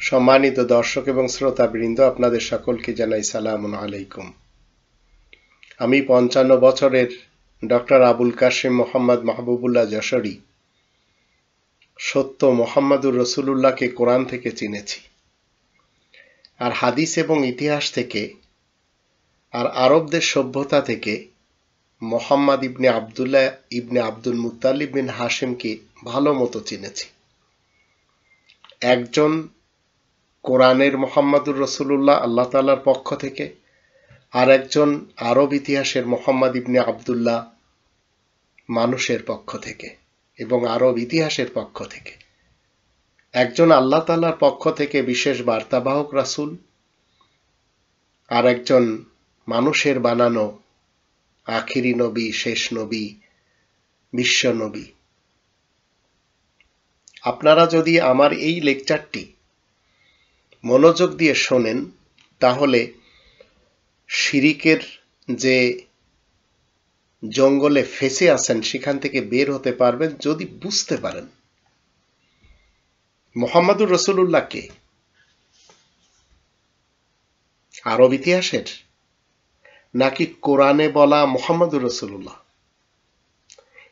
সম্মানিত দর্শক এবং শ্রোতাবৃন্দ, আপনাদের সকলকে জানাই সালামুন আলাইকুম। আমি ৫৫ বছরের ডক্টর আবুল কাশেম মোহাম্মদ মাহবুবুল্লাহ যশোরী সত্য মোহাম্মদুর রসুলুল্লাহকে কোরআন থেকে চিনেছি, আর হাদিস এবং ইতিহাস থেকে, আর আরবদের সভ্যতা থেকে মোহাম্মদ ইবনে আবদুল্লাহ ইবনে আব্দুল মুত্তালিব বিন হাশিমকে ভালো মতো চিনেছি। একজন কোরআনের মোহাম্মদুর রসুলুল্লাহ আল্লাহ তাআলার পক্ষ থেকে, আর একজন আরব ইতিহাসের মোহাম্মদ ইবনে আবদুল্লাহ মানুষের পক্ষ থেকে এবং আরব ইতিহাসের পক্ষ থেকে। একজন আল্লাহ তাআলার পক্ষ থেকে বিশেষ বার্তাবাহক রাসূল, আর একজন মানুষের বানানো আখিরি নবী, শেষ নবী, বিশ্ব নবী। আপনারা যদি আমার এই লেকচারটি মনোযোগ দিয়ে শোনেন, তাহলে শিরিকের যে জঙ্গলে ফেসে আছেন সেখান থেকে বের হতে পারবেন যদি বুঝতে পারেন মুহাম্মদুর রাসূলুল্লাহ কে, আরব ইতিহাসের নাকি কোরআনে বলা মুহাম্মদুর রাসূলুল্লাহ।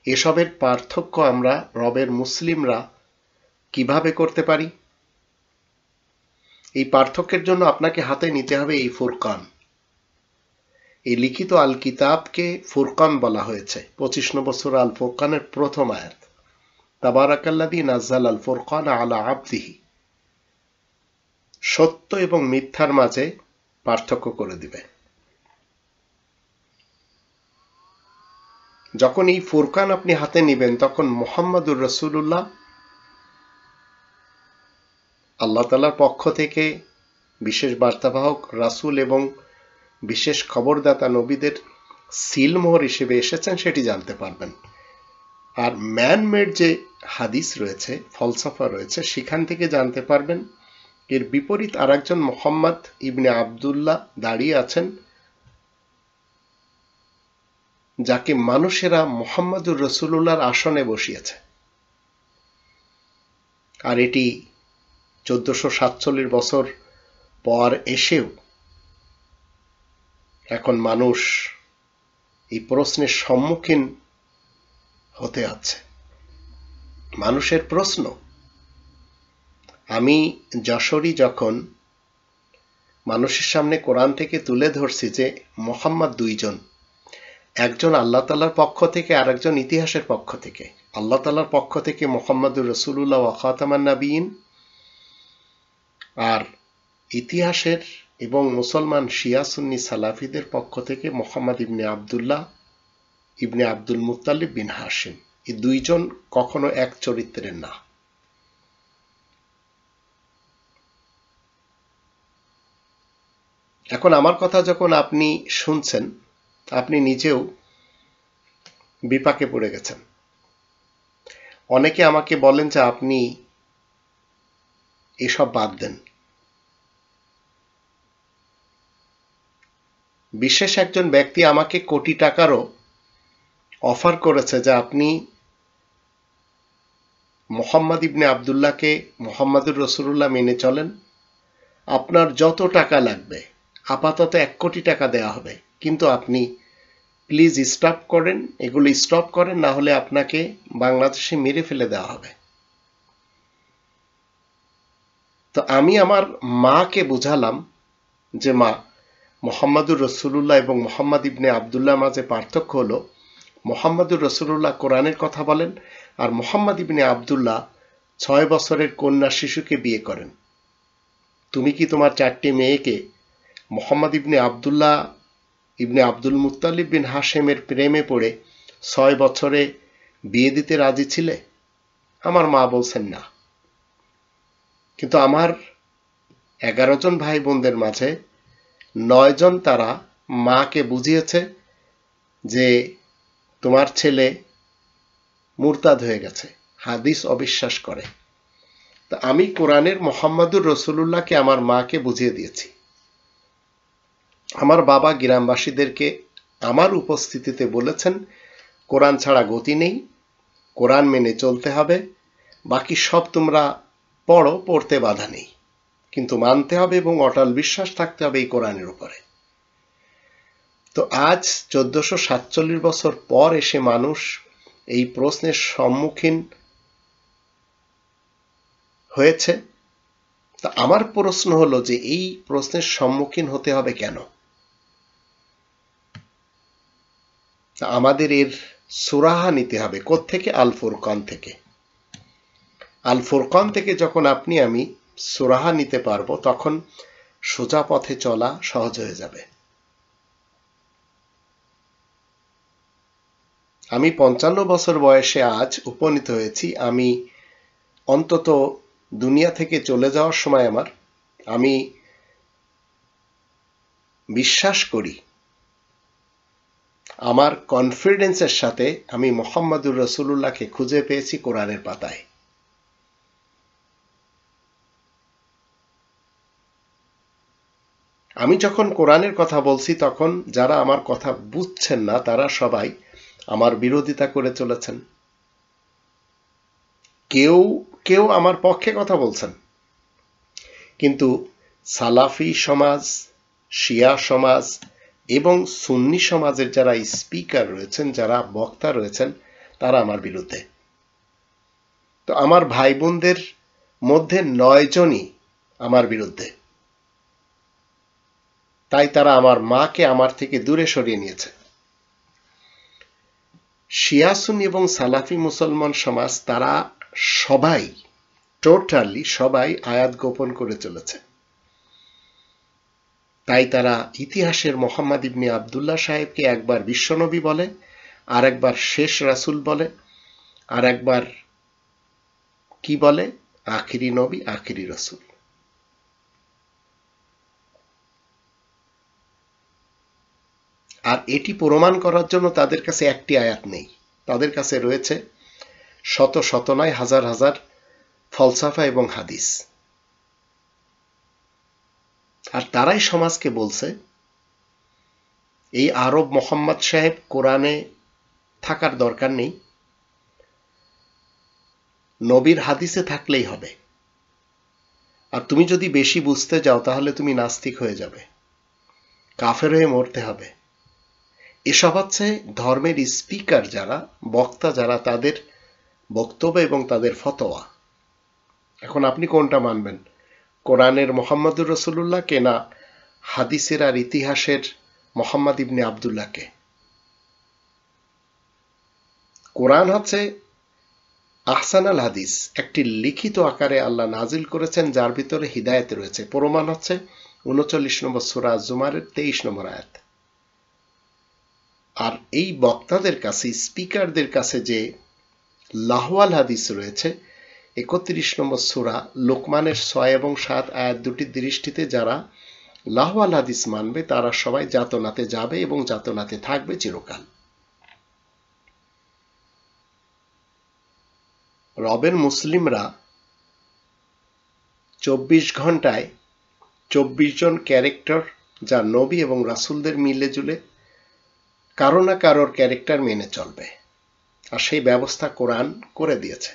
এসবের পার্থক্য আমরা রবের মুসলিমরা কিভাবে করতে পারি? এই পার্থক্যের জন্য আপনাকে হাতে নিতে হবে এই ফুরকান। এই লিখিত আল কিতাবকে ফুরকান বলা হয়েছে। 25 নম্বর সূরা আল ফুরকানের প্রথম আয়াত, তাবারাকাল্লাযী নাযালা আল ফুরকান আলা আবদিহি। সত্য এবং মিথ্যার মাঝে পার্থক্য করে দিবে। যখন এই ফুরকান আপনি হাতে নেবেন, তখন মুহাম্মদুর রাসূলুল্লাহ আল্লাহ তাআলার পক্ষ থেকে বিশেষ বার্তাবাহক রাসূল এবং বিশেষ খবরদাতা নবীদের সিলমোহর হিসেবে এসেছেন সেটি জানতে পারবেন। আর ম্যানমেড যে হাদিস রয়েছে, ফলসফা রয়েছে, সেখান থেকে জানতে পারবেন। এর বিপরীত আর একজন মুহাম্মদ ইবনে আবদুল্লাহ দাঁড়িয়ে আছেন, যাকে মানুষেরা মুহাম্মদুর রাসূলুল্লাহর আসনে বসিয়েছে। আর এটি 1447 বছর পর এসেও এখন মানুষ এই প্রশ্নের সম্মুখীন হতে হচ্ছে। মানুষের প্রশ্ন, আমি যশোরী যখন মানুষের সামনে কোরআন থেকে তুলে ধরছি যে মুহাম্মদ দুইজন, একজন আল্লাহ তাআলার পক্ষ থেকে আর একজন ইতিহাসের পক্ষ থেকে। আল্লাহ তাআলার পক্ষ থেকে মুহাম্মদুর রাসূলুল্লাহ ওয়া খাতামান নাবিয়িন, আর ইতিহাসের এবং মুসলমান শিয়া সুন্নি সালাফিদের পক্ষ থেকে মুহাম্মদ ইবনে আবদুল্লাহ ইবনে আব্দুল মুত্তালিব বিন হাশিম। এই দুইজন কখনো এক চরিত্রের না। এখন আমার কথা যখন আপনি শুনছেন, আপনি নিজেও বিপাকে পড়ে গেছেন। অনেকে আমাকে বলেন যে আপনি এসব বাদ দেন। বিশেষ একজন ব্যক্তি আমাকে কোটি টাকারও অফার করেছে যে আপনি মুহাম্মদ ইবনে আবদুল্লাহকে মুহাম্মদুর রাসূলুল্লাহ মেনে চলেন, আপনার যত টাকা লাগবে, আপাতত 1 কোটি টাকা দেওয়া হবে, কিন্তু আপনি প্লিজ স্টপ করেন, এগুলো স্টপ করেন, না হলে আপনাকে বাংলাদেশে মেরে ফেলে দেওয়া হবে। তো আমি আমার মাকে বুঝালাম যে মা, মুহাম্মদুর রাসূলুল্লাহ এবং মুহাম্মদ ইবনে আবদুল্লাহ মাঝে পার্থক্য হলো, মুহাম্মদুর রাসূলুল্লাহ কোরআনের কথা বলেন, আর মুহাম্মদ ইবনে আবদুল্লাহ 6 বছরের কন্যা শিশুকে বিয়ে করেন। তুমি কি তোমার 4টি মেয়েকে মুহাম্মদ ইবনে আবদুল্লাহ ইবনে আব্দুল মুত্তালিব বিন হাশিমের প্রেমে পড়ে 6 বছরে বিয়ে দিতে রাজি ছিলে? আমার মা বলছেন না। কিন্তু আমার 11 জন ভাই বোনদের মাঝে 9 জন তারা মাকে বুঝিয়েছে যে তোমার ছেলে মুরতাদ হয়ে গেছে, হাদিস অবিশ্বাস করে। তা আমি কোরআনের মুহাম্মদুর রাসূলুল্লাহকে আমার মাকে বুঝিয়ে দিয়েছি। আমার বাবা গ্রামবাসীদেরকে আমার উপস্থিতিতে বলেছেন, কোরআন ছাড়া গতি নেই, কোরআন মেনে চলতে হবে, বাকি সব তোমরা পড়ো, পড়তে বাধা নেই। কিন্তু মানতে হবে এবং অটল বিশ্বাস থাকতে হবে এই কোরআনের উপরে। তো আজ 1447 বছর পর এসে মানুষ এই প্রশ্নের সম্মুখীন হয়েছে। তা আমার প্রশ্ন হলো যে এই প্রশ্নের সম্মুখীন হতে হবে কেন? আমাদের এর সুরাহা নিতে হবে কোত্থেকে? আল ফুরকান থেকে। আল ফুরকান থেকে যখন আপনি আমি সুরাহা নিতে পারবো, তখন সোজা পথে চলা সহজ হয়ে যাবে। আমি 55 বছর বয়সে আজ উপনীত হয়েছি। আমি অন্তত দুনিয়া থেকে চলে যাওয়ার সময় আমি বিশ্বাস করি, আমার কনফিডেন্সের সাথে আমি মুহাম্মাদুর রাসূলুল্লাহকে খুঁজে পেয়েছি কোরআনের পাতায়। আমি যখন কোরআনের কথা বলছি, তখন যারা আমার কথা বুঝছেন না তারা সবাই আমার বিরোধিতা করে চলেছেন। কেউ কেউ আমার পক্ষে কথা বলছেন, কিন্তু সালাফি সমাজ, শিয়া সমাজ এবং সুন্নি সমাজের যারা স্পিকার রয়েছেন, যারা বক্তা রয়েছেন, তারা আমার বিরুদ্ধে। তো আমার ভাই বোনদের মধ্যে 9 জনই আমার বিরুদ্ধে। তাই তারা আমার মাকে আমার থেকে দূরে সরিয়ে নিয়েছে। শিয়া সুন্নি এবং সালাফি মুসলমান সমাজ তারা সবাই টোটালি আয়াত গোপন করে চলেছে। তাই তারা ইতিহাসের মোহাম্মদ ইবনে আবদুল্লাহ সাহেবকে একবার বিশ্বনবী বলে, আর একবার শেষ রাসূল বলে, আর একবার কি বলে? আখিরি নবী, আখিরি রাসূল। আর এটি প্রমাণ করার জন্য তাদের কাছে একটি আয়াত নেই, তাদের কাছে রয়েছে শত শত নয় হাজার হাজার ফলসাফা এবং হাদিস। আর তারাই সমাজকে বলছে এই আরব মোহাম্মদ সাহেব কোরআনে থাকার দরকার নেই, নবীর হাদিসে থাকলেই হবে। আর তুমি যদি বেশি বুঝতে যাও তাহলে তুমি নাস্তিক হয়ে যাবে, কাফের হয়ে মরতে হবে। এসব হচ্ছে ধর্মের স্পিকার যারা, বক্তা যারা, তাদের বক্তব্য এবং তাদের ফতোয়া। এখন আপনি কোনটা মানবেন? কোরআনের মুহাম্মাদুর রাসূলুল্লাহকে, না হাদিসের আর ইতিহাসের মুহাম্মদ ইবনে আবদুল্লাহকে? কোরআন হচ্ছে আহসানাল হাদিস, একটি লিখিত আকারে আল্লাহ নাজিল করেছেন, যার ভিতরে হিদায়াত রয়েছে। প্রমাণ হচ্ছে 39 নম্বর সূরা জুমারের 23 নম্বর আয়াত। আর এই বক্তাদের কাছে, স্পিকারদের কাছে যে লাহওয়াল হাদিস রয়েছে, 31 নম্বর সূরা লোকমানের 6 এবং 7 আয়াত দুটির দৃষ্টিতে যারা লাহওয়াল হাদিস মানবে তারা সবাই যাতনাতে যাবে এবং যাতনাতে থাকবে চিরকাল। রবের মুসলিমরা 24 ঘন্টায় 24 জন ক্যারেক্টার, যা নবী এবং রাসূলদের মিলে জুলে কারো না কারোর ক্যারেক্টার মেনে চলবে, আর সেই ব্যবস্থা কোরআন করে দিয়েছে।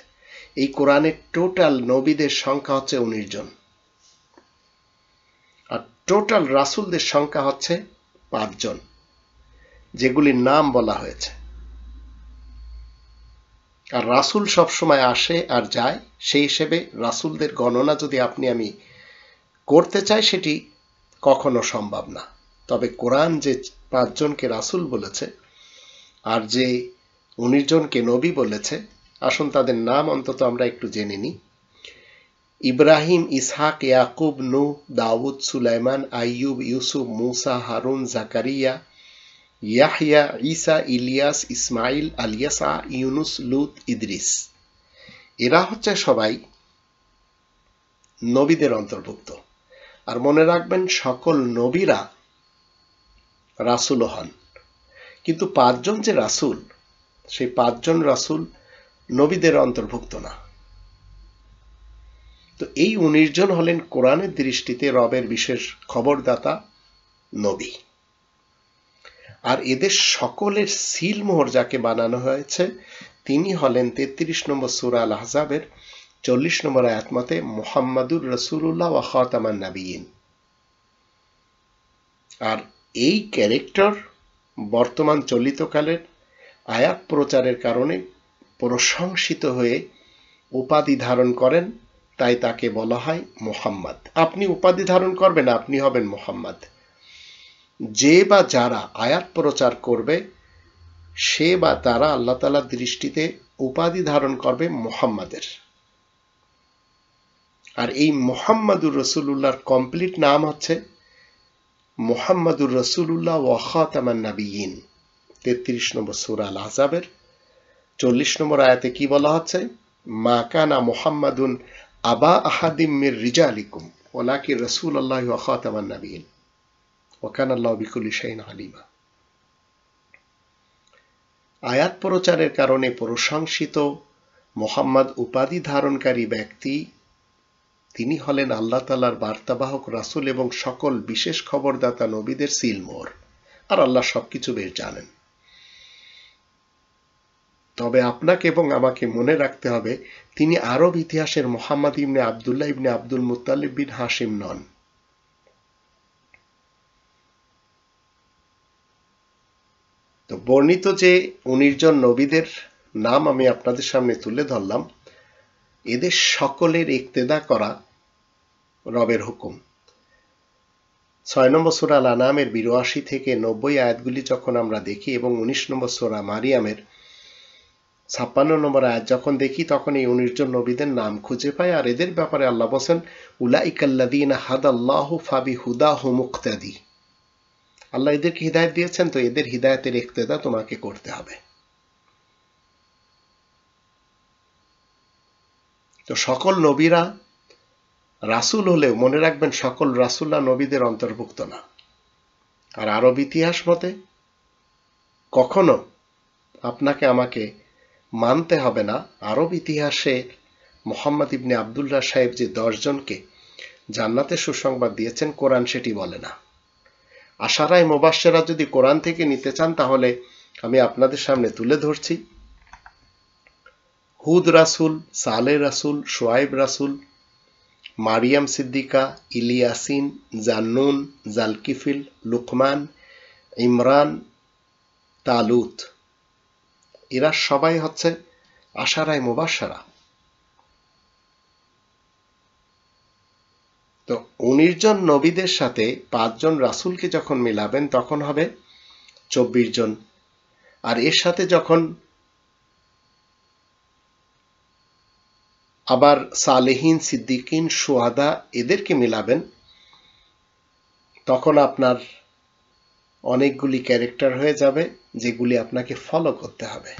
এই কোরআনের টোটাল নবীদের সংখ্যা হচ্ছে 19 জন, আর টোটাল রাসূলদের সংখ্যা হচ্ছে 5 জন, যেগুলির নাম বলা হয়েছে। আর রাসূল সবসময় আসে আর যায়, সেই হিসেবে রাসূলদের গণনা যদি আপনি আমি করতে চাই, সেটি কখনো সম্ভব না। তবে কোরআন যে 5 জনকে রাসূল বলেছে আর যে 19 জনকে নবী বলেছে, আসুন তাদের নাম অন্তত আমরা একটু জেনে নিই। ইব্রাহিম, ইসহাক, ইয়াকুব, নূহ, দাউদ, সুলাইমান, আইয়ুব, ইউসুফ, মুসা, হারুন, জাকারিয়া, ইয়াহইয়া, ঈসা, ইলিয়াস, ইসমাইল, আলিয়াসা, ইউনুস, লূত, ইদ্রিস। এরা হচ্ছে সবাই নবীদের অন্তর্ভুক্ত। আর মনে রাখবেন, সকল নবীরা রাসূল হন, কিন্তু 5 জন যে রাসূল, সেই 5 জন রাসূল নবীদের অন্তর্ভুক্ত না। তো এই 19 জন হলেন কোরআনের দৃষ্টিতে রবের বিশেষ খবরদাতা নবী। আর এদের সকলের সিলমোহর যাকে বানানো হয়েছে, তিনি হলেন 33 নম্বর সূরা আল আহজাবের 40 নম্বর আয়াত মতে মুহাম্মাদুর রাসূলুল্লাহ ওয়া খাতামান নাবিয়িন। আর এই ক্যারেক্টার বর্তমান চলিতকালের আয়াত প্রচারের কারণে প্রশংসিত হয়ে উপাধি ধারণ করেন, তাই তাকে বলা হয় মুহাম্মদ। আপনি উপাধি ধারণ করবেন, আপনি হবেন মুহাম্মদ। যে বা যারা আয়াত প্রচার করবে সে বা তারা আল্লাহ তাআলার দৃষ্টিতে উপাধি ধারণ করবে মুহাম্মাদের। আর এই মুহাম্মাদুর রাসূলুল্লাহর কমপ্লিট নাম হচ্ছে মুহাম্মাদুর রাসূলুল্লাহ ওয়া খাতামান নাবিয়িন। 33 নম্বর সূরা আল আহজাবের 40 নম্বর আয়াতে কি বলা হচ্ছে? মা কানা মুহাম্মাদুন আবা আহাদিম মির রিজালিকুম ওয়ালাকিন রাসূলুল্লাহ ওয়া খাতামান নাবিয়িন ওয়া কানা আল্লাহু বিকুল্লি শাইইন আলিমা। আয়াত প্রচারের কারণে প্রশংসিত মুহাম্মদ উপাধি ধারণকারী ব্যক্তি, তিনি হলেন আল্লাহ তাআলার বার্তাবাহক রাসূল এবং সকল বিশেষ খবরদাতা নবীদের সিলমোহর। আর আল্লাহ সবকিছু বেশ জানেন। তবে আপনাকে এবং আমাকে মনে রাখতে হবে, তিনি আরব ইতিহাসের মুহাম্মদ ইবনে আব্দুল্লাহ ইবনে আব্দুল মুত্তালিব বিন হাশিম নন। তো বর্ণিত যে 19 জন নবীদের নাম আমি আপনাদের সামনে তুলে ধরলাম, এদের সকলের ইক্তেদা করা রবের হুকুম। 6 নম্বর সূরা আল আনামের 82 থেকে 90 আয়াতগুলি যখন আমরা দেখি এবং 19 নম্বর সূরা মারিয়ামের 56 নম্বর আয়াত যখন দেখি, তখন এই 19 জন নবীদের নাম খুঁজে পাই। আর এদের ব্যাপারে আল্লাহ বলেন, উলাইকাল্লাযীনা হাদাল্লাহু ফাবিহুদাহু মুক্তাদি। আল্লাহ এদেরকে হিদায়াত দিয়েছেন, তো এদের হিদায়াতের ইক্তেদা তোমাকে করতে হবে। তো সকল নবীরা রাসূল হলেও মনে রাখবেন, সকল রাসূলরা নবীদের অন্তর্ভুক্ত না। আর আরব ইতিহাস মতে কখনো আপনাকে আমাকে মানতে হবে না আরব ইতিহাসে মুহাম্মদ ইবনে আব্দুল্লাহ সাহেব যে 10 জনকে জান্নাতে সুসংবাদ দিয়েছেন, কোরআন সেটি বলে না। আশারায়ে মুবাশশিরা যদি কোরআন থেকে নিতে চান, তাহলে আমি আপনাদের সামনে তুলে ধরছি। হুদ রাসূল, সালেহ রাসূল, শুআয়ব রাসূল, মারিয়াম সিদ্দিকা, ইলিয়াসিন, জান্নুন, জালকিফিল, লুকমান, ইমরান, তালুত, এরা সবাই হচ্ছে আশারায়ে মুবাশশিরা। তো 19 জন নবীদের সাথে 5 জন রাসূলকে যখন মিলাবেন, তখন হবে 24 জন। আর এর সাথে যখন আবার সালেহিন, সিদ্দিকিন, শুহাদা এদেরকে মিলাবেন, তখন আপনার অনেকগুলি ক্যারেক্টার হয়ে যাবে, যেগুলি আপনাকে ফলো করতে হবে।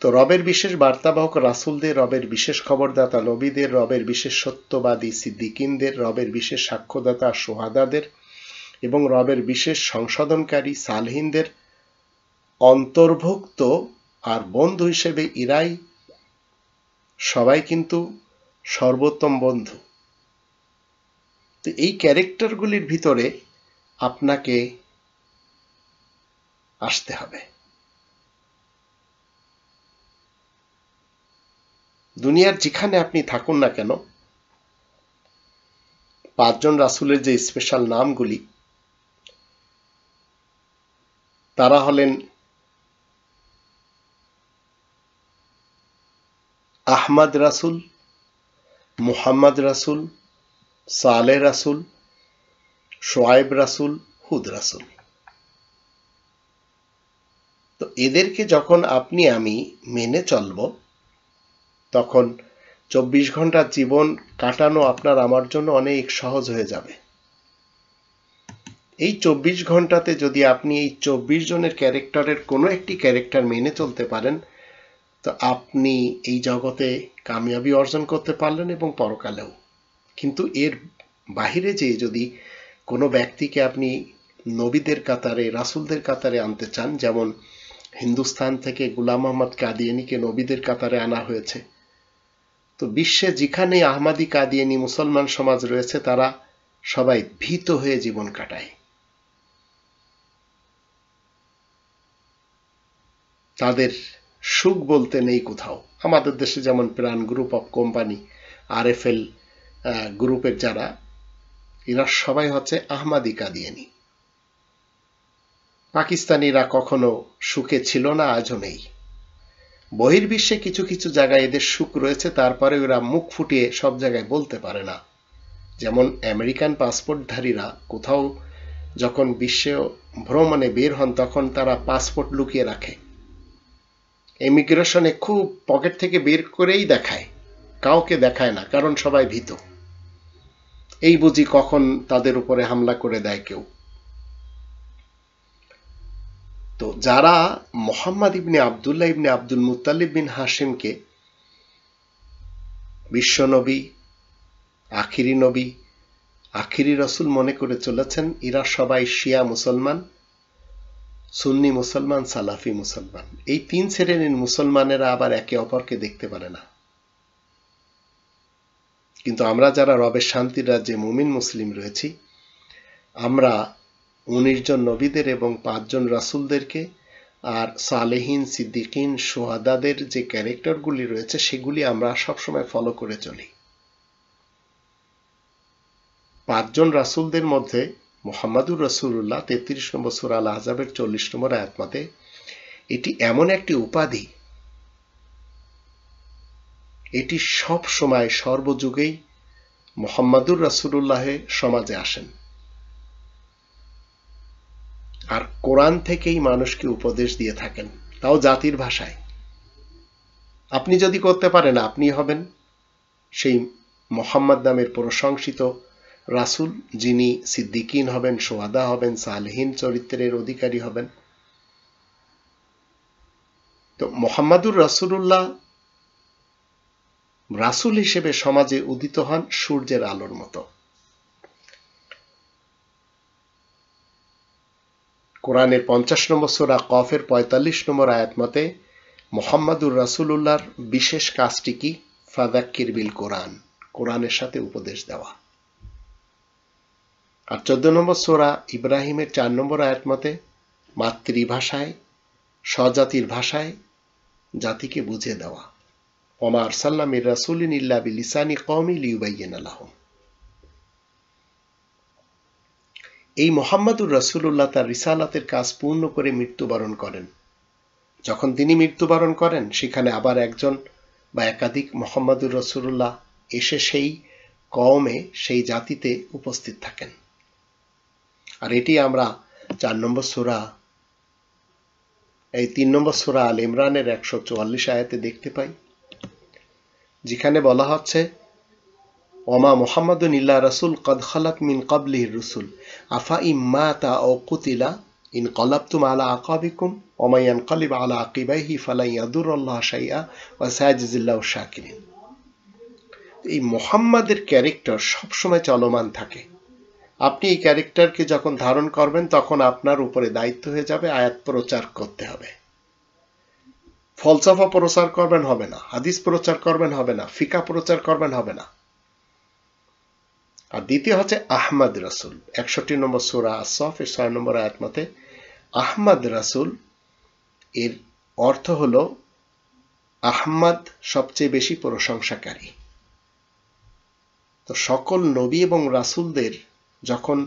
তো রবের বিশেষ বার্তাবাহক রাসূলদের, রবের বিশেষ খবরদাতা নবীদের, রবের বিশেষ সত্যবাদী সিদ্দিকিনদের, রবের বিশেষ সাক্ষ্যদাতা শুহাদাদের এবং রবের বিশেষ সংশোধনকারী সালেহিনদের অন্তর্ভুক্ত আর বন্ধু হিসেবে ইরাই সবাই কিন্তু সর্বোত্তম বন্ধু। তো এই ক্যারেক্টারগুলির ভিতরে আপনাকে আসতে হবে। দুনিয়ার যেখানে আপনি থাকুন না কেন, 5 জন রাসূলের যে স্পেশাল নামগুলি, তারা হলেন আহমদ রাসূল, মুহাম্মদ রাসূল, সালেহ রাসূল, শুআয়ব রাসূল, হুদ রাসূল। তো এদেরকে যখন আপনি আমি মেনে চলব, তখন 24 ঘন্টার জীবন কাটানো আপনার আমার জন্য অনেক সহজ হয়ে যাবে। এই 24 ঘন্টাতে যদি আপনি এই 24 জনের ক্যারেক্টারের কোনো একটি ক্যারেক্টার মেনে চলতে পারেন, তো আপনি এই জগতে কামিয়াবি অর্জন করতে পারলেন এবং পরকালেও। কিন্তু এর বাহিরে যে যদি কোনো ব্যক্তিকে আপনি নবীদের কাতারে, রাসূলদের কাতারে আনতে চান, যেমন হিন্দুস্তান থেকে গোলাম আহমদ কাদিয়ানীকে নবীদের কাতারে আনা হয়েছে, তো বিশ্বে যেখানে আহমদি কাদিয়ানী মুসলমান সমাজ রয়েছে, তারা সবাই ভীত হয়ে জীবন কাটায়। তাদের সুখ বলতে নেই কোথাও। আমাদের দেশে যেমন প্রাণ গ্রুপ অফ কোম্পানি, RFL গ্রুপের যারা, এরা সবাই হচ্ছে আহমাদি কাদিয়ানি। পাকিস্তানিরা কখনো সুখে ছিল না, আজও নেই। বহির্বিশ্বে কিছু কিছু জায়গায় এদের সুখ রয়েছে, তারপরে ওরা মুখ ফুটিয়ে সব জায়গায় বলতে পারে না। যেমন আমেরিকান পাসপোর্টধারীরা কোথাও যখন বিশ্বে ভ্রমণে বের হন তখন তারা পাসপোর্ট লুকিয়ে রাখে, ইমিগ্রেশনে খুব পকেট থেকে বের করেই দেখায়, কাউকে দেখায় না, কারণ সবাই ভীত, এই বুঝি কখন তাদের উপরে হামলা করে দেয় কেউ। তো যারা মোহাম্মদ ইবনে আবদুল্লাহ ইবনে আব্দুল মুত্তালিব বিন হাশিমকে বিশ্বনবী, আখিরি নবী, আখিরি রসুল মনে করে চলেছেন, এরা সবাই শিয়া মুসলমান, সুন্নি মুসলমান, সালাফি মুসলমান। এই তিন শ্রেণীর মুসলমানেরা আবার একে অপরকে দেখতে পারে না। কিন্তু আমরা যারা রবের শান্তির রাজ্যে মুমিন মুসলিম রয়েছি, আমরা 19 জন নবীদের এবং 5 জন রাসূলদেরকে আর সালেহিন, সিদ্দিকিন, শুহাদাদের যে ক্যারেক্টারগুলি রয়েছে সেগুলি আমরা সবসময় ফলো করে চলি। 5 জন রাসূলদের মধ্যে মুহাম্মাদুর রাসূলুল্লাহ 33 নম্বর সূরা আল আহজাবের 40 নম্বর আয়াত মতে এটি এমন একটি উপাধি, এটি সব সময় সর্বযুগেই মুহাম্মাদুর রাসূলুল্লাহে সমাজে আসেন আর কোরআন থেকেই মানুষকে উপদেশ দিয়ে থাকেন, তাও জাতির ভাষায়। আপনি যদি করতে পারেন, আপনি হবেন সেই মুহাম্মদ নামের প্রশংসিত রাসূল, যিনি সিদ্দিকিন হবেন, শুহাদা হবেন, সালেহিন চরিত্রের অধিকারী হবেন। তো মুহাম্মাদুর রাসূলুল্লাহ রাসূল হিসেবে সমাজে উদিত হন সূর্যের আলোর মতো। কোরআনের 50 নম্বর সূরা কফের 45 নম্বর আয়াত মতে মুহাম্মাদুর রাসূলুল্লাহর বিশেষ কাজটি কি? ফাযাক্কির বিল কোরআন, কোরআনের সাথে উপদেশ দেওয়া। আর 14 নম্বর সূরা ইব্রাহিমের 4 নম্বর আয়াত মতে মাতৃভাষায়, স্বজাতির ভাষায় জাতিকে বুঝিয়ে দেওয়া। ওমা আরসালনা মির রাসূলিন ইল্লা বিলিসানি কওমি লিয়ুবাইয়িনা লাহুম। এই মুহাম্মাদুর রাসূলুল্লাহ তার রিসালাতের কাজ পূর্ণ করে মৃত্যুবরণ করেন। যখন তিনি মৃত্যুবরণ করেন, সেখানে আবার একজন বা একাধিক মুহাম্মাদুর রাসূলুল্লাহ এসে সেই কওমে, সেই জাতিতে উপস্থিত থাকেন। আর এটি আমরা 4 নম্বর সূরা, এই 3 নম্বর সূরা আল ইমরানের 144 আয়াতে দেখতে পাই, যেখানে বলা হচ্ছে ওমা মুহাম্মাদুন ইল্লা রাসূল কদ খালাত মিন ক্বাবলিহির রুসুল আফা ইম্মাতা আও কুতিলা ইনকালাবতুম আলা আকাবিকুম ওয়া মান ইয়ানকালিব আলা আকিবাইহি ফালান ইয়াদুরুল্লাহ শাইআ ওয়া সায়াজিজিল্লাহু শাকিরিন। এই মুহাম্মাদের ক্যারেক্টার সবসময় চলমান থাকে। আপনি এই ক্যারেক্টারকে যখন ধারণ করবেন তখন আপনার উপরে দায়িত্ব হয়ে যাবে আয়াত প্রচার করতে হবে। ফলসফা প্রচার করবেন হবে না, হাদিস প্রচার করবেন হবে না, ফিকা প্রচার করবেন হবে না। আর দ্বিতীয় হচ্ছে আহমদ রাসূল, 61 নম্বর সূরা আস-সাফের 6 নম্বর আয়াত মতে আহমদ রাসূল এর অর্থ হলো আহমদ সবচেয়ে বেশি প্রশংসাকারী। তো সকল নবী এবং রাসূলদের যখন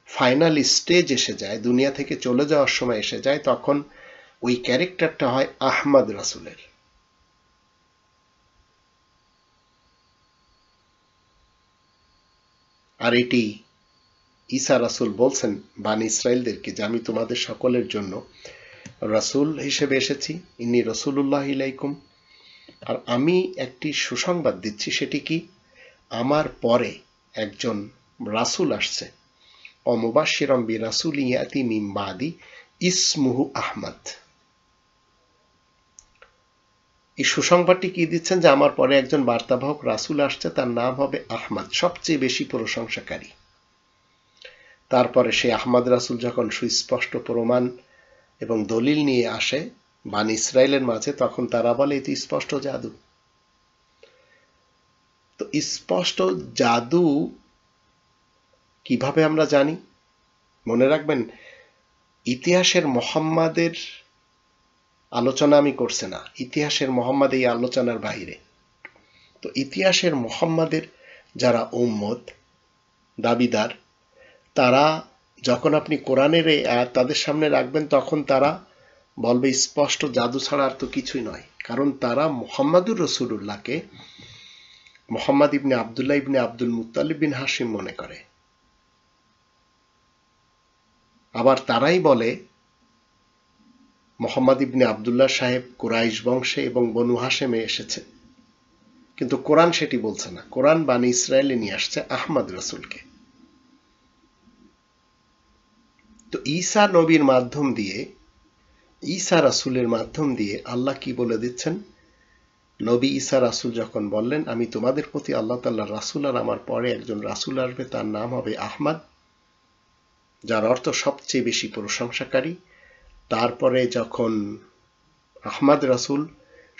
ফাইনাল স্টেজ এসে যায়, দুনিয়া থেকে চলে যাওয়ার সময় এসে যায়, তখন ওই ক্যারেক্টারটা হয় আহমদ রাসূলের। আর এটি ঈসা রাসূল বলছেন বানি ইসরাইলদেরকে যে আমি তোমাদের সকলের জন্য রাসূল হিসেবে এসেছি, ইন্নী রাসূলুল্লাহ ইলাইকুম। আর আমি একটি সুসংবাদ দিচ্ছি, সেটি কি? আমার পরে একজন রাসূল আসছে, অমুবাশশিরাম বিরাসূলিন ইয়াতি মিন বাদি ইসমুহু আহমদ। এই সুসংবাদটি কি দিচ্ছেন? যে আমার পরে একজন বার্তাবাহক রাসূল আসছে, তার নাম হবে আহমদ, সবচেয়ে বেশি প্রশংসাকারী। তারপরে সেই আহমদ রাসূল যখন সুস্পষ্ট প্রমাণ এবং দলিল নিয়ে আসে বানি ইসরাইলের মাঝে, তখন তারা বলে এটি স্পষ্ট জাদু। তো স্পষ্ট জাদু কিভাবে আমরা জানি? মনে রাখবেন, ইতিহাসের মুহাম্মাদের আলোচনা আমি করছি না, ইতিহাসের মুহাম্মদ এই আলোচনার বাইরে। তো ইতিহাসের মুহাম্মাদের যারা উম্মত দাবিদার, তারা যখন আপনি কোরআনের এই আয়াত তাদের সামনে রাখবেন, তখন তারা বলবে স্পষ্ট জাদু ছাড়া আর তো কিছুই নয়। কারণ তারা মুহাম্মাদুর রাসূলুল্লাহকে মুহাম্মদ ইবনে আব্দুল্লাহ ইবনে আব্দুল মুত্তালিব বিন হাশিম মনে করে। আবার তারাই বলে মুহাম্মদ ইবনে আব্দুল্লাহ সাহেব কুরাইশ বংশে এবং বনু হাশেমে এসেছে, কিন্তু কোরআন সেটি বলছে না। কোরআন বানি ইসরায়েলে নিয়ে আসছে আহমদ রাসূলকে। তো ঈসা নবীর মাধ্যম দিয়ে, ঈসা রাসূলের মাধ্যম দিয়ে আল্লাহ কি বলে দিচ্ছেন? নবী ঈসা রাসূল যখন বললেন, আমি তোমাদের প্রতি আল্লাহ তাআলার রাসূল, আর আমার পরে একজন রাসূল আসবে, তার নাম হবে আহমদ, যার অর্থ সবচেয়ে বেশি প্রশংসাকারী। তারপরে যখন আহমদ রাসূল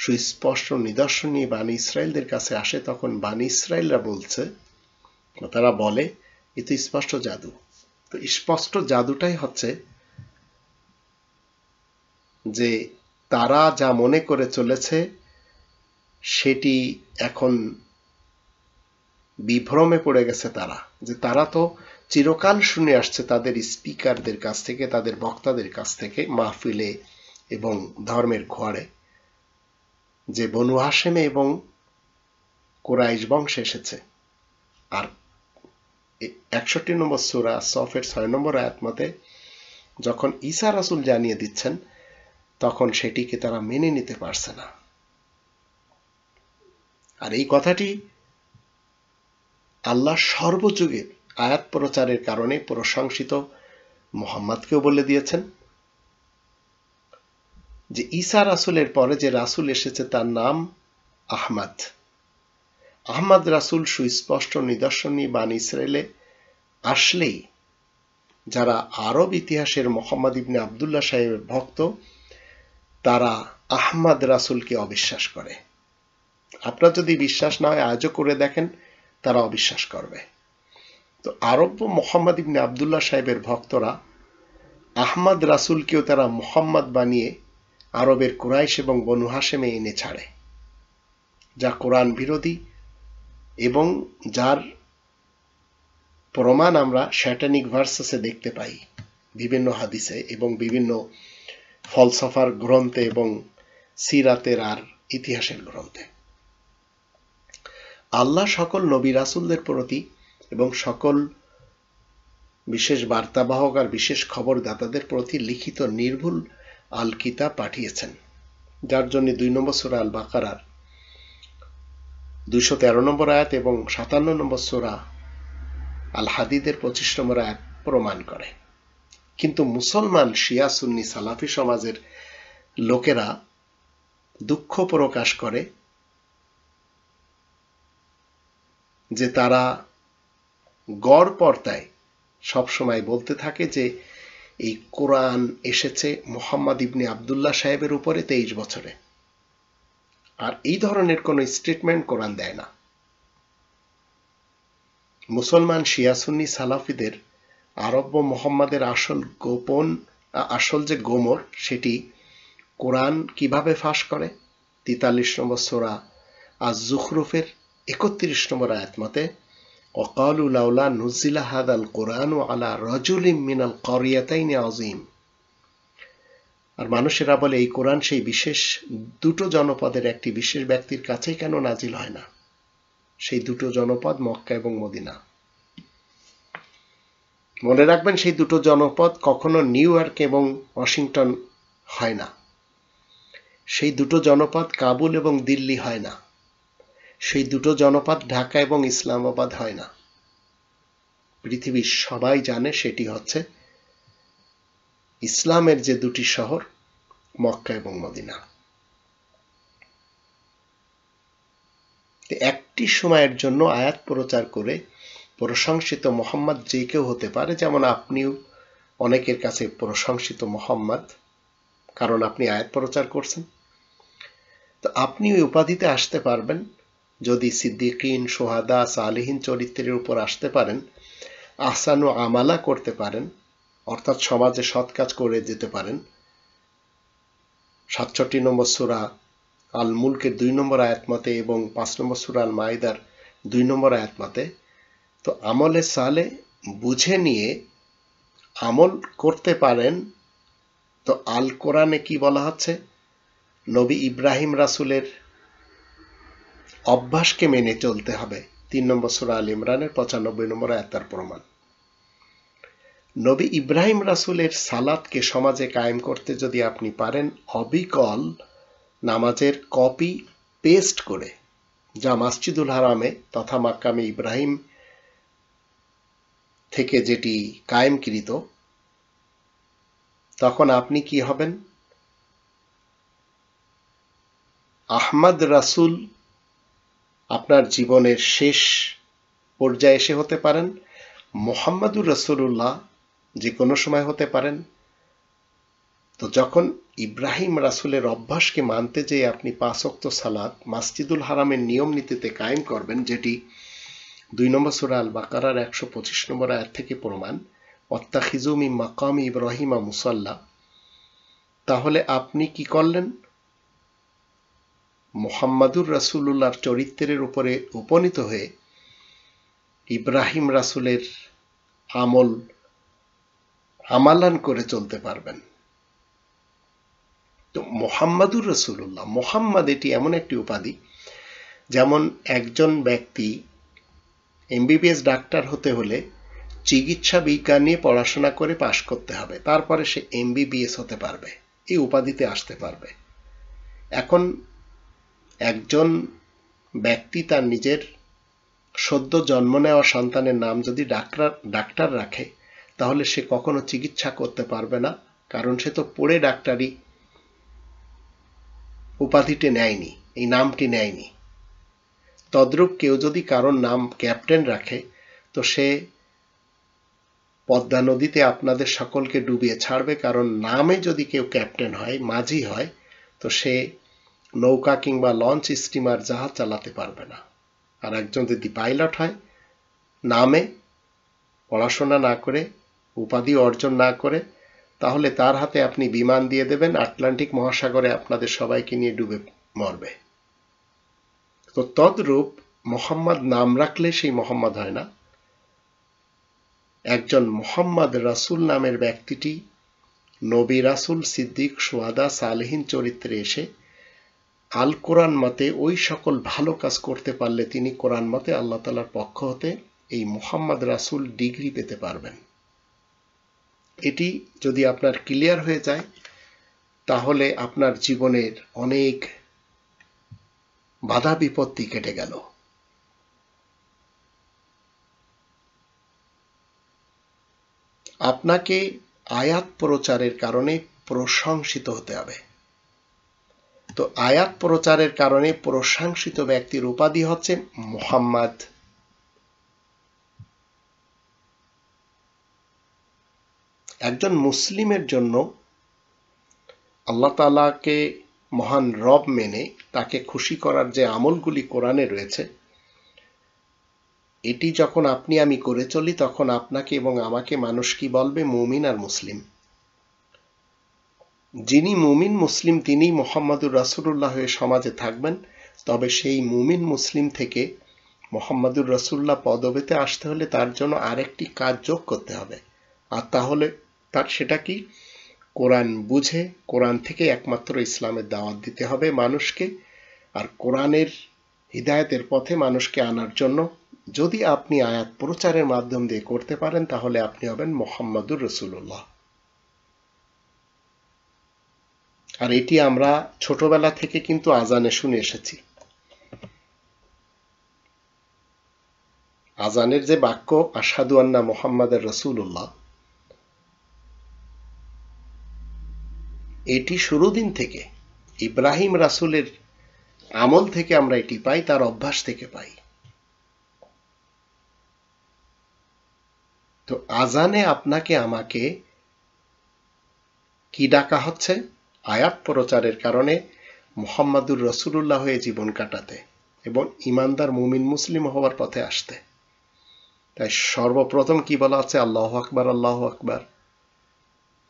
সুস্পষ্ট নিদর্শন নিয়ে বানি ইসরায়েলদের কাছে আসে, তখন বানি ইসরায়েলরা বলছে, তারা বলে এ তো স্পষ্ট জাদু। তো স্পষ্ট জাদুটাই হচ্ছে যে তারা যা মনে করে চলেছে সেটি এখন বিভ্রমে পড়ে গেছে তারা, যে তারা তো চিরকাল শুনে আসছে তাদের স্পিকারদের কাছ থেকে, তাদের বক্তাদের কাছ থেকে, মাহফিলে এবং ধর্মের ঘরে, যে বনু হাশেমে এবং কুরাইশ বংশে এসেছে। আর 61 নম্বর সূরা সফের 6 নম্বর আয়াত মতে যখন ঈসা রাসূল জানিয়ে দিচ্ছেন, তখন সেটিকে তারা মেনে নিতে পারছে না। আর এই কথাটি আল্লাহ সর্বযুগে আয়াত প্রচারের কারণে প্রশংসিত মুহাম্মদকেও বলে দিয়েছেন যে ঈসা রাসূলের পরে যে রাসূল এসেছে তার নাম আহমদ। আহমদ রাসূল সুস্পষ্ট নিদর্শন নিয়ে বানি ইসরায়েলে আসলেই যারা আরব ইতিহাসের মুহাম্মদ ইবনে আব্দুল্লাহ সাহেবের ভক্ত, তারা আহমদ রাসূলকে অবিশ্বাস করে। আপনার যদি বিশ্বাস না হয় আজও করে দেখেন, তারা অবিশ্বাস করবে। তো আরব মুহাম্মদ ইবনে আব্দুল্লাহ সাহেবের ভক্তরা আহমদ রাসূলকেও তারা মুহাম্মদ বানিয়ে আরবের কুরাইশ এবং বনু হাশেমে এনে ছাড়ে, যা কোরআন বিরোধী এবং যার প্রমাণ আমরা স্যাটানিক ভার্সেসে দেখতে পাই, বিভিন্ন হাদিসে এবং বিভিন্ন ফলসফার গ্রন্থে এবং সিরাতের আর ইতিহাসের গ্রন্থে। আল্লাহ সকল নবী রাসূলদের প্রতি এবং সকল বিশেষ বার্তাবাহক আর বিশেষ খবরদাতাদের প্রতি লিখিত নির্ভুল আল কিতাব পাঠিয়েছেন, যার জন্য 2 নম্বর সূরা আল বাকারার 213 নম্বর আয়াত এবং 57 নম্বর সূরা আল হাদিদের 25 নম্বর আয়াত প্রমাণ করে। কিন্তু মুসলমান শিয়া সুন্নি সালাফি সমাজের লোকেরা দুঃখ প্রকাশ করে যে তারা গড় পর্দায় সবসময় বলতে থাকে যে এই কোরআন এসেছে মুহাম্মদ ইবনে আব্দুল্লাহ সাহেবের উপরে 23 বছরে, আর এই ধরনের কোন স্টেটমেন্ট কোরআন দেয় না। মুসলমান শিয়া সুন্নি সালাফিদের আরব মুহাম্মাদের আসল যে গোমর, সেটি কোরআন কিভাবে ফাঁস করে? 43 নম্বর সূরা আজ-জুখরুফের 31 নম্বর আয়াত মতে, وقالوا لولا نزل هذا القرآن على رجل من القريتين عظيم। আর মানুষেরা বলে এই কোরআন সেই বিশেষ দুটো জনপদের একটি বিশেষ ব্যক্তির কাছেই কেন নাজিল হয় না? সেই দুটো জনপদ মক্কা এবং মদিনা। মনে রাখবেন, সেই দুটো জনপদ কখনো নিউ ইয়র্ক এবং ওয়াশিংটন হয় না, সেই দুটো জনপদ কাবুল এবং দিল্লি হয় না, সেই দুটো জনপদ ঢাকা এবং ইসলামাবাদ হয় না। পৃথিবীর সবাই জানে সেটি হচ্ছে ইসলামের যে দুটি শহর, মক্কা এবং মদিনা। একটি সময়ের জন্য আয়াত প্রচার করে প্রশংসিত মুহাম্মদ যে কেউ হতে পারে, যেমন আপনিও অনেকের কাছে প্রশংসিত মুহাম্মদ, কারণ আপনি আয়াত প্রচার করছেন। তো আপনি ওই উপাধিতে আসতে পারবেন যদি সিদ্দিকিন, সোহাদা, সালেহিন চরিত্রের উপর আসতে পারেন, আহসানু আমালা করতে পারেন, অর্থাৎ সমাজে সৎ কাজ করে যেতে পারেন, 67 নম্বর সূরা আল মুলকের 2 নম্বর আয়াত মতে এবং 5 নম্বর সূরা আল মাইদার 2 নম্বর আয়াত মতে। তো আমলে সালে বুঝে নিয়ে আমল করতে পারেন। তো আল কোরআনে কি বলা হচ্ছে? নবী ইব্রাহিম রাসূলের অভ্যাসকে মেনে চলতে হবে। 3 নম্বর সূরা আল ইমরানের 95 নম্বর আয়াত তার প্রমাণ। নবী ইব্রাহিম রাসূলের সালাতকে সমাজে কায়েম করতে যদি আপনি পারেন অবিকল নামাজের কপি পেস্ট করে, যা মসজিদুল হারামে তথা মাক্কামে ইব্রাহিম থেকে যেটি কায়েমকৃত, তখন আপনি কি হবেন? আহমদ রাসূল আপনার জীবনের শেষ পর্যায়ে এসে হতে পারেন, মুহাম্মাদুর রাসূলুল্লাহ যে কোনো সময় হতে পারেন। তো যখন ইব্রাহিম রাসূলের অভ্যাসকে মানতে যেয়ে আপনি 5 ওয়াক্ত সালাত মসজিদুল হারামের নিয়ম নীতিতে কায়েম করবেন, যেটি 2 নম্বর সূরা আল বাকারার 125 নম্বর আয়াত থেকে প্রমাণ, ওয়াত্তাখিযু মিন মাকামি ইব্রাহিমা মুসাল্লা, তাহলে আপনি কি করলেন? মুহাম্মাদুর রাসূলুল্লাহর চরিত্রের উপরে উপনীত হয়ে ইব্রাহিম রাসূলের আমালান করে চলতে পারবেন। তো মুহাম্মাদুর রাসূলুল্লাহ, মুহাম্মদ এটি এমন একটি উপাধি, যেমন একজন ব্যক্তি এমবিবিএস ডাক্তার হতে হলে চিকিৎসা বিজ্ঞান নিয়ে পড়াশোনা করে পাশ করতে হবে, তারপরে সে এমবিবিএস হতে পারবে, এই উপাধিতে আসতে পারবে। এখন একজন ব্যক্তি তার নিজের সদ্য জন্ম নেওয়া সন্তানের নাম যদি ডাক্তার রাখে, তাহলে সে কখনো চিকিৎসা করতে পারবে না, কারণ সে তো পড়ে ডাক্তারি উপাধিটি নেয়নি, এই নামটি নেয়নি। তদ্রূপ কেউ যদি কারোর নাম ক্যাপ্টেন রাখে, তো সে পদ্মা নদীতে আপনাদের সকলকে ডুবিয়ে ছাড়বে, কারণ নামে যদি কেউ ক্যাপ্টেন হয়, মাঝি হয়, তো সে নৌকা কিংবা লঞ্চ, স্টিমার, জাহাজ চালাতে পারবে না। আর একজন যদি পাইলট হয়, নামে পড়াশোনা না করে, উপাধি অর্জন না করে, তাহলে তার হাতে আপনি বিমান দিয়ে দেবেন, আটলান্টিক মহাসাগরে আপনাদের সবাইকে নিয়ে ডুবে মরবে। তো তদ্রূপ মুহাম্মদ নাম রাখলে সেই মুহাম্মদ হয় না। একজন মুহাম্মদ রাসূল নামের ব্যক্তিটি নবী, রাসূল, সিদ্দিক, শুহাদা, সালেহীন চরিত্রে এসে আল কোরআন মতে ওই সকল ভালো কাজ করতে পারলে তিনি কোরআন মতে আল্লাহ তাআলার পক্ষ হতে এই মুহাম্মদ রাসূল ডিগ্রি পেতে পারবেন। এটি যদি আপনার ক্লিয়ার হয়ে যায়, তাহলে আপনার জীবনের অনেক বাধা বিপত্তি কেটে গেল। আপনাকে আয়াত প্রচারের কারণে প্রশংসিত হতে হবে। তো আয়াত প্রচারের কারণে প্রশংসিত ব্যক্তির উপাধি হচ্ছে মুহাম্মদ। একজন মুসলিমের জন্য আল্লাহ তাআলাকে মহান রব মেনে তাকে খুশি করার যে আমলগুলি কোরআনে রয়েছে, এটি যখন আপনি আমি করে চলি, তখন আপনাকে এবং আমাকে মানুষ কি বলবে? মুমিন আর মুসলিম। যিনি মুমিন মুসলিম তিনি মুহাম্মাদুর রাসূলুল্লাহ হয়ে সমাজে থাকবেন। তবে সেই মুমিন মুসলিম থেকে মুহাম্মাদুর রাসূলুল্লাহ পদবিতে আসতে হলে তার জন্য আরেকটি কাজ যোগ করতে হবে, আর তাহলে তার সেটা কি? কোরআন বুঝে কোরআন থেকে একমাত্র ইসলামের দাওয়াত দিতে হবে মানুষকে, আর কোরআনের হিদায়াতের পথে মানুষকে আনার জন্য যদি আপনি আয়াত প্রচারের মাধ্যম দিয়ে করতে পারেন, তাহলে আপনি হবেন মুহাম্মাদুর রাসূলুল্লাহ। আর এটি আমরা ছোটবেলা থেকে কিন্তু আজানে শুনে এসেছি। আজানের যে বাক্য আশহাদু আন্না মুহাম্মাদার রাসূলুল্লাহ, এটি শুরু দিন থেকে ইব্রাহিম রাসূলের আমল থেকে আমরা এটি পাই, তার অভ্যাস থেকে পাই। তো আজানে আপনাকে আমাকে কি ডাকা হচ্ছে? আয়াত প্রচারের কারণে মুহাম্মাদুর রাসূলুল্লাহ হয়ে জীবন কাটাতে এবং ইমানদার মুমিন মুসলিম হওয়ার পথে আসতে। তাই সর্বপ্রথম কি বলা আছে? আল্লাহু আকবার, আল্লাহু আকবার।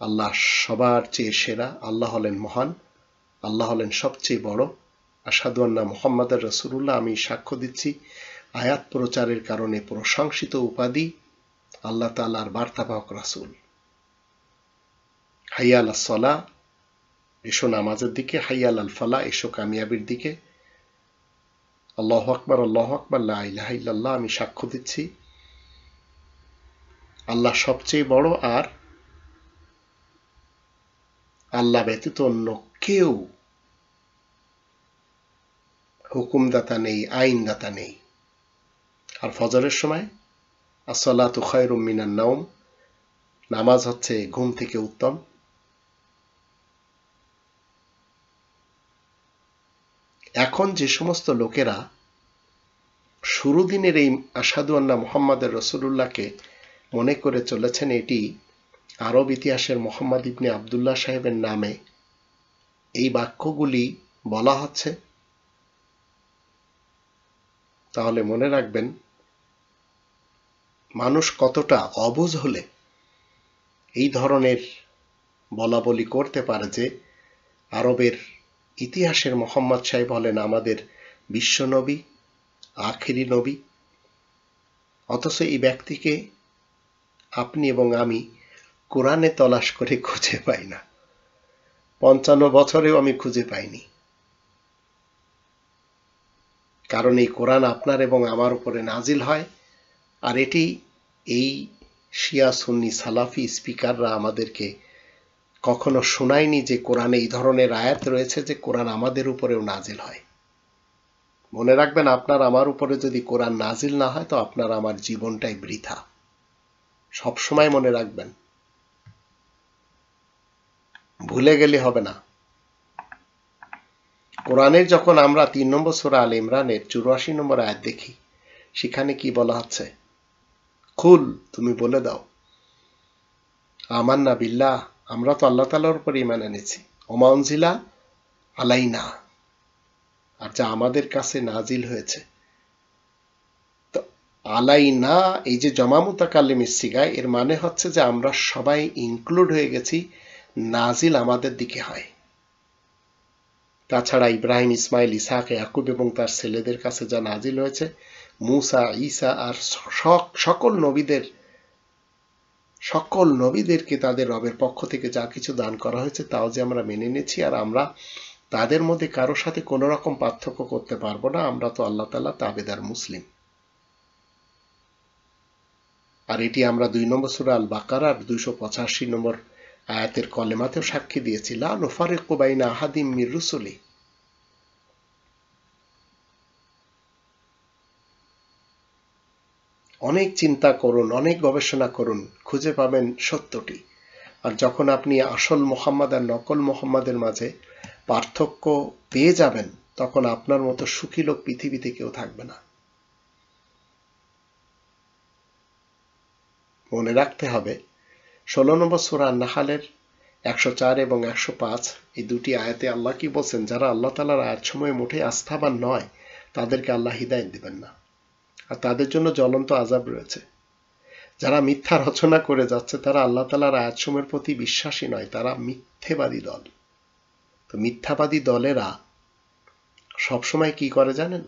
আল্লাহ সবার চেয়ে সেরা, আল্লাহ হলেন মহান। আল্লাহ হলেন সবচেয়ে বড়। আশহাদু আন্না মুহাম্মাদুর রাসূলুল্লাহ, আমি সাক্ষ্য দিচ্ছি আয়াত প্রচারের কারণে প্রশংসিত উপাধি আল্লাহ তাআলার বার্তাবাহক রাসূল। হাইয়া আলাস সালাহ, এসো নামাজের দিকে। হাইয়া আলাল ফালাহ, এসো কামিয়াবির দিকে। আল্লাহু আকবার, আল্লাহু আকবার, লা ইলাহা ইল্লাল্লাহ, আমি সাক্ষ্য দিচ্ছি আল্লাহ সবচেয়ে বড়, আর আল্লাহ ব্যতীত অন্য কেউ হুকুমদাতা নেই, আইনদাতা নেই। আর ফজরের সময় আসসালাতু খায়রুম মিনান নাওম, নামাজ হচ্ছে ঘুম থেকে উত্তম। এখন যে সমস্ত লোকেরা শুরু দিনের এই আশহাদু আন্না মুহাম্মাদুর রাসূলুল্লাহকে মনে করে চলেছেন এটি আরব ইতিহাসের মোহাম্মদ ইবনে আবদুল্লাহ সাহেবের নামে এই বাক্যগুলি বলা হচ্ছে, তাহলে মনে রাখবেন মানুষ কতটা অবুঝ হলে এই ধরনের বলাবলি করতে পারে যে আরবের ইতিহাসের মোহাম্মদ সাহেব হলেন আমাদের বিশ্বনবী, আখেরি নবী, অথচ এই ব্যক্তিকে আপনি এবং আমি কোরআনে তলাশ করে খুঁজে পাই না। ৫৫ বছরেও আমি খুঁজে পাইনি। কারণ এই কোরআন আপনার এবং আমার উপরে নাজিল হয়, আর এটি এই শিয়া সুন্নি সালাফি স্পিকাররা আমাদেরকে কখনো শোনায়নি যে কোরআনে এই ধরনের আয়াত রয়েছে যে কোরআন আমাদের উপরেও নাজিল হয়। মনে রাখবেন, আপনার আমার উপরে যদি কোরআন নাজিল না হয় তো আপনার আমার জীবনটাই বৃথা। সবসময় মনে রাখবেন, ভুলে গেলে হবে না। কোরআনের যখন আমরা ৩ নম্বর সূরা আল ইমরানের ৮৪ নম্বর আয়াত দেখি, সেখানে কি বলা হচ্ছে? কুল, তুমি বলে দাও, আমান্না বিল্লাহ, আমরা তো আল্লাহ তাআলার উপর ঈমান এনেছি, ওমা উনজিলা আলাইনা, আর যা আমাদের কাছে নাজিল হয়েছে। তো আলাইনা, এই যে জমা মুতাকাল্লিমের সিগায়, এর মানে হচ্ছে যে আমরা সবাই ইনক্লুড হয়ে গেছি, নাজিল আমাদের দিকে হয়। তাছাড়া ইব্রাহিম, ইসমাইল, ইসহাক, ইয়াকুব এবং তার ছেলেদের কাছে যা নাজিল হয়েছে, মুসা, ঈসা আর সকল নবীদেরকে তাদের রবের পক্ষ থেকে যা কিছু দান করা হয়েছে তাও যে আমরা মেনে নিয়েছি, আর আমরা তাদের মধ্যে কারোর সাথে কোনো রকম পার্থক্য করতে পারবো না। আমরা তো আল্লাহ তাআলা তাবেদার মুসলিম। আর এটি আমরা ২ নম্বর সূরা আল বাকারার ২৮৫ নম্বর আয়াতের কলেমাতেও সাক্ষী দিয়েছি, লা নুফারিকু বাইনা আহাদিম মির রুসুলি। অনেক চিন্তা করুন, অনেক গবেষণা করুন, খুঁজে পাবেন সত্যটি। আর যখন আপনি আসল মোহাম্মদ আর নকল মোহাম্মদের মাঝে পার্থক্য পেয়ে যাবেন, তখন আপনার মতো সুখী লোক পৃথিবীতে কেউ থাকবে না। মনে রাখতে হবে ১৬ নম্বর সূরা আন-নাহলের ১০৪ এবং ১০৫ এই দুটি আয়াতে আল্লাহ কি বলছেন? যারা আল্লাহ তাআলার আয়াতসমূহে মোটেই আস্থাবান নয় তাদেরকে আল্লাহ হিদায়াত দিবেন না, আর তাদের জন্য জ্বলন্ত আযাব রয়েছে। যারা মিথ্যা রচনা করে যাচ্ছে তারা আল্লাহ তাআলার আয়াতসমূহের প্রতি বিশ্বাসী নয়, তারা মিথ্যেবাদী দল। তো মিথ্যাবাদী দলেরা সবসময় কি করে জানেন?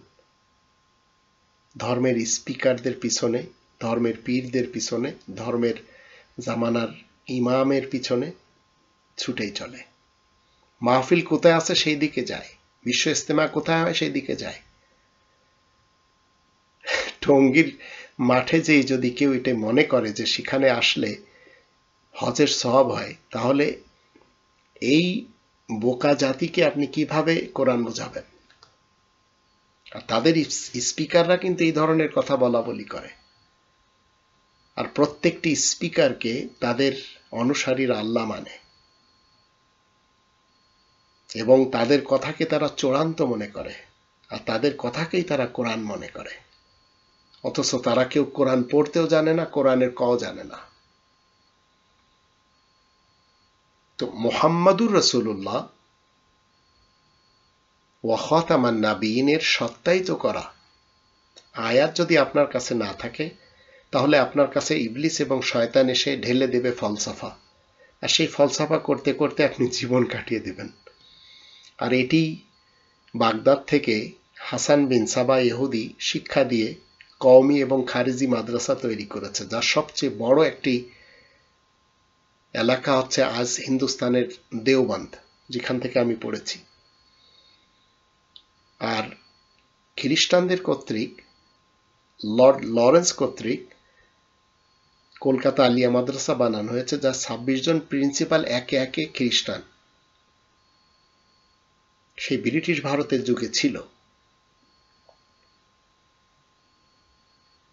ধর্মের স্পিকারদের পিছনে, ধর্মের পীরদের পিছনে, ধর্মের জামানার ইমামের পিছনে ছুটেই চলে। মাহফিল কোথায় আছে সেই দিকে যায়, বিশ্ব ইজতেমা কোথায় হয় সেই দিকে যায়। টঙ্গীর মাঠে যেই যদি কেউ এটা মনে করে যে সেখানে আসলে হজের সওয়াব হয়, তাহলে এই বোকা জাতিকে আপনি কিভাবে কোরআন বোঝাবেন? আর তাদের স্পিকাররা কিন্তু এই ধরনের কথা বলা বলি করে, আর প্রত্যেকটি স্পিকারকে তাদের অনুসারীরা আল্লাহ মানে এবং তাদের কথাকে তারা চূড়ান্ত মনে করে, আর তাদের কথাকেই তারা কোরআন মনে করে, অথচ তারা কেউ কোরআন পড়তেও জানে না, কোরআনের কও জানে না। তো মুহাম্মাদুর রাসূলুল্লাহ ওয়া খাতামান নাবিয়িনের সত্যায়িত করা আয়াত যদি আপনার কাছে না থাকে, তাহলে আপনার কাছে ইবলিস এবং শয়তান এসে ঢেলে দেবে ফলসফা, আর সেই ফলসফা করতে করতে আপনি জীবন কাটিয়ে দেবেন। আর এটি বাগদাদ থেকে হাসান বিন সাবা ইহুদি শিক্ষা দিয়ে কওমি এবং খারিজি মাদ্রাসা তৈরি করেছে, যার সবচেয়ে বড় একটি এলাকা হচ্ছে আজ হিন্দুস্তানের দেওবন্দ, যেখান থেকে আমি পড়েছি। আর খ্রিস্টানদের কর্তৃক লর্ড লরেন্স কর্তৃক কলকাতা আলিয়া মাদ্রাসা বানানো হয়েছে, যা 26 জন প্রিন্সিপাল একে একে খ্রিস্টান, সেই ব্রিটিশ ভারতের যুগে ছিল।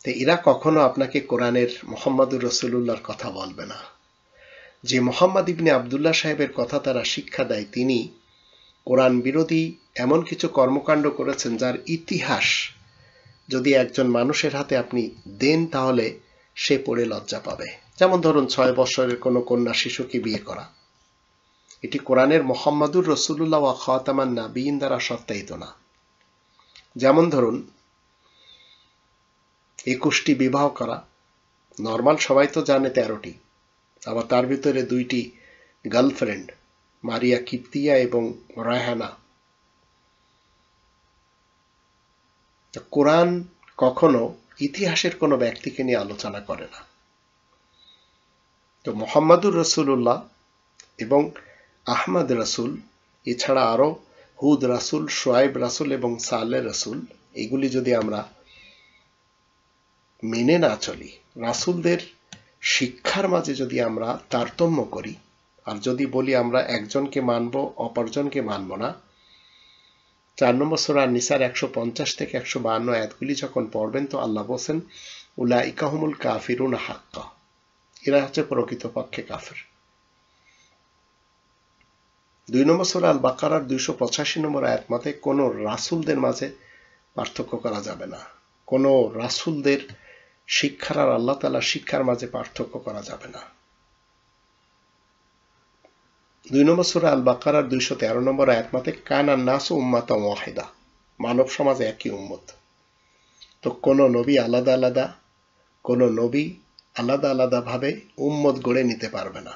এরা কখনো আপনাকে কোরআনের মোহাম্মদুর রাসূলুল্লাহর কথা বলবে না। যে মোহাম্মদ ইবনে আবদুল্লাহ সাহেবের কথা তারা শিক্ষা দেয়, তিনি কোরআন বিরোধী এমন কিছু কর্মকাণ্ড করেছেন যার ইতিহাস যদি একজন মানুষের হাতে আপনি দেন তাহলে সে পড়ে লজ্জা পাবে। যেমন ধরুন 6 বছরের কোনো কন্যা শিশুকে বিয়ে করা, এটি কোরআনের মোহাম্মদুর রাসূলুল্লাহ ওয়া খাতামান নাবিয়িন দ্বারা সত্যায়িত না। যেমন ধরুন 21টি বিবাহ করা, নর্মাল সবাই তো জানে 13টি, আবার তার ভিতরে 2টি গার্লফ্রেন্ড, মারিয়া কিপ্তিয়া এবং রায়হানা। কোরআন কখনো ইতিহাসের কোনো ব্যক্তিকে নিয়ে আলোচনা করে না। তো মোহাম্মদুর রাসূলুল্লাহ এবং আহমদ রাসূল, এছাড়া আরো হুদ রাসূল, শুআয়ব রাসূল এবং সালেহ রাসূল, এগুলি যদি আমরা মেনে না চলি, রাসূলদের শিক্ষার মাঝে যদি আমরা তারতম্য করি, আর যদি বলি আমরা একজনকে মানব অপরজনকে মানব না, 4 নম্বর সূরা নিসার 150 থেকে 152 আয়াতগুলি যখন পড়বেন তো আল্লাহ বলেন উলাইকা হুমুল কাফিরুন হাক্কা, এরা হচ্ছে প্রকৃতপক্ষে কাফের। 2 নম্বর সূরা আল বাকারার 285 নম্বর আয়াত মতে কোন রাসূলদের মাঝে পার্থক্য করা যাবে না, কোন রাসূলদের শিক্ষার আর আল্লাহ তাআলার শিক্ষার মাঝে পার্থক্য করা যাবে না। 2 নম্বর সূরা আল বাকারার 213 নম্বর আয়াত মতে কানান নাসু উম্মাতান ওয়াহিদা, মানব সমাজ একই উম্মত। তো কোন নবী আলাদা আলাদা, কোন নবী আলাদা আলাদা ভাবে উম্মত গড়ে নিতে পারবে না।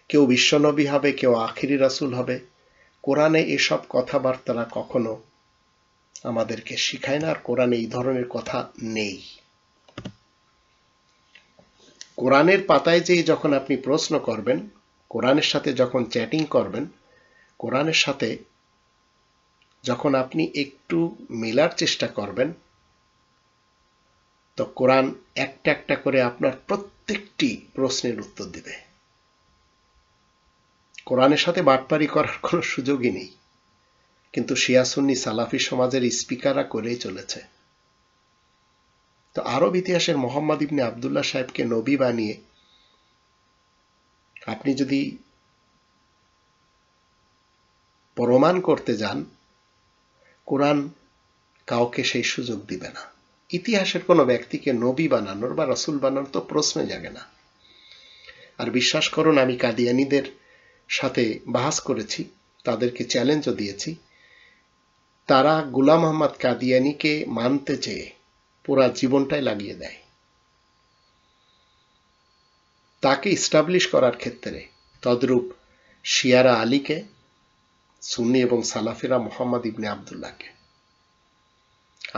কেউ বিশ্বনবী হবে, কেউ আখিরি রাসূল হবে। কোরআনে এসব কথাবার্তা কখনো আমাদেরকে শিখায় না, আর কোরআনে এই ধরনের কথা নেই। কোরআনের পাতায় যে যখন আপনি প্রশ্ন করবেন, কোরআনের সাথে যখন চ্যাটিং করবেন, কোরআনের সাথে যখন আপনি একটু মেলার চেষ্টা করবেন, তো কোরআন একটা একটা করে আপনার প্রত্যেকটি প্রশ্নের উত্তর দিবে। কোরআনের সাথে বাটপারি করার কোনো সুযোগই নেই, কিন্তু শিয়া সুন্নি সালাফি সমাজের স্পিকাররা করেই চলেছে। তো আরব ইতিহাসের মোহাম্মদ ইবনে আবদুল্লাহ সাহেবকে নবী বানিয়ে আপনি যদি প্রমাণ করতে যান, কোরআন কাউকে সেই সুযোগ দিবে না। ইতিহাসের কোনো ব্যক্তিকে নবী বানানোর বা রাসূল বানানোর তো প্রশ্নই জাগে না। আর বিশ্বাস করুন, আমি কাদিয়ানীদের সাথে বাহাস করেছি, তাদেরকে চ্যালেঞ্জও দিয়েছি। তারা গোলাম আহমদ কাদিয়ানীকে মানতে চেয়ে পুরা জীবনটাই লাগিয়ে দেয়। তাকে ইস্টাবলিশ করার ক্ষেত্রে তদ্রূপ শিয়ারা আলীকে, সুন্নি এবং সালাফিরা মোহাম্মদ ইবনে আবদুল্লাহকে।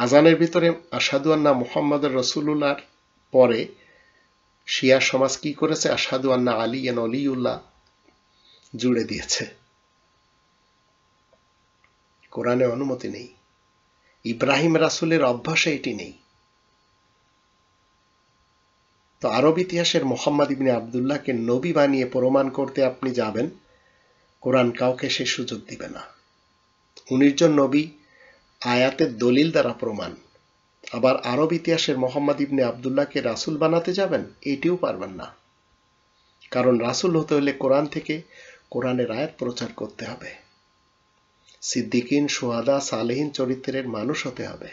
আজানের ভিতরে আশহাদু আন্না মুহাম্মাদুর রাসূলুল্লাহর পরে শিয়া সমাজ কি করেছে? আশহাদু আন্না আলিয়ান ওলিউল্লাহ জুড়ে দিয়েছে। কোরআনে অনুমতি নেই, ইব্রাহিম রাসূলের অভ্যাসে এটি নেই। তো আরব ইতিহাসের মোহাম্মদ ইবনে আবদুল্লাহকে নবী বানিয়ে প্রমাণ করতে আপনি যাবেন, কোরআন কাউকে সে সুযোগ দিবে না। 19 জন নবী আয়াতের দলিল দ্বারা প্রমাণ। আবার আরব ইতিহাসের মোহাম্মদ ইবনে আবদুল্লাহকে রাসূল বানাতে যাবেন, এটিও পারবেন না। কারণ রাসূল হতে হলে কোরআন থেকে কোরআনের আয়াত প্রচার করতে হবে, সিদ্দিকিন, শুহাদা, সালেহিন চরিত্রের মানুষ হতে হবে,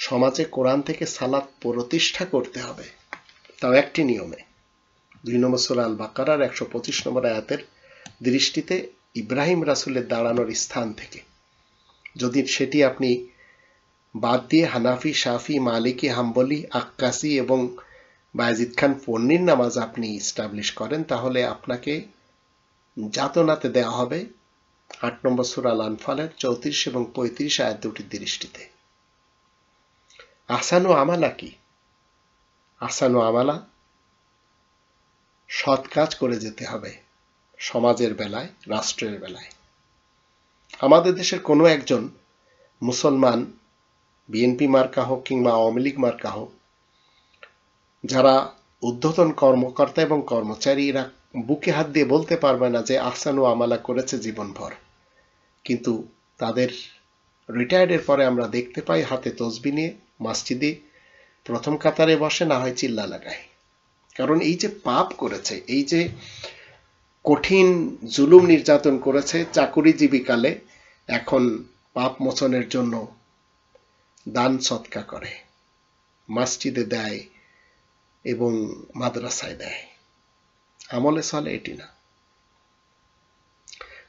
সমাজে কোরআন থেকে সালাত প্রতিষ্ঠা করতে হবে, তাও একটি নিয়মে। 2 নম্বর সূরা আল বাকারার 125 নম্বর আয়াতের দৃষ্টিতে ইব্রাহিম রাসূলের দাঁড়ানোর স্থান থেকে। যদি সেটি আপনি বাদ দিয়ে হানাফি, শাফি, মালিকি, হাম্বলি, আক্কাসি এবং বায়েজিদ খান পন্নির নামাজ আপনি ইস্টাবলিশ করেন, তাহলে আপনাকে যাতনাতে দেওয়া হবে 8 নম্বর সূরা আল আনফালের 34 এবং 35 আয়াত দুটির দৃষ্টিতে। আহসানু আমালা কি? আহসানু আমালা সৎ কাজ করে যেতে হবে সমাজের বেলায়, রাষ্ট্রের বেলায়। আমাদের দেশের কোনো একজন মুসলমান, বিএনপি মার্কা হোক কিংবা আওয়ামী লীগ মার্কা হোক, যারা ঊর্ধ্বতন কর্মকর্তা এবং কর্মচারীরা বুকে হাত দিয়ে বলতে পারবে না যে আহসানু আমালা করেছে জীবনভর, কিন্তু তাদের রিটায়ার্ডের পরে আমরা দেখতে পাই হাতে তসবিহ নিয়ে মসজিদে প্রথম কাতারে বসে, না হয় চিল্লা লাগায়। কারণ এই যে পাপ করেছে, এই যে কঠিন জুলুম নির্যাতন করেছে চাকুরিজীবীকালে, এখন পাপ মোচনের জন্য দান সৎকা করে, মসজিদে দেয় এবং মাদ্রাসায় দেয়। আমলে চলে এটি না।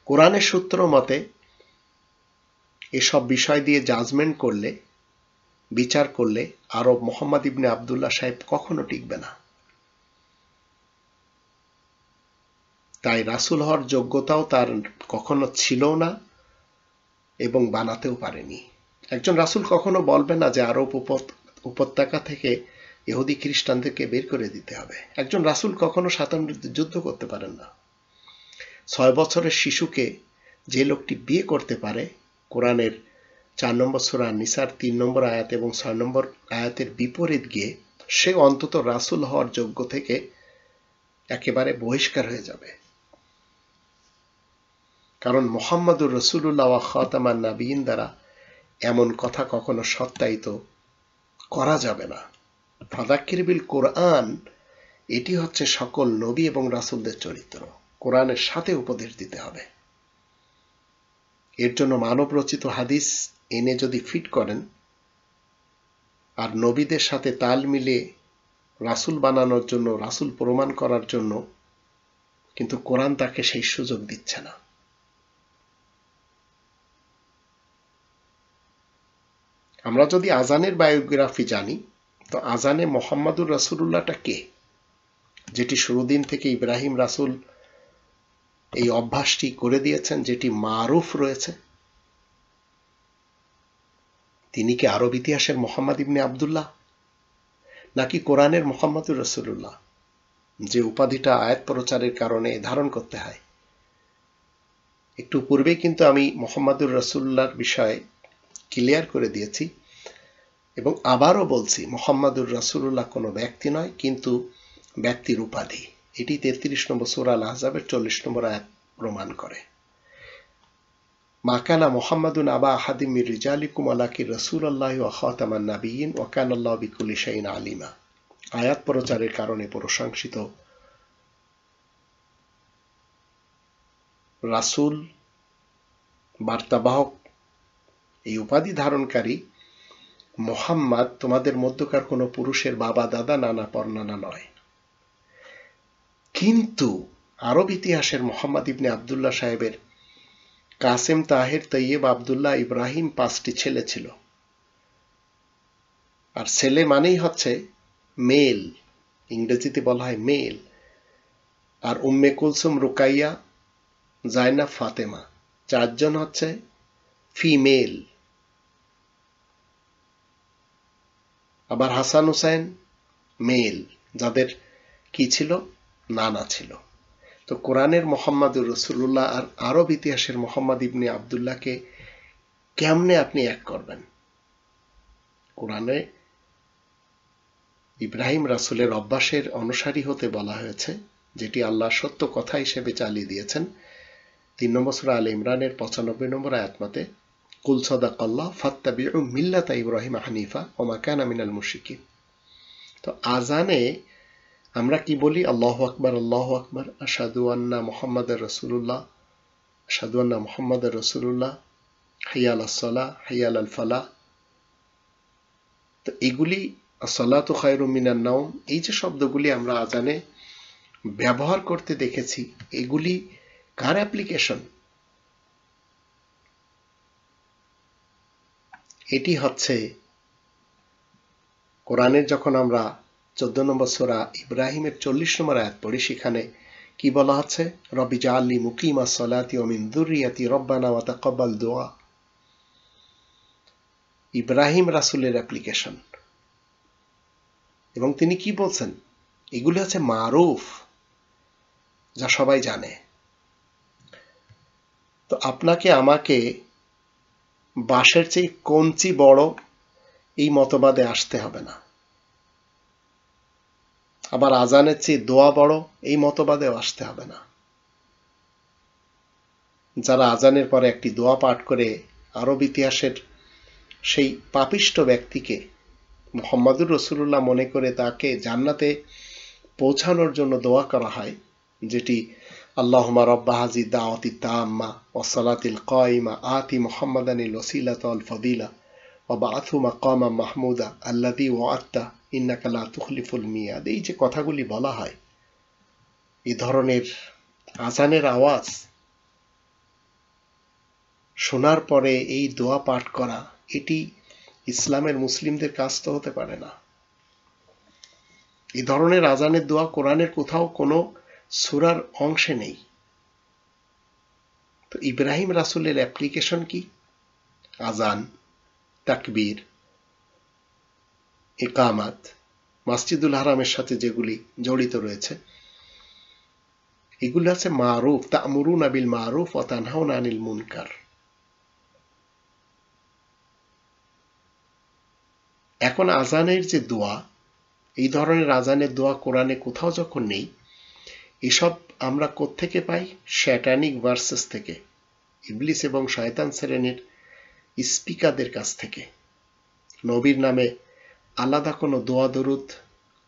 কোরআনের সূত্র মতে এসব বিষয় দিয়ে জাজমেন্ট করলে, বিচার করলে আরব মোহাম্মদ ইবনে আবদুল্লাহ সাহেব কখনো টিকবে না। তাই রাসূল হওয়ার যোগ্যতাও তার কখনো ছিল না এবং বানাতেও পারেনি। একজন রাসূল কখনো বলবে না যে আরব উপত্যকা থেকে ইহুদি খ্রিস্টানদেরকে বের করে দিতে হবে। একজন রাসূল কখনো যুদ্ধ করতে পারেন না। 6 বছরের শিশুকে যে লোকটি বিয়ে করতে পারে, কোরআনের 4 নম্বর সূরা নিসার 3 নম্বর আয়াত এবং 6 নম্বর আয়াতের বিপরীত গিয়ে সে অন্তত রাসূল হওয়ার যোগ্য থেকে একেবারে বহিষ্কার হয়ে যাবে। কারণ মুহাম্মাদুর রাসূলুল্লাহ ওয়া খাতামান নাবিয়িন দ্বারা এমন কথা কখনো সত্যায়িত করা যাবে না। ফাযাক্কির বিল কোরআন, এটি হচ্ছে সকল নবী এবং রাসূলদের চরিত্র। কোরআনের সাথে উপদেশ দিতে হবে। এর জন্য মানব রচিত হাদিস এনে যদি ফিট করেন আর নবীদের সাথে তাল মিলিয়ে রাসূল বানানোর জন্য, রাসূল প্রমাণ করার জন্য, কিন্তু কোরআন তাকে সেই সুযোগ দিচ্ছে না। আমরা যদি আজানের বায়োগ্রাফি জানি, তো আজানে মুহাম্মাদুর রাসূলুল্লাহটা কে, যেটি শুরুদিন থেকে ইব্রাহিম রাসূল এই অভ্যাসটি করে দিয়েছেন, যেটি মারুফ রয়েছে। তিনি কি আরব ইতিহাসের মুহাম্মদ ইবনে আবদুল্লাহ, নাকি কোরআনের মুহাম্মাদুর রাসূলুল্লাহ, যে উপাধিটা আয়াত প্রচারের কারণে ধারণ করতে হয়? একটু পূর্বেই কিন্তু আমি মুহাম্মাদুর রাসূলুল্লাহর বিষয়ে ক্লিয়ার করে দিয়েছি এবং আবারও বলছি, মুহাম্মাদুর রাসূলুল্লাহ কোনো ব্যক্তি নয়, কিন্তু ব্যক্তির উপাধি। এটি 33 নম্বর সূরা আল আহজাবের 40 নম্বর আয়াত প্রমাণ করে। মা কানা মুহাম্মাদুন আবা আহাদিম মির রিজালিকুম ওয়ালাকিন রাসূলুল্লাহি ওয়া খাতামান নাবিয়্যিন ওয়া কানা আল্লাহু বিকুল্লি শাইইন আলিমা। আয়াত প্রচারের কারণে প্রশংসিত রাসূল, বার্তাবাহক, এই উপাধি ধারণকারী মুহাম্মদ তোমাদের মধ্যকার কোনো পুরুষের বাবা, দাদা, নানা, পরনানা নয়। কিন্তু আরব ইতিহাসের মুহাম্মদ ইবনে আবদুল্লাহ সাহেবের কাসেম, তাহের, তৈয়ব, আবদুল্লাহ, ইব্রাহিম 5টি ছেলে ছিল। আর ছেলে মানেই হচ্ছে মেল, ইংরেজিতে বলা হয় মেল। আর উম্মে কুলসুম, রুকাইয়া, জাইনাব, ফাতেমা 4 জন হচ্ছে ফিমেল। আবার হাসান হুসাইন মেল, যাদের কি ছিল, নানা ছিল। তো কোরআনের মুহাম্মাদুর রাসূলুল্লাহ আর আরব ইতিহাসের মুহাম্মদ ইবনে আবদুল্লাহকে কেমনে আপনি এক করবেন? কোরআনে ইব্রাহিম রাসূলের অভ্যাসের অনুসারী হতে বলা হয়েছে, যেটি আল্লাহ সত্য কথা হিসেবে চালিয়ে দিয়েছেন। 3 নম্বর সূরা আলে ইমরানের 95 নম্বর আয়াত মতে, কুল সাদাকাল্লাহ ফাত্তাবিউ মিল্লাতা ইব্রাহিম হানিফা ওয়া মা কানা মিনাল মুশরিকিন। তো আজানে আমরা কি বলি? আল্লাহু আকবার, আল্লাহু আকবার, আশহাদু আন্না মুহাম্মাদার রাসূলুল্লাহ, আশহাদু আন্না মুহাম্মাদার রাসূলুল্লাহ, হাইয়া আলাস সালাহ, হাইয়া আলাল ফালাহ। তো এগুলি, আসসালাতু খায়রুম মিনান নাওম, এই যে শব্দগুলি আমরা আজানে ব্যবহার করতে দেখেছি, এগুলি কার অ্যাপ্লিকেশন? এটি হচ্ছে কোরআনের যখন আমরা 14 নম্বর সূরা ইব্রাহিমের 40 নম্বর আয়াত পড়ি, সেখানে কি বলা আছে? রব্বি জাআলনি মুকিমাস সালাতি ওয়া মিন যুররিয়াতি রব্বানা ওয়া তাকাব্বাল দুআ। ইব্রাহিম রাসূলের অ্যাপ্লিকেশন। এবং তিনি কি বলছেন? এগুলি হচ্ছে মারুফ, যা সবাই জানে। তো আপনাকে আমাকে বাঁশের চেয়ে কঞ্চি বড় এই মতবাদে আসতে হবে না, আবার আজানের চেয়ে দোয়া বড় এই মতবাদেও আসতে হবে না। যারা আজানের পরে একটি দোয়া পাঠ করে আরব ইতিহাসের সেই পাপিষ্ঠ ব্যক্তিকে মুহাম্মাদুর রাসূলুল্লাহ মনে করে তাকে জান্নাতে পৌঁছানোর জন্য দোয়া করা হয়, যেটি আল্লাহুম্মা রাব্বা হাযি দাওয়াতি তাম্মা ওয়াস সালাতিল কায়িমা আতি মুহাম্মাদানিল ওয়াসিলাতা ওয়াল ফাদিলা ওয়া বা'আথহু মাকামান মাহমুদা আল্লাযী ওয়া'আদতা ইন্নাকা লা তুখলিফুল মিয়াদ। এই যে কথাগুলি বলা হয়, এই ধরনের আজানের আওয়াজ শোনার পরে এই দোয়া পাঠ করা, এটি ইসলামের মুসলিমদের কাজ তো হতে পারে না। এই ধরনের আজানের দোয়া কোরআনের কোথাও কোনো সূরার অংশে নেই। তো ইব্রাহিম রাসূলের অ্যাপ্লিকেশন কি? আজান, তাকবীর, ইকামাত, মসজিদুল হারামের সাথে যেগুলি জড়িত রয়েছে, এগুলো আছে মারুফ, তা'মুরুনা বিল মারুফ ওয়া তানহাউনা আনিল মুনকার। এখন আজানের যে দোয়া, এই ধরনের আজানের দোয়া কোরআনে কোথাও যখন নেই, এসব আমরা কোত্থেকে পাই? শয়তানিক ভার্সেস থেকে, ইবলিস এবং শয়তান শ্রেণীর স্পিকারদের কাছ থেকে। নবীর নামে আলাদা কোনো দোয়া দরুদ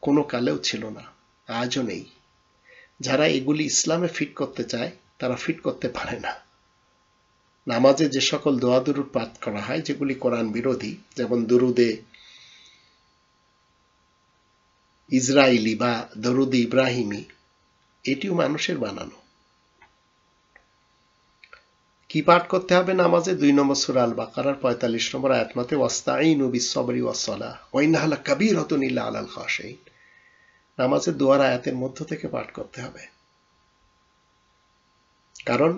কোনো কালেও ছিল না, আজও নেই। যারা এগুলি ইসলামে ফিট করতে চায় তারা ফিট করতে পারে না। নামাজে যে সকল দোয়া দরুদ পাঠ করা হয় যেগুলি কোরআন বিরোধী, যেমন দরুদে ইসরাইলি বা দরুদ ইব্রাহিমি, এটিও মানুষের বানানো। কি পাঠ করতে হবে নামাজে? 2 নম্বর সূরা আল বাকারার 45 নম্বর আয়াত মতে ওয়াস্তাঈনু বিস-সাবরি ওয়াস-সালাহ ওয়া ইন্নাহা লাকাবীরাতুন ইল্লা আলাল খাশিঈন। নামাজের দোয়ার আয়াতের মধ্য থেকে পাঠ করতে হবে, কারণ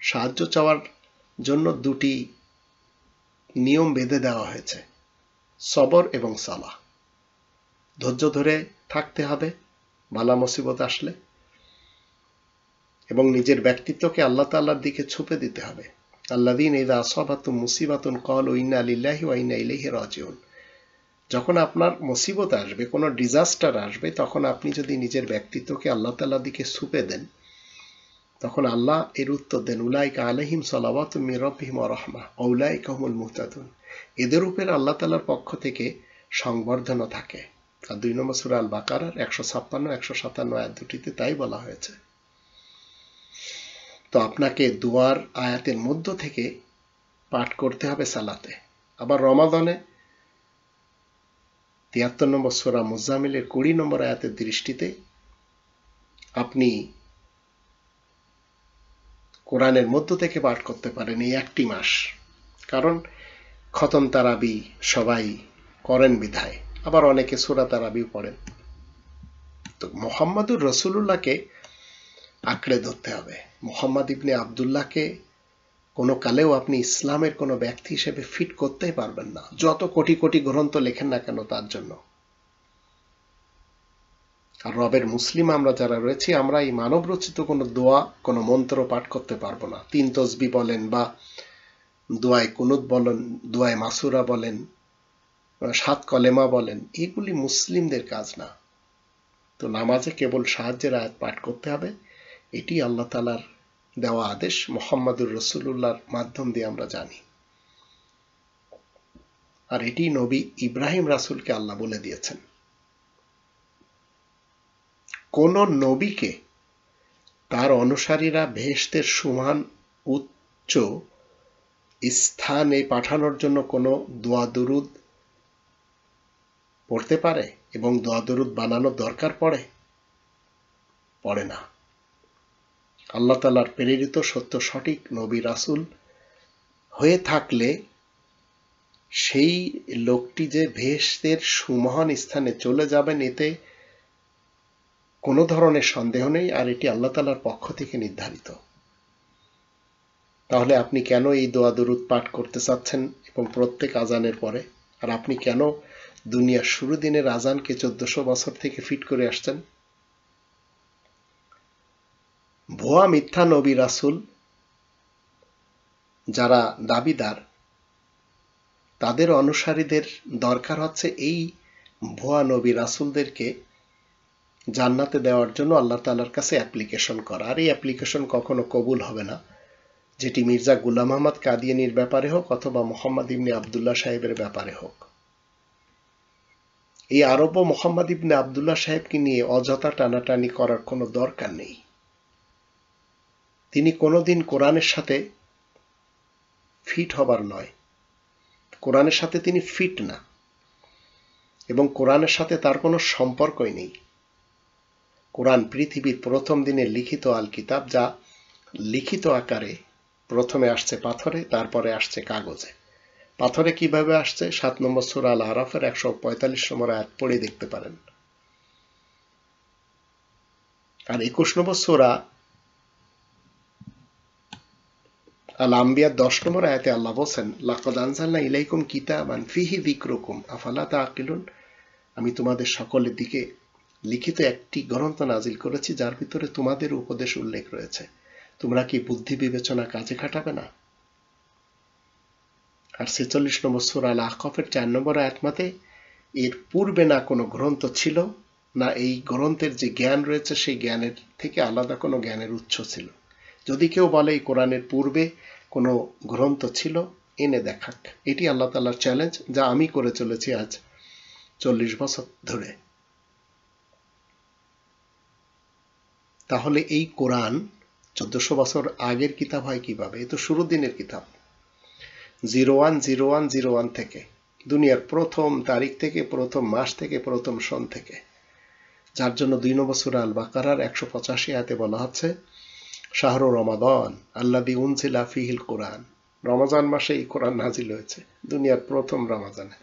সাহায্য চাওয়ার জন্য দুটি নিয়ম বেঁধে দেওয়া হয়েছে, সবর এবং সালাহ। ধৈর্য ধরে থাকতে হবে বালা মুসিবত আসলে, এবং নিজের ব্যক্তিত্বকে আল্লাহ তাআলার দিকে ছুপে দিতে হবে। আল্লাযীনা ইযা আসাবাতুহুম মুসিবাতুন ক্বালু ইন্না লিল্লাহি ওয়া ইন্না ইলাইহি রাজিউন। যখন আপনার মুসিবত আসবে, কোনো ডিজাস্টার আসবে, তখন আপনি যদি নিজের ব্যক্তিত্বকে আল্লাহ তাআলার দিকে ছুপে দেন, তখন আল্লাহ এর উত্তর দেন উলাইকা আলাইহিম সালাওয়াতুম মির রাব্বিহিম ওয়া রাহমাহ ওয়া উলাইকা হুমুল মুহতাদুন। এদের উপর আল্লাহ তাআলার পক্ষ থেকে সংবর্ধনা থাকে। আর 2 নম্বর সূরা আল বাকারার 156-157 আয়াত দুটিতে তাই বলা হয়েছে। তো আপনাকে দুয়ার আয়াতের মধ্য থেকে পাঠ করতে হবে সালাতে। আবার রমাদানে 73 নম্বর সূরা মুজাম্মিলের 20 নম্বর আয়াতের দৃষ্টিতে আপনি কোরআনের মধ্য থেকে পাঠ করতে পারেন এই একটি মাস, কারণ খতম তারাবি সবাই করেন বিধায়, আবার অনেকে সূরা তারাবি পড়েন। তো মুহাম্মাদুর রাসূলুল্লাহকে আঁকড়ে ধরতে হবে। মুহাম্মদ ইবনে আব্দুল্লাহকে কোনো কালেও আপনি ইসলামের কোনো ব্যক্তি হিসেবে ফিট করতেই পারবেন না, যত কোটি কোটি গ্রন্থ লেখেন না কেন তার জন্য। আর রবের মুসলিম আমরা যারা রয়েছি, আমরা এই মানব রচিত কোনো দোয়া, কোনো মন্ত্র পাঠ করতে পারবো না। 3 তসবিহ বলেন বা দোয়ায়ে কুনুত বলেন, দোয়ায়ে মাসুরা বলেন, 7 কলেমা বলেন, এগুলি মুসলিমদের কাজ না। তো নামাজে কেবল সাহায্যের আয়াত পাঠ করতে হবে, এটি আল্লাহ তাআলার দেওয়া আদেশ, মুহাম্মাদুর রাসূলুল্লাহর মাধ্যম দিয়ে আমরা জানি। আর এটি নবী ইব্রাহিম রাসূলকে আল্লাহ বলে দিয়েছেন। কোন নবীকে তার অনুসারীরা বেহেশতের সমান উচ্চ স্থানে পাঠানোর জন্য কোনো দোয়া দরুদ পড়তে পারে এবং দোয়া দরুদ বানানোর দরকার পড়ে না। আল্লাহ তাআলার প্রেরিত সত্য সঠিক নবী রাসূল হয়ে থাকলে সেই লোকটি যে বেহেশতের সুমহান স্থানে চলে যাবেন, এতে কোনো ধরনের সন্দেহ নেই, আর এটি আল্লাহ তাআলার পক্ষ থেকে নির্ধারিত। তাহলে আপনি কেন এই দোয়া দরুদ পাঠ করতে চাচ্ছেন এবং প্রত্যেক আজানের পরে? আর আপনি কেন দুনিয়ার শুরু দিনের আজানকে 1400 বছর থেকে ফিট করে আসছেন? ভুয়া মিথ্যা নবী রাসূল যারা দাবিদার, তাদের অনুসারীদের দরকার হচ্ছে এই ভুয়া নবী রাসূলদেরকে জান্নাতে দেওয়ার জন্য আল্লাহ তাআলার কাছে অ্যাপ্লিকেশন করা। আর এই অ্যাপ্লিকেশন কখনো কবুল হবে না, যেটি মির্জা গুলাম আহমদ কাদিয়ানীর ব্যাপারে হোক অথবা মোহাম্মদ ইবনে আবদুল্লাহ সাহেবের ব্যাপারে হোক। এই আরব ও মোহাম্মদ ইবনে আবদুল্লাহ সাহেবকে নিয়ে অযথা টানাটানি করার কোনো দরকার নেই। তিনি কোনোদিন কোরআনের সাথে ফিট হবার নয়, কোরআনের সাথে তিনি ফিট না, এবং কোরআনের সাথে তার কোনো সম্পর্কই নেই। কোরআন পৃথিবীর প্রথম দিনের লিখিত আল কিতাব, যা লিখিত আকারে প্রথমে আসছে পাথরে, তারপরে আসছে কাগজে। পাথরে কিভাবে আসছে 7 নম্বর সূরা আল আরাফের 145 নম্বর আয়াত পড়ে দেখতে পারেন। আর 21 নম্বর সূরা আল আম্বিয়া 10 নম্বর আয়াতে আল্লাহ বলেন, লাকাদ আনজালনা ইলাইকুম কিতাবান ফিহি যিকরুকুম আফালা তাআকিলুন। আমি তোমাদের সকলের দিকে লিখিত একটি গ্রন্থ নাজিল করেছি যার ভিতরে তোমাদের উপদেশ উল্লেখ রয়েছে, তোমরা কি বুদ্ধি বিবেচনা কাজে খাটাবে না? আর 46 নম্বর সূরা আল আহকাফের 4 নম্বর আয়াত মতে, এর পূর্বে না কোনো গ্রন্থ ছিল, না এই গ্রন্থের যে জ্ঞান রয়েছে সেই জ্ঞানের থেকে আলাদা কোনো জ্ঞানের উৎস ছিল। যদি কেউ বলে এই কোরআনের পূর্বে কোনো গ্রন্থ ছিল, এনে দেখাক। এটি আল্লাহ তাআলার চ্যালেঞ্জ, যা আমি করে চলেছি আজ 40 বছর ধরে। তাহলে এই কোরআন 1400 বছর আগের কিতাব হয় কিভাবে? এ তো শুরুর দিনের কিতাব, 010101 থেকে, দুনিয়ার প্রথম তারিখ থেকে, প্রথম মাস থেকে, প্রথম সন থেকে। যার জন্য 2 নম্বর সূরা আল বাকারার 185 আয়াতে বলা হচ্ছে, শাহরু রমাদান আল্লাযী উনজিলা ফীহিল কুরআন। রমজান মাসে এই কোরআন নাজিল হয়েছে, দুনিয়ার প্রথম রমজানে।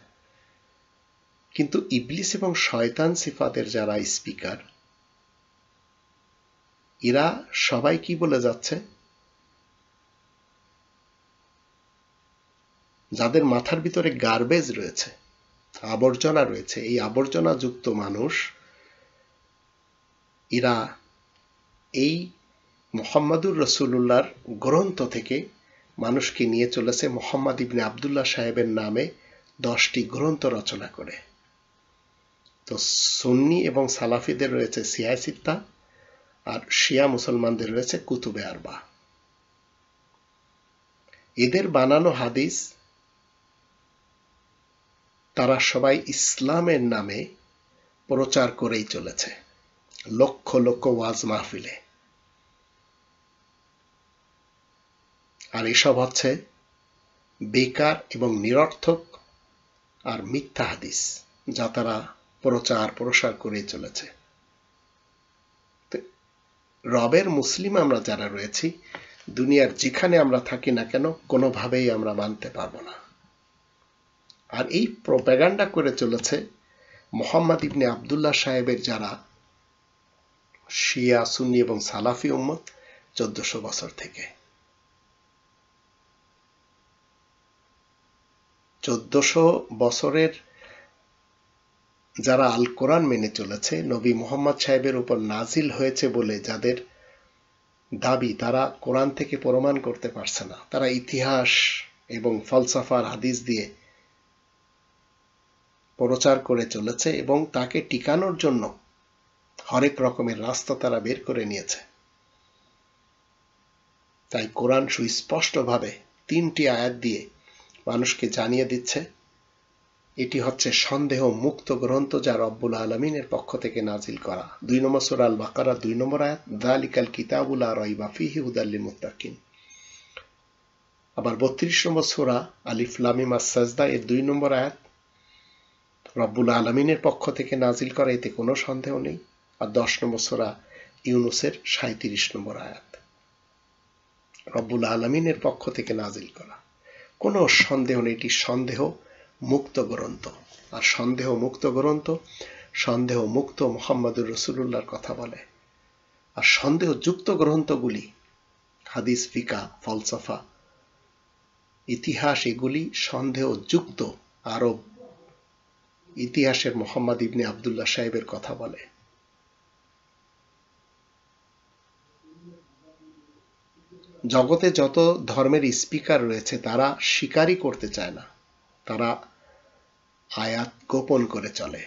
কিন্তু ইবলিস এবং শয়তান সিফাতের যারা স্পিকার, এরা সবাই কি বলে যাচ্ছে? যাদের মাথার ভিতরে গার্বেজ রয়েছে, আবর্জনা রয়েছে, এই আবর্জনা যুক্ত মানুষ, এরা এই মুহাম্মাদুর রাসূলুল্লাহর গ্রন্থ থেকে মানুষকে নিয়ে চলেছে মোহাম্মদ ইবনে আবদুল্লাহ সাহেবের নামে 10টি গ্রন্থ রচনা করে। তো সুন্নি এবং সালাফিদের রয়েছে সিয়াসিত্তা, আর শিয়া মুসলমানদের রয়েছে কুতুবে আরবা। এদের বানানো হাদিস তারা সবাই ইসলামের নামে প্রচার করেই চলেছে, লক্ষ লক্ষ ওয়াজ মাহফিলে। আর এসব হচ্ছে বেকার এবং নিরর্থক আর মিথ্যা হাদিস, যা তারা প্রচার প্রসার করে চলেছে। রবের মুসলিম আমরা যারা রয়েছি, দুনিয়ার যেখানে আমরা থাকি না কেন, কোনোভাবেই আমরা মানতে পারবো না। আর এই প্রোপাগান্ডা করে চলেছে মোহাম্মদ ইবনে আবদুল্লাহ সাহেবের যারা শিয়া, সুন্নি এবং সালাফি উম্মত 1400 বছর থেকে। 1400 বছরের যারা আল কোরআন মেনে চলেছে, নবী মুহাম্মদ সাহেবের উপর নাজিল হয়েছে বলে যাদের দাবি, তারা কোরআন থেকে প্রমাণ করতে পারছে না। তারা ইতিহাস এবং ফলসাফার হাদিস দিয়ে প্রচার করে চলেছে এবং তাকে টিকানোর জন্য হরেক রকমের রাস্তা তারা বের করে নিয়েছে। তাই কোরআন সুস্পষ্টভাবে 3টি আয়াত দিয়ে মানুষকে জানিয়ে দিচ্ছে, এটি হচ্ছে সন্দেহ মুক্ত গ্রন্থ, যা রব্বুল আলামিনের পক্ষ থেকে নাজিল করা। 2 নম্বর সূরা আল বাকারা 2 নম্বর আয়াত, যালিকাল কিতাবু লা রাইবা ফীহি হুদাল লিল মুত্তাকিন। আবার 32 নম্বর সূরা আলিফ লাম মিম আস-সাজদা এর 2 নম্বর আয়াত, রব্বুল আলামিনের পক্ষ থেকে নাজিল করা, এতে কোনো সন্দেহ নেই। আর 10 নম্বর সূরা ইউনূসের 37 নম্বর আয়াত, রব্বুল আলামিনের পক্ষ থেকে নাজিল করা, কোনো সন্দেহ নেই, এটি সন্দেহ মুক্ত গ্রন্থ। আর সন্দেহ মুক্ত গ্রন্থ সন্দেহ মুক্ত মুহাম্মদুর রাসূলুল্লাহর কথা বলে। আর সন্দেহযুক্ত গ্রন্থগুলি হাদিস, ফিকা, ফলসফা, ইতিহাস, এগুলি সন্দেহযুক্ত আরব ইতিহাসের মোহাম্মদ ইবনে আবদুল্লাহ সাহেবের কথা বলে। জগতে যত ধর্মের স্পিকার রয়েছে তারা স্বীকারই করতে চায় না, তারা আয়াত গোপন করে চলে।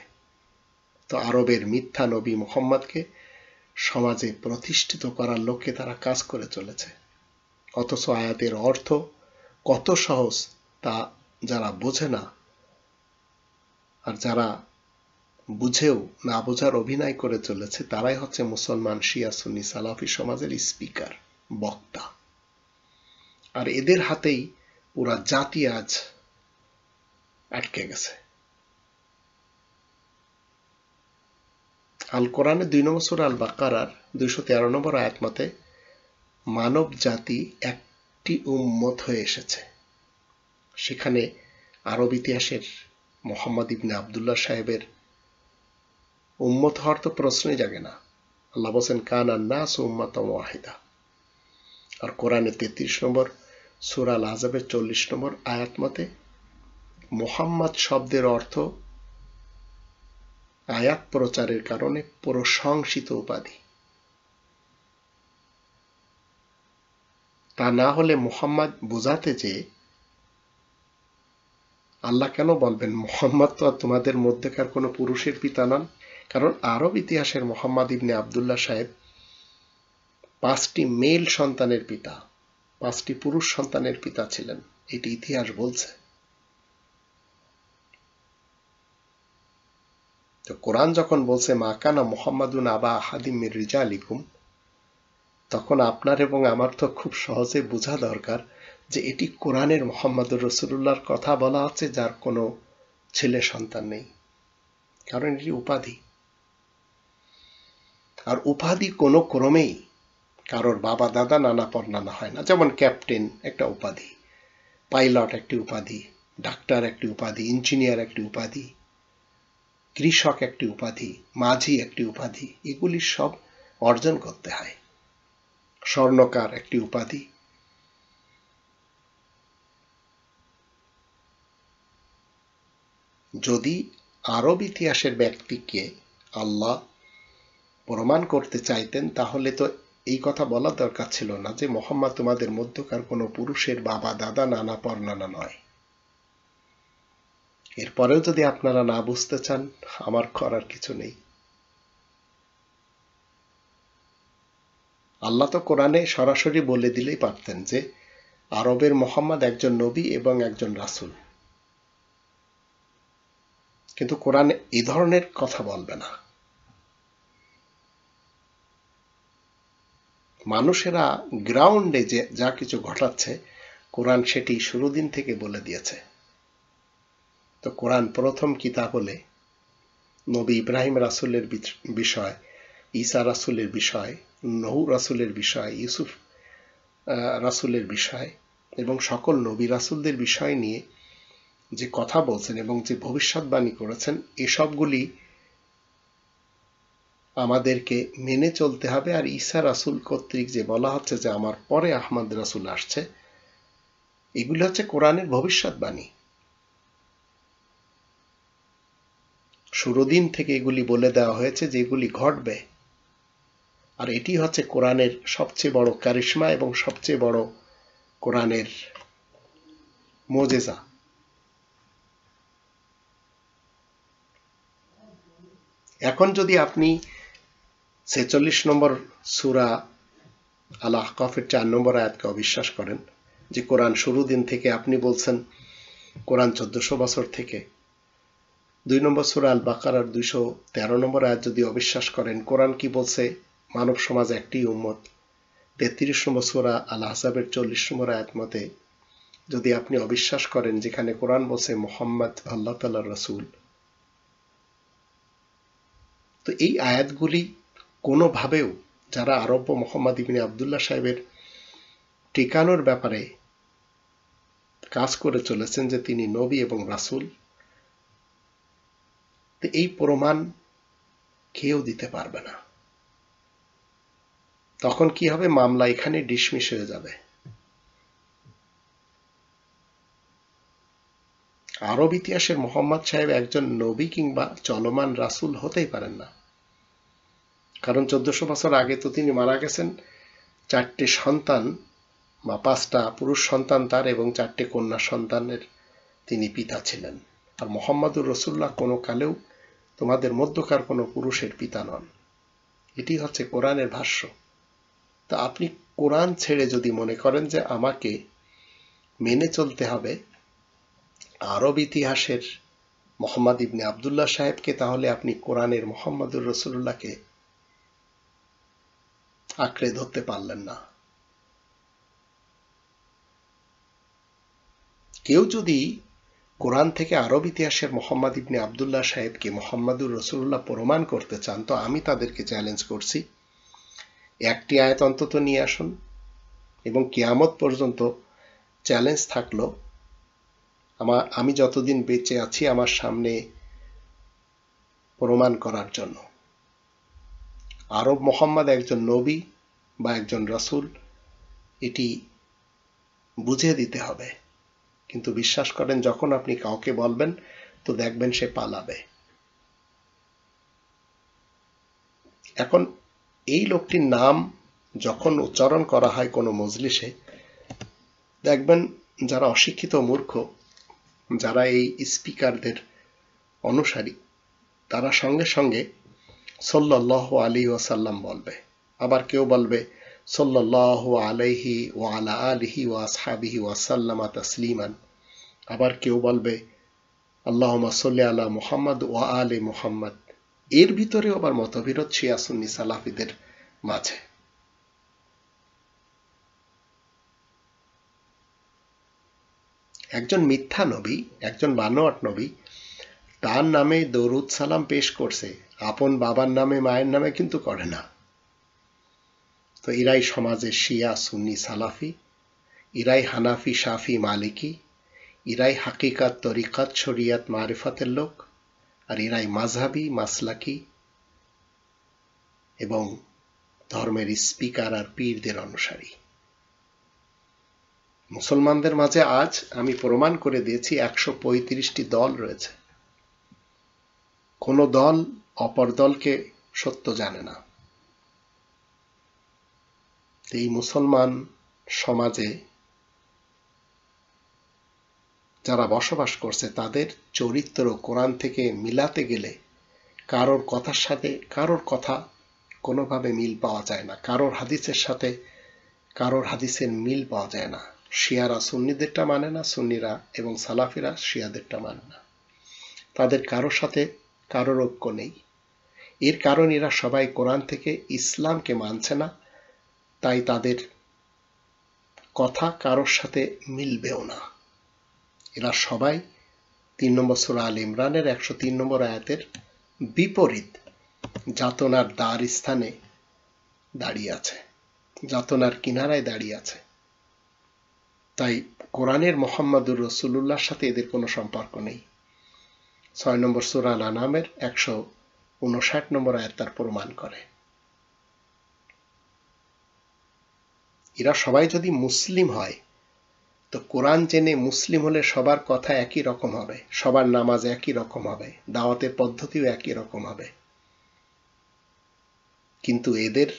তো আরবের মিথ্যা নবী মুহাম্মদকে সমাজে প্রতিষ্ঠিত করার লক্ষ্যে তারা কাজ করে চলেছে। অথচ আয়াতের অর্থ কত সহজ তা যারা বোঝে না, আর যারা বুঝেও না বোঝার অভিনয় করে চলেছে, তারাই হচ্ছে মুসলমান শিয়া সুন্নি সালাফি সমাজের স্পিকার, বক্তা। আর এদের হাতেই পুরা জাতি আজ আটকে গেছে। আল কোরআনে 2 নম্বর সূরা আল বাকারার 213 নম্বর আয়াত মতে মানব জাতি একটি উম্মত হয়ে এসেছে। সেখানে আরব ইতিহাসের মোহাম্মদ ইবনে আবদুল্লাহ সাহেবের উম্মত হওয়ার তো প্রশ্নই জাগে না। আল্লাহ বলেন কানান নাস উম্মাতান ওয়াহিদা। আর কোরআনে 33 নম্বর সূরা আল আহজাবের 40 নম্বর আয়াত মতে মোহাম্মদ শব্দের অর্থ আয়াত প্রচারের কারণে প্রশংসিত উপাধি। তা না হলে মোহাম্মদ বোঝাতে যে আল্লাহ কেন বলবেন মোহাম্মদ তো তোমাদের মধ্যেকার কোনো পুরুষের পিতা নন? কারণ আরব ইতিহাসের মোহাম্মদ ইবনে আবদুল্লাহ সাহেব 5টি মেল সন্তানের পিতা, 5টি পুরুষ সন্তানের পিতা ছিলেন, এটি ইতিহাস বলছে। তো কোরআন যখন বলছে মা কানা মুহাম্মাদুন আবা আহাদিম মির রিজালিকুম, তখন আপনার এবং আমার তো খুব সহজে বোঝা দরকার যে এটি কোরআনের মুহাম্মদুর রাসূলুল্লাহর কথা বলা হচ্ছে, যার কোনো ছেলে সন্তান নেই। কারণ এটি উপাধি, আর উপাধি কোনো ক্রমেই কারোর বাবা দাদা নানা পরনানা হয় না। যেমন ক্যাপ্টেন একটা উপাধি, পাইলট একটি উপাধি, ডাক্তার একটি উপাধি, ইঞ্জিনিয়ার একটি উপাধি, কৃষক একটি উপাধি, মাঝি একটি উপাধি, এগুলি সব অর্জন করতে হয়। স্বর্ণকার একটি উপাধি। যদি আরব ইতিহাসের ব্যক্তিকে আল্লাহ প্রমাণ করতে চাইতেন তাহলে তো এই কথা বলার দরকার ছিল না যে মুহাম্মদ তোমাদের মধ্যকার কোনো পুরুষের বাবা দাদা নানা পরনানা নয়। এরপরেও যদি আপনারা না বুঝতে চান, আমার করার কিছু নেই। আল্লাহ তো কোরআনে সরাসরি বলে দিলেই পারতেন যে আরবের মুহাম্মদ একজন নবী এবং একজন রাসূল, কিন্তু কোরআন এই ধরনের কথা বলবে না। মানুষেরা গ্রাউন্ডে যে যা কিছু ঘটাচ্ছে কোরআন সেটি শুরু দিন থেকে বলে দিয়েছে। তো কোরআন প্রথম কিতাব হলে নবী ইব্রাহিম রাসূলের বিষয়, ঈসা রাসূলের বিষয়, নূহ রাসূলের বিষয়, ইউসুফ রাসূলের বিষয় এবং সকল নবী রাসূলদের বিষয় নিয়ে যে কথা বলছেন এবং যে ভবিষ্যৎবাণী করেছেন, এসবগুলি আমাদেরকে মেনে চলতে হবে। আর ঈসা রাসূল কর্তৃক যে বলা হচ্ছে যে আমার পরে আহমদ রাসূল আসছে, এগুলি হচ্ছে কোরআনের ভবিষ্যৎবাণী। শুরুদিন থেকে এগুলি বলে দেওয়া হয়েছে যে এগুলি ঘটবে। আর এটি হচ্ছে কোরআনের সবচেয়ে বড় কারিশমা এবং সবচেয়ে বড় কোরআনের মুজিজা। এখন যদি আপনি 46 নম্বর সূরা আল আহকাফের 4 নম্বর আয়াতকে অবিশ্বাস করেন যে কোরআন শুরু দিন থেকে, আপনি বলছেন কোরআন 1400 বছর থেকে, 2 নম্বর সূরা আল বাকারার 213 নম্বর আয়াত যদি অবিশ্বাস করেন, কোরআন কি বলছে মানব সমাজ একটি উম্মত, 33 নম্বর সূরা আল আহজাবের 40 নম্বর আয়াত মতে যদি আপনি অবিশ্বাস করেন যেখানে কোরআন বলছে মুহাম্মদ আল্লাহ তাআলার রাসূল, তো এই আয়াতগুলি কোনোভাবেও যারা আরব মুহাম্মদ ইবনে আবদুল্লাহ সাহেবের ঠিকানোর ব্যাপারে কাজ করে চলেছেন যে তিনি নবী এবং রাসূল, তো এই প্রমাণ কেউ দিতে পারবে না। তখন কি হবে? মামলা এখানে ডিসমিস হয়ে যাবে। আরব ইতিহাসের মোহাম্মদ সাহেব একজন নবী কিংবা চলমান রাসূল হতেই পারেন না, কারণ 1400 বছর আগে তো তিনি মারা গেছেন। 4টে সন্তান বা 5টা পুরুষ সন্তান তার এবং 4টে কন্যা সন্তানের তিনি পিতা ছিলেন। আর মুহাম্মদুর রাসূলুল্লাহ কোনো কালেও তোমাদের মধ্যকার কোনো পুরুষের পিতা নন। এটি হচ্ছে কোরআনের ভাষ্য। তা আপনি কোরআন ছেড়ে যদি মনে করেন যে আমাকে মেনে চলতে হবে আরব ইতিহাসের মোহাম্মদ ইবনে আবদুল্লাহ সাহেবকে, তাহলে আপনি কোরআনের মুহাম্মদুর রাসূলুল্লাহকে আঁকড়ে ধরতে পারলেন না। কেউ যদি কোরআন থেকে আরব ইতিহাসের মোহাম্মদ ইবনে আবদুল্লাহ সাহেবকে মুহাম্মদুর রাসূলুল্লাহ প্রমাণ করতে চান, তো আমি তাদেরকে চ্যালেঞ্জ করছি, একটি আয়াত অন্তত নিয়ে আসুন, এবং কিয়ামত পর্যন্ত চ্যালেঞ্জ থাকলো আমি যতদিন বেঁচে আছি আমার সামনে প্রমাণ করার জন্য আরব মোহাম্মদ একজন নবী বা একজন রাসূল, এটি বুঝিয়ে দিতে হবে। কিন্তু বিশ্বাস করেন, যখন আপনি কাউকে বলবেন তো দেখবেন সে পালাবে। এখন এই লোকটির নাম যখন উচ্চারণ করা হয় কোনো মজলিসে, দেখবেন যারা অশিক্ষিত মূর্খ, যারা এই স্পিকারদের অনুসারী, তারা সঙ্গে সঙ্গে সাল্লাল্লাহু আলাইহি ওয়াসাল্লাম বলবে, আবার কেউ বলবে সাল্লাল্লাহু আলাইহি ওয়া আলা আলিহি ওয়া আসহাবিহি ওয়াসাল্লামা তাসলিমান, আবার কেউ বলবে আল্লাহুম্মা সাল্লি আলা মুহাম্মদ ওয়া আলি মুহাম্মদ। এর ভিতরে আবার মতবিরোধ শিয়া সুন্নি সালাফিদের মাঝে। একজন মিথ্যা নবী, একজন বানোয়াট নবী, তার নামে দরুদ সালাম পেশ করছে, আপন বাবার নামে মায়ের নামে কিন্তু করে না। তো এরাই সমাজে শিয়া সুন্নি সালাফি, এরাই হানাফি শাফি মালিকি, এরাই হাকিকাত তরিকাত শরিয়াত মারিফাতের লোক, আর এরাই মাযহাবি মাসলাকি এবং ধর্মের স্পিকার আর পীরদের অনুসারী। মুসলমানদের মাঝে আজ আমি প্রমাণ করে দিয়েছি 135টি দল রয়েছে। কোন দল অপর দলকে সত্য জানে না। এই মুসলমান সমাজে যারা বসবাস করছে তাদের চরিত্র কোরআন থেকে মিলাতে গেলে কারোর কথার সাথে কারোর কথা কোনোভাবে মিল পাওয়া যায় না, কারোর হাদিসের সাথে কারোর হাদিসের মিল পাওয়া যায় না। শিয়ারা সুন্নিদেরটা মানে না, সুন্নিরা এবং সালাফিরা শিয়াদেরটা মানে না, তাদের কারোর সাথে কারোর ঐক্য নেই। এর কারণ এরা সবাই কোরআন থেকে ইসলামকে মানছে না, তাই তাদের কথা কারোর সাথে মিলবেও না। এরা সবাই 3 নম্বর সূরা আল ইমরানের 103 নম্বর আয়াতের বিপরীত যাতনার দ্বার স্থানে দাঁড়িয়ে আছে, যাতনার কিনারায় দাঁড়িয়ে আছে। তাই কোরআনের মুহাম্মদুর রাসূলুল্লাহর সাথে এদের কোনো সম্পর্ক নেই। 6 নম্বর সূরা আল আনামের 159 নম্বর আয়াত তার প্রমাণ করে। এরা সবাই যদি মুসলিম হয়, তো কোরআন জেনে মুসলিম হলে সবার কথা একই রকম হবে, সবার নামাজ একই রকম হবে, দাওয়াতের পদ্ধতিও একই রকম হবে। কিন্তু এদের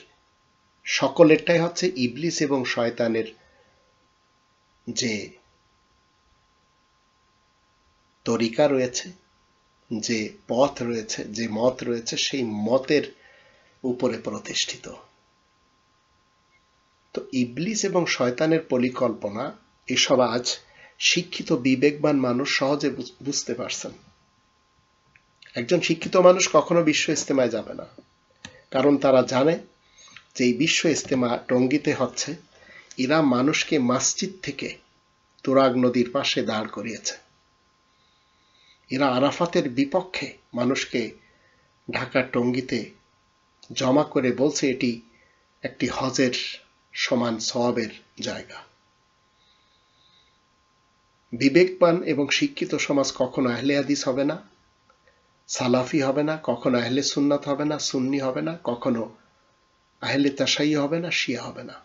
সকলেরটাই হচ্ছে ইবলিস এবং শয়তানের যে তরিকা রয়েছে, যে পথ রয়েছে, যে মত রয়েছে, সেই মতের উপরে প্রতিষ্ঠিত। তো ইবলিস এবং শয়তানের পরিকল্পনা এসব আজ শিক্ষিত বিবেকবান মানুষ সহজে বুঝতে পারছেন। একজন শিক্ষিত মানুষ কখনো বিশ্ব ইজতেমায় যাবে না, কারণ তারা জানে যে এই বিশ্ব ইজতেমা টঙ্গীতে হচ্ছে। এরা মানুষকে মসজিদ থেকে তুরাগ নদীর পাশে দাঁড় করিয়েছে। এরা আরাফাতের বিপক্ষে মানুষকে ঢাকার টঙ্গীতে জমা করে বলছে এটি একটি হজের সমান সওয়াবের জায়গা। বিবেকবান এবং শিক্ষিত সমাজ কখনো আহলে হাদিস হবে না, সালাফি হবে না, কখনো আহলে সুন্নাত হবে না, সুন্নি হবে না, কখনো আহলে তাশাইয়্যু হবে না, শিয়া হবে না।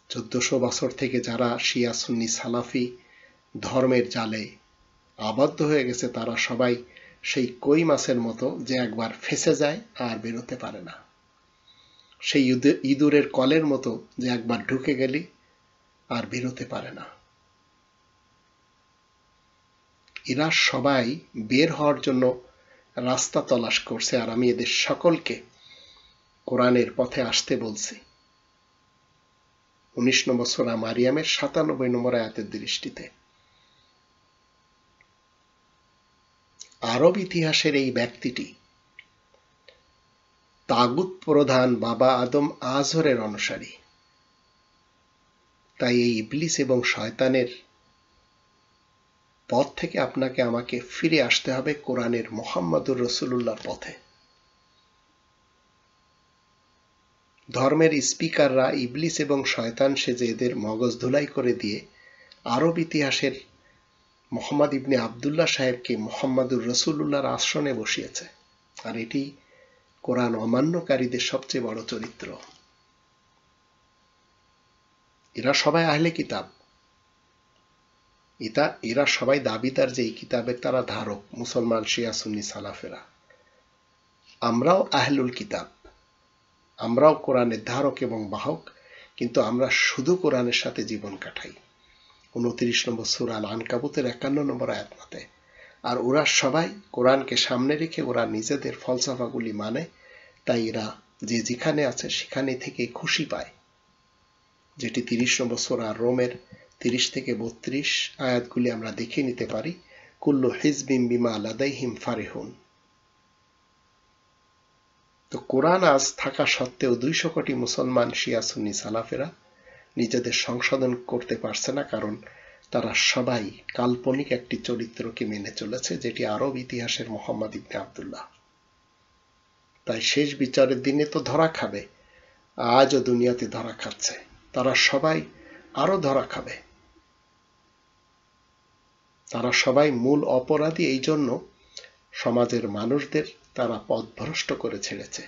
1400 বছর থেকে যারা শিয়া সুন্নি সালাফি ধর্মের জালে আবদ্ধ হয়ে গেছে, তারা সবাই সেই কই মাছের মতো যে একবার ফেঁসে যায় আর বেরোতে পারে না, সেই ইঁদুরের কলের মতো যে একবার ঢুকে গেলি আর বেরোতে পারে না। এরা সবাই বের হওয়ার জন্য রাস্তা তলাশ করছে, আর আমি এদের সকলকে কোরআনের পথে আসতে বলছি। 19 নম্বর সূরা মারিয়ামের 97 নম্বর আয়াতের দৃষ্টিতে আরব ইতিহাসের এই ব্যক্তিটি তাগুত প্রধান বাবা আদম আজহরের অনুসারী। তাই এই ইবলিস এবং শয়তানের পথ থেকে আপনাকে আমাকে ফিরে আসতে হবে কোরআনের মুহাম্মদুর রাসূলুল্লাহর পথে। ধর্মের স্পিকাররা ইবলিস এবং শয়তান সেজে এদের মগজ ধুলাই করে দিয়ে আরব ইতিহাসের মুহাম্মদ ইবনে আবদুল্লাহ সাহেবকে মুহাম্মদুর রাসূলুল্লাহর আসনে বসিয়েছে, আর এটি কোরআন অমান্যকারীদের সবচেয়ে বড় চরিত্র। এরা সবাই আহলে কিতাব, এরা সবাই দাবিদার যে এই কিতাবের তারা ধারক, মুসলমান, শিয়া, সুন্নি, সালাফেরা। আমরাও আহলুল কিতাব, আমরাও কোরআনের ধারক এবং বাহক, কিন্তু আমরা শুধু কোরআনের সাথে জীবন কাটাই। 29 নম্বর সূরা আল আনকাবুতের 51 নম্বর আয়াত মতে। আর ওরা সবাই কোরআনকে সামনে রেখে ওরা নিজেদের ফলসফাগুলি মানে, তাই এরা যে যেখানে আছে সেখানে থেকে খুশি পায়, যেটি 30 নম্বর সূরা রোমের 30 থেকে 32 আয়াতগুলি আমরা দেখে নিতে পারি। কুল্লু হিজবিম বিমা লাদাইহিম ফারিহুন। তো কোরআন আজ থাকা সত্ত্বেও 200 কোটি মুসলমান, শিয়া, সুন্নি, সালাফেরা নিজেদের সংশোধন করতে পারছে না, কারণ তারা সবাই কাল্পনিক একটি চরিত্রকে মেনে চলেছে, যেটি আরব ইতিহাসের মুহাম্মদ ইবনে আবদুল্লাহ। তাই শেষ বিচারের দিনে তো ধরা খাবে, আজও দুনিয়াতে ধরা খাচ্ছে, তারা সবাই আরো ধরা খাবে। তারা সবাই মূল অপরাধী, এই জন্য সমাজের মানুষদের তারা পথভ্রষ্ট করে ছেড়েছে।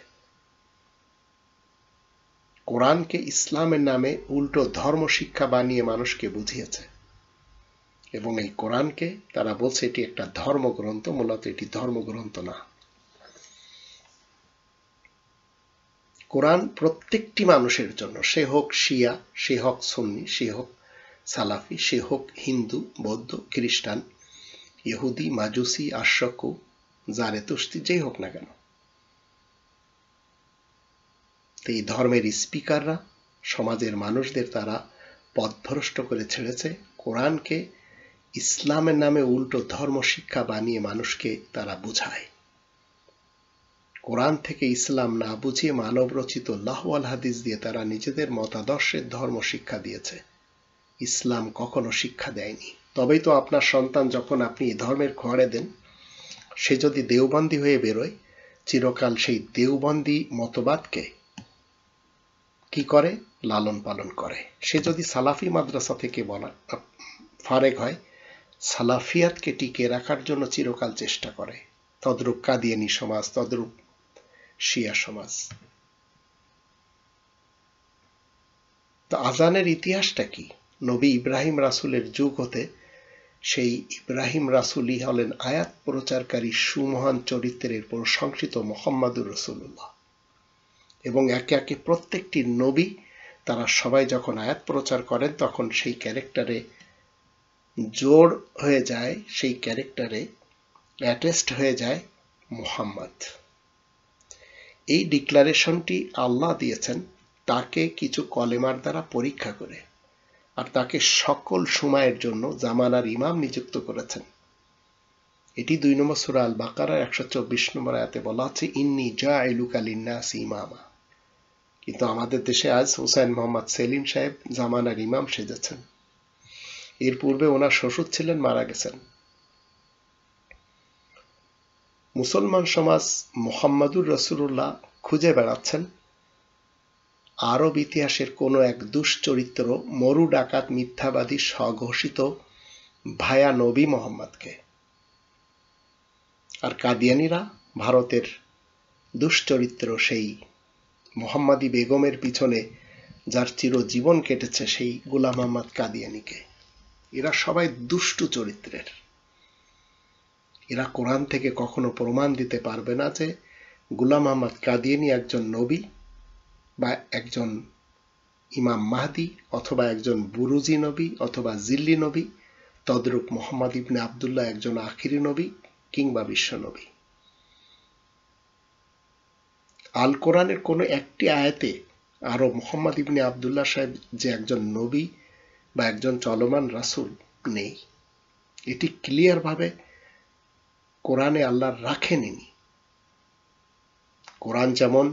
কোরআনকে ইসলামের নামে উল্টো ধর্ম শিক্ষা বানিয়ে মানুষকে বুঝিয়েছে, এবং এই কোরআনকে তারা বলছে এটি একটা ধর্মগ্রন্থ, মূলত এটি ধর্মগ্রন্থ না। কোরআন প্রত্যেকটি মানুষের জন্য, সে হোক শিয়া, সে হোক সুন্নি, সে হোক সালাফি, সে হোক হিন্দু, বৌদ্ধ, খ্রিস্টান, ইহুদি, মাজুসি, আশরাকু, জারেতুস্তি, যেই হোক না কেন। এই ধর্মের স্পিকাররা সমাজের মানুষদের তারা পথভ্রষ্ট করে ছেড়েছে। কোরআনকে ইসলামের নামে উল্টো ধর্ম শিক্ষা বানিয়ে মানুষকে তারা বুঝায়। কোরআন থেকে ইসলাম না বুঝিয়ে মানব রচিত লাহওয়াল হাদিস দিয়ে তারা নিজেদের মতাদর্শের ধর্ম শিক্ষা দিয়েছে, ইসলাম কখনো শিক্ষা দেয়নি। তবেই তো আপনার সন্তান যখন আপনি এই ধর্মের খোয়াড়ে দেন, সে যদি দেওবন্দি হয়ে বেরোয়, চিরকাল সেই দেওবন্দি মতবাদকে কি করে? লালন পালন করে। সে যদি সালাফি মাদ্রাসা থেকে ফারেক হয়, সালাফিয়াতকে টিকিয়ে রাখার জন্য চিরকাল চেষ্টা করে। তদ্রূপ কাদিয়ানী সমাজ, তদ্রূপ শিয়া সমাজ। তো আজানের ইতিহাসটা কি? নবী ইব্রাহিম রাসূলের যুগ হতে সেই ইব্রাহিম রাসূলই হলেন আয়াত প্রচারকারী সুমহান চরিত্রের প্রশংসিত মুহাম্মদুর রাসূলুল্লাহ। এবং একে একে প্রত্যেকটি নবী তারা সবাই যখন আয়াত প্রচার করেন, তখন সেই ক্যারেক্টারে জোড় হয়ে যায়, সেই ক্যারেক্টারে অ্যাটেস্ট হয়ে যায় মুহাম্মদ। এই ডিক্লারেশনটি আল্লাহ দিয়েছেন তাকে কিছু কলেমার দ্বারা পরীক্ষা করে, আর তাকে সকল সময়ের জন্য জামানার ইমাম নিযুক্ত করেছেন। এটি 2 নম্বর সূরা আল বাকারার 124 নম্বর আয়াতে বলা আছে, ইন্নী জাইলুকা লিন্নাসি ইমামা। কিন্তু আমাদের দেশে আজ হুসাইন মোহাম্মদ সেলিম সাহেব জামানার ইমাম সেজেছেন। এর পূর্বে ওনার শ্বশুর ছিলেন, মারা গেছেন। মুসলমান সমাজ মুহাম্মদুর রাসূলুল্লাহ খুঁজে বেড়াচ্ছেন আরব ইতিহাসের কোনো এক দুশ্চরিত্র, মরু ডাকাত, মিথ্যাবাদী, স্বঘোষিত ভায়া নবী মোহাম্মদকে। আর কাদিয়ানীরা ভারতের দুশ্চরিত্র সেই মোহাম্মদী বেগমের পিছনে যার চিরজীবন কেটেছে সেই গোলাম আহমদ কাদিয়ানীকে। এরা সবাই দুষ্টু চরিত্রের। এরা কোরআন থেকে কখনো প্রমাণ দিতে পারবে না যে গোলাম আহমদ কাদিয়ানী একজন নবী বা একজন ইমাম মাহদি অথবা একজন বুরুজি নবী অথবা জিল্লি নবী, তদ্রূপ মোহাম্মদ ইবনে আবদুল্লাহ একজন আখিরি নবী কিংবা বিশ্ব নবী। আল কোরআনের কোনো একটি আয়াতে আরো মোহাম্মদ ইবনে আবদুল্লাহ সাহেব যে একজন নবী বা একজন চলমান রাসূল নেই। এটি ক্লিয়ার ভাবে কোরআনে আল্লাহ রাখেনি। কোরআন যেমন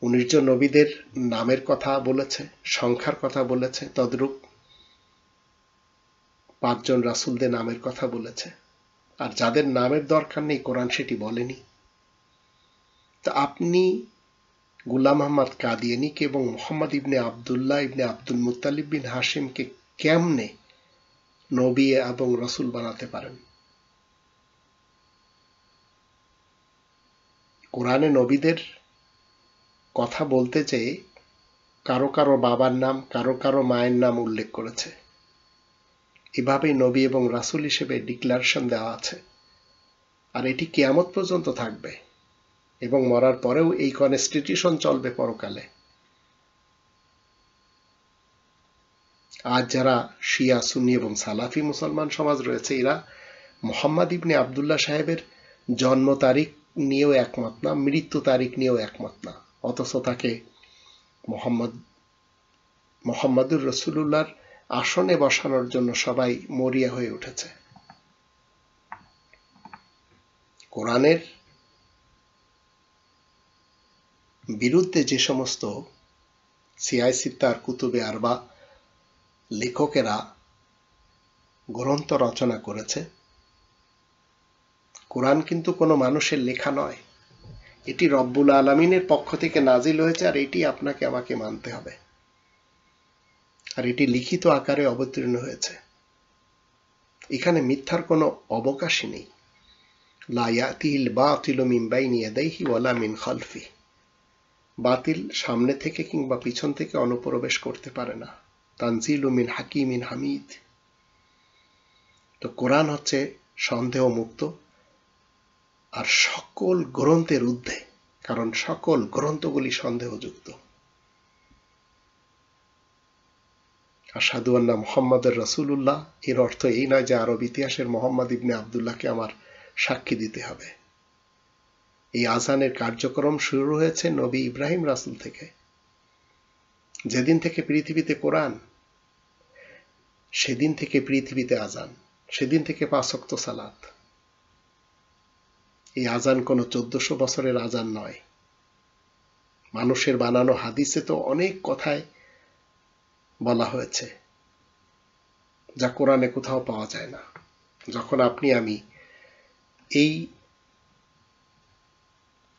19 জন নবীদের নামের কথা বলেছে, সংখ্যার কথা বলেছে, তদ্রূপ 5 জন রাসূলদের নামের কথা বলেছে। আর যাদের নামের দরকার নেই কোরআন সেটি বলেনি। তা আপনি গোলাম আহমদ কাদিয়ানীকে এবং মোহাম্মদ ইবনে আবদুল্লাহ ইবনে আব্দুল মুত্তালিব বিন হাশিমকে কেমনে নবী এবং রাসূল বানাতে পারেন? কোরআনে নবীদের কথা বলতে চেয়ে কারো কারো বাবার নাম, কারো কারো মায়ের নাম উল্লেখ করেছে। এভাবেই নবী এবং রাসূল হিসেবে ডিক্লারেশন দেওয়া আছে। আর এটি কিয়ামত পর্যন্ত থাকবে এবং মরার পরেও এই কনস্টিটিউশন চলবে পরকালে। আজ যারা শিয়া, সুন্নি এবং সালাফি মুসলমান সমাজ রয়েছে, এরা মোহাম্মদ ইবনে আবদুল্লাহ সাহেবের জন্ম তারিখ নিয়েও একমত না, মৃত্যু তারিখ নিয়েও একমত না, অথচ তাকে মোহাম্মদুর রাসূলুল্লাহর আসনে বসানোর জন্য সবাই মরিয়া হয়ে উঠেছে। কোরআনের বিরুদ্ধে যে সমস্ত সিয়াসিত্তার কুতুবে আরবা লেখকেরা গ্রন্থ রচনা করেছে, কোরআন কিন্তু কোনো মানুষের লেখা নয়। এটি রব্বুল আলামিনের পক্ষ থেকে নাজিল হয়েছে, আর এটি আপনাকে আমাকে মানতে হবে। আর এটি লিখিত আকারে অবতীর্ণ হয়েছে। এখানে মিথ্যার কোনো অবকাশই নেই। লা ইয়াতিহিল বাতিলু মিন বাইনি ইয়াদাইহি ওয়ালা মিন খালফি। বাতিল সামনে থেকে কিংবা পিছন থেকে অনুপ্রবেশ করতে পারে না। তানজিলু মিন হাকিমিন হামিদ। তো কোরআন হচ্ছে সন্দেহ মুক্ত আর সকল গ্রন্থের ঊর্ধ্বে, কারণ সকল গ্রন্থগুলি সন্দেহযুক্ত। আশহাদু আন্না মুহাম্মাদুর রাসূলুল্লাহ এর অর্থ এই নয় যে আরব ইতিহাসের মোহাম্মদ ইবনে আবদুল্লাহকে আমার সাক্ষী দিতে হবে। এই আজানের কার্যক্রম শুরু হয়েছে নবী ইব্রাহিম রাসূল থেকে। যেদিন থেকে পৃথিবীতে কোরআন, সেদিন থেকে পৃথিবীতে আজান, সেদিন থেকে 5 ওয়াক্ত সালাত। এই আজান কোনো 1400 বছরের আজান নয়। মানুষের বানানো হাদিসে তো অনেক কথায় বলা হয়েছে যা কোরআনে কোথাও পাওয়া যায় না। যখন আপনি আমি এই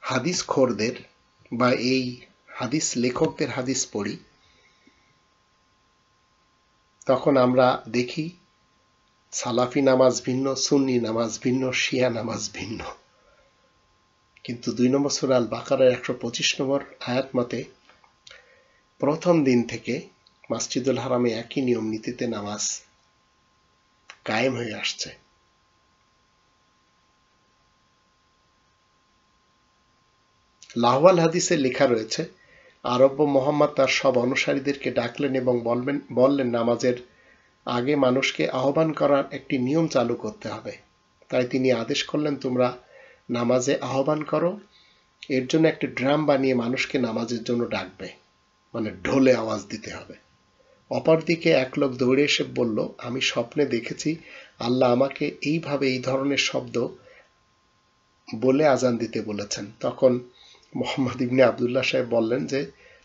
হাদিস খোরদের বা এই হাদিস লেখকদের হাদিস পড়ি, তখন আমরা দেখি সালাফি নামাজ ভিন্ন, সুন্নি নামাজ ভিন্ন, শিয়া নামাজ ভিন্ন। কিন্তু 2 নম্বর সূরা আল বাকারার 125 নম্বর আয়াত মতে প্রথম দিন থেকে মসজিদুল হারামে একই নিয়ম নীতিতে নামাজ কায়েম হয়ে আসছে। লাহওয়াল হাদিসে লেখা রয়েছে, আরব মোহাম্মদ তার সব অনুসারীদেরকে ডাকলেন এবং বললেন নামাজের আগে মানুষকে আহ্বান করার একটি নিয়ম চালু করতে হবে। তাই তিনি আদেশ করলেন, তোমরা নামাজে আহ্বান করো, এর জন্য একটি ড্রাম বানিয়ে মানুষকে নামাজের জন্য ডাকবে, মানে ঢোলে আওয়াজ দিতে হবে। অপরদিকে এক লোক দৌড়ে এসে বলল, আমি স্বপ্নে দেখেছি আল্লাহ আমাকে এইভাবে এই ধরনের শব্দ বলে আজান দিতে বলেছেন। তখন মোহাম্মদ ইবনে আবদুল্লাহ সাহেব বললেন যে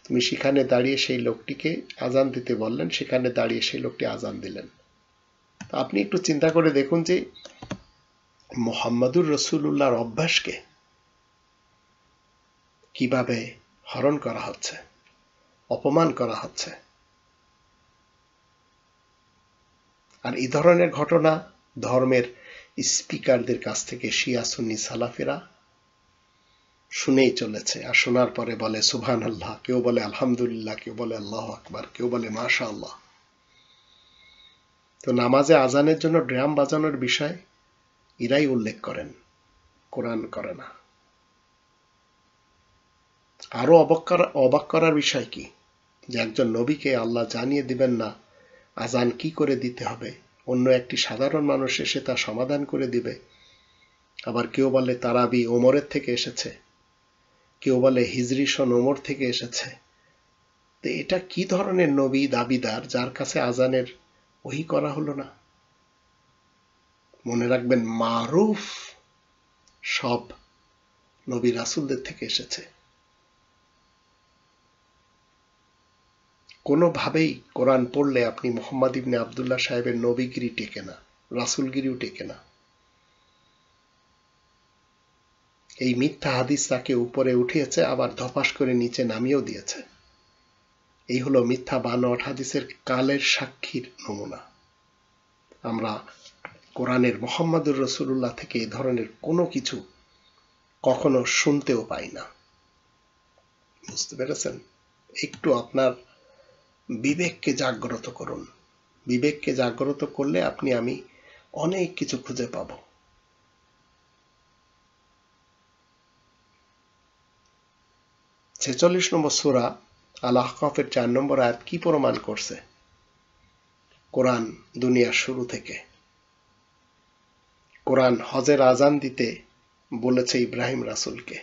তুমি সেখানে দাঁড়িয়ে সেই লোকটিকে আজান দিতে বললেন, সেখানে দাঁড়িয়ে সেই লোকটি আজান দিলেন। আপনি একটু চিন্তা করে দেখুন যে মুহাম্মাদুর রাসূলুল্লাহর অভ্যাসকে কিভাবে হরণ করা হচ্ছে, অপমান করা হচ্ছে। আর এই ধরনের ঘটনা ধর্মের স্পিকারদের কাছ থেকে শিয়া সুন্নি সালাফিরা শুনেই চলেছে, আর শোনার পরে বলে সুবহানাল্লাহ, কেউ বলে আলহামদুলিল্লাহ, কেউ বলে আল্লাহু আকবার, কেউ বলে মাশাআল্লাহ। তো নামাজে আজানের জন্য ড্রাম বাজানোর বিষয় এরাই উল্লেখ করেন, কোরআন করে না। আরো অবাক করার বিষয় কি, যে একজন নবীকে আল্লাহ জানিয়ে দিবেন না আজান কি করে দিতে হবে, অন্য একটি সাধারণ মানুষ এসে তা সমাধান করে দিবে। আবার কেউ বলে তারাবি ওমরের থেকে এসেছে, কেউ বলে হিজরি সন ওমর থেকে এসেছে। তো এটা কি ধরনের নবী দাবিদার যার কাছে আজানের ওহী করা হলো না? মনে রাখবেন, মারুফ সব নবী রাসূলদের থেকে এসেছে। কোনোভাবেই কোরআন পড়লে আপনি মুহাম্মদ ইবনে আব্দুল্লাহ সাহেবের নবীগিরি টেকে না, রাসূলগিরিও টেকে না। এই মিথ্যা হাদিস তাকে উপরে উঠিয়েছে, আবার ধপাস করে নিচে নামিয়েও দিয়েছে। এই হলো মিথ্যা বানোয়াট হাদিসের কালের সাক্ষীর নমুনা। আমরা কোরআনের মুহাম্মদুর রাসূলুল্লাহ থেকে এই ধরনের কোনো কিছু কখনো শুনতেও পাই না। বুঝতে পেরেছেন? একটু আপনার বিবেককে জাগ্রত করুন। বিবেককে জাগ্রত করলে আমি অনেক কিছু খুঁজে পাব। 46 নম্বর সূরা আল আহকাফের 4 নম্বর আয়াত কি প্রমাণ করছে? কোরআন দুনিয়ার শুরু থেকে, কোরআন হজের আজান দিতে বলেছে ইব্রাহিম রাসূলকে।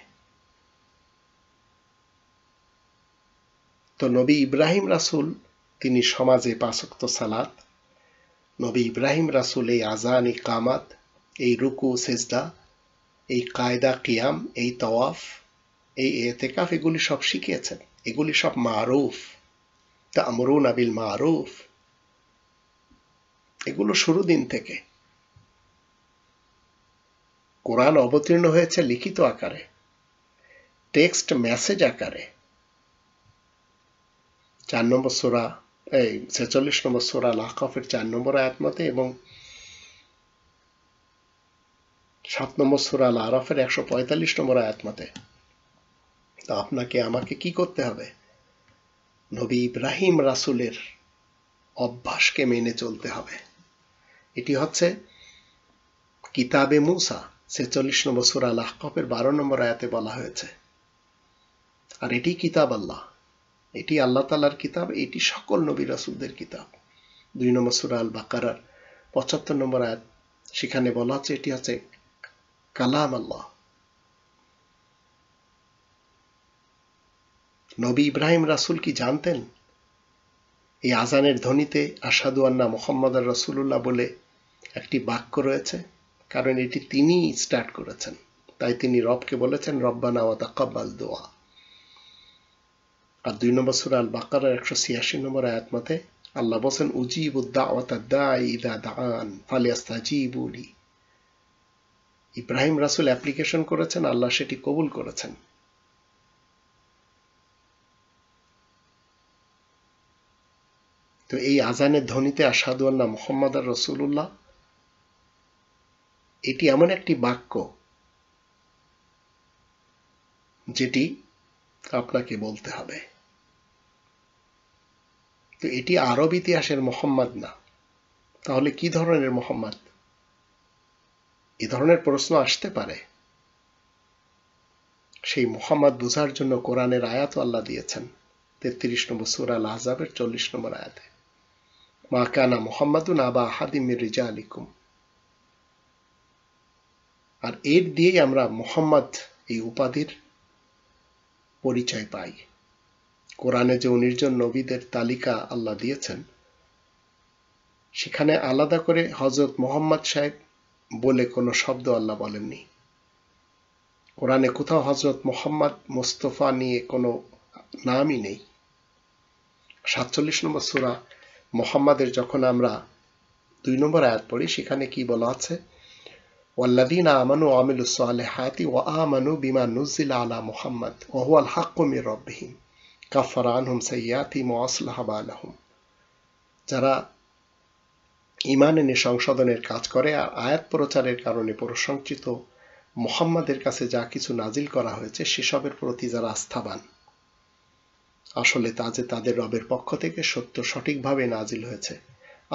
তো নবী ইব্রাহিম রাসূল তিনি সমাজে 5 ওয়াক্ত সালাত, নবী ইব্রাহিম রাসূল এই আজান, ইকামাত, এই রুকু সেজদা, এই কায়দা কিয়াম, এই তাওয়াফ, এই ইতিকাফ, এগুলি সব শিখিয়েছেন। এগুলি সব মারুফ, তা'মুরুনা বিল মারুফ, এগুলো শুরু দিন থেকে। কোরআন অবতীর্ণ হয়েছে লিখিত আকারে, টেক্সট মেসেজ আকারে। 4 নম্বর সূরা 46 নম্বর সূরা আল আহকাফের 4 নম্বর আয়াত মতে এবং 7 নম্বর সূরা আল আরাফের 145 নম্বর আয়াত মতে। তো আপনাকে আমাকে কি করতে হবে? নবী ইব্রাহিম রাসূলের অভ্যাসকে মেনে চলতে হবে। এটি হচ্ছে কিতাবে মূসা 46 নম্বর সূরা আল আহকাফের 12 নম্বর আয়াতে বলা হয়েছে। আর এটি কিতাব আল্লাহ, এটি আল্লাহ তাআলার কিতাব, এটি সকল নবী রাসূলদের কিতাব। 2 নম্বর সূরা আল বাকারার 75 নম্বর আয়াত, সেখানে বলা হচ্ছে এটি হচ্ছে কালাম আল্লাহ। নবী ইব্রাহিম রাসূল কি জানতেন এই আজানের ধ্বনিতে আশহাদু আন্না মুহাম্মাদার রাসূলুল্লাহ বলে একটি বাক্য রয়েছে? কারণ এটি তিনি স্টার্ট করেছেন, তাই তিনি রবকে বলেছেন রব্বানা ওয়া তাকাব্বাল দুআ। আর 2 নম্বর সূরা আল বাকারার 186 নম্বর আয়াত মতে আল্লাহ বলেন উজিবুদ দাওয়াতাদ দাঈ ইযা দাআন ফালিয়াস্তাজিবু লি। ইব্রাহিম রাসূল অ্যাপ্লিকেশন করেছেন, আল্লাহ সেটি কবুল করেছেন। তো এই আজানের ধ্বনিতে আশহাদু আন্না মুহাম্মাদার রাসূলুল্লাহ, এটি এমন একটি বাক্য যেটি আপনাকে বলতে হবে। তো এটি আরব ইতিহাসের মুহাম্মদ না, তাহলে কি ধরনের মুহাম্মদ? এই ধরনের প্রশ্ন আসতে পারে। সেই মুহাম্মদ বোঝার জন্য কোরআনের আয়াত আল্লাহ দিয়েছেন 33 নম্বর সূরা আল আহজাবের 40 নম্বর আয়াতে, মা কানা মুহাম্মাদুন আবা আহাদিম মির রিজালিকুম। আর এর দিয়েই আমরা মুহাম্মদ এই উপাধির পরিচয় পাই। কোরআনে যে 19 জন নবীদের তালিকা আল্লাহ দিয়েছেন, সেখানে আলাদা করে হযরত মুহাম্মদ সাহেব বলে কোনো শব্দ আল্লাহ বলেননি। কোরআনে কোথাও হযরত মুহাম্মদ মুস্তাফা নিয়ে কোনো নামই নেই। 47 নম্বর সূরা মুহাম্মাদের যখন আমরা 2 নম্বর আয়াত পড়ি, সেখানে কি বলা আছে? ওয়াল্লাযীনা আমানু ওয়া আমিলুস সালিহাতি ওয়া আমানু বিমা নুজিলা আলা মুহাম্মদ ওয়া হুয়াল হাক্কু মির রাব্বিহিম কাফারা আনহুম সাইয়্যাতিহিম ওয়া আসলাহা বালাহুম। যারা ঈমান এনে সংশোধনের কাজ করে, আর আয়াত প্রচারের কারণে প্রশংসিত মুহাম্মাদের কাছে যা কিছু নাজিল করা হয়েছে সেসবের প্রতি যারা আস্থাবান, আসলে তা যে তাদের রবের পক্ষ থেকে সত্য সঠিকভাবে নাজিল হয়েছে,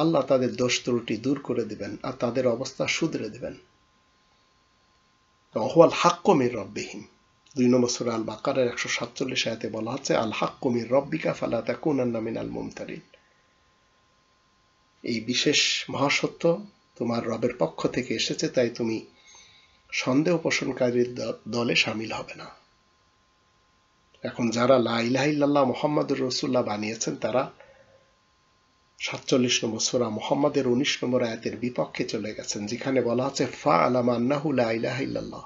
আল্লাহ তাদের দোষ ত্রুটি দূর করে দিবেন আর তাদের অবস্থা শুধরে দিবেন। ওয়াল হাক্কু মির রব্বিহিম, 2 নম্বর সূরা আল বাকারার 147 আয়াতে বলা হচ্ছে আল হাক্কু মির রব্বিকা ফালা তাকুনান্না মিনাল মুমতারিন। এই বিশেষ মহাসত্য তোমার রবের পক্ষ থেকে এসেছে, তাই তুমি সন্দেহ পোষণকারীর দলে শামিল হবে না। এখন যারা লা ইলাহা ইল্লাল্লাহ মুহাম্মাদুর রাসূলুল্লাহ বানিয়েছেন তারা 47 নম্বর সূরা মুহাম্মাদের 19 নম্বর আয়াতের বিপক্ষে চলে গেছেন, যেখানে বলা হচ্ছে ফা আলামা আন্নাহু লা ইলাহা ইল্লাল্লাহ।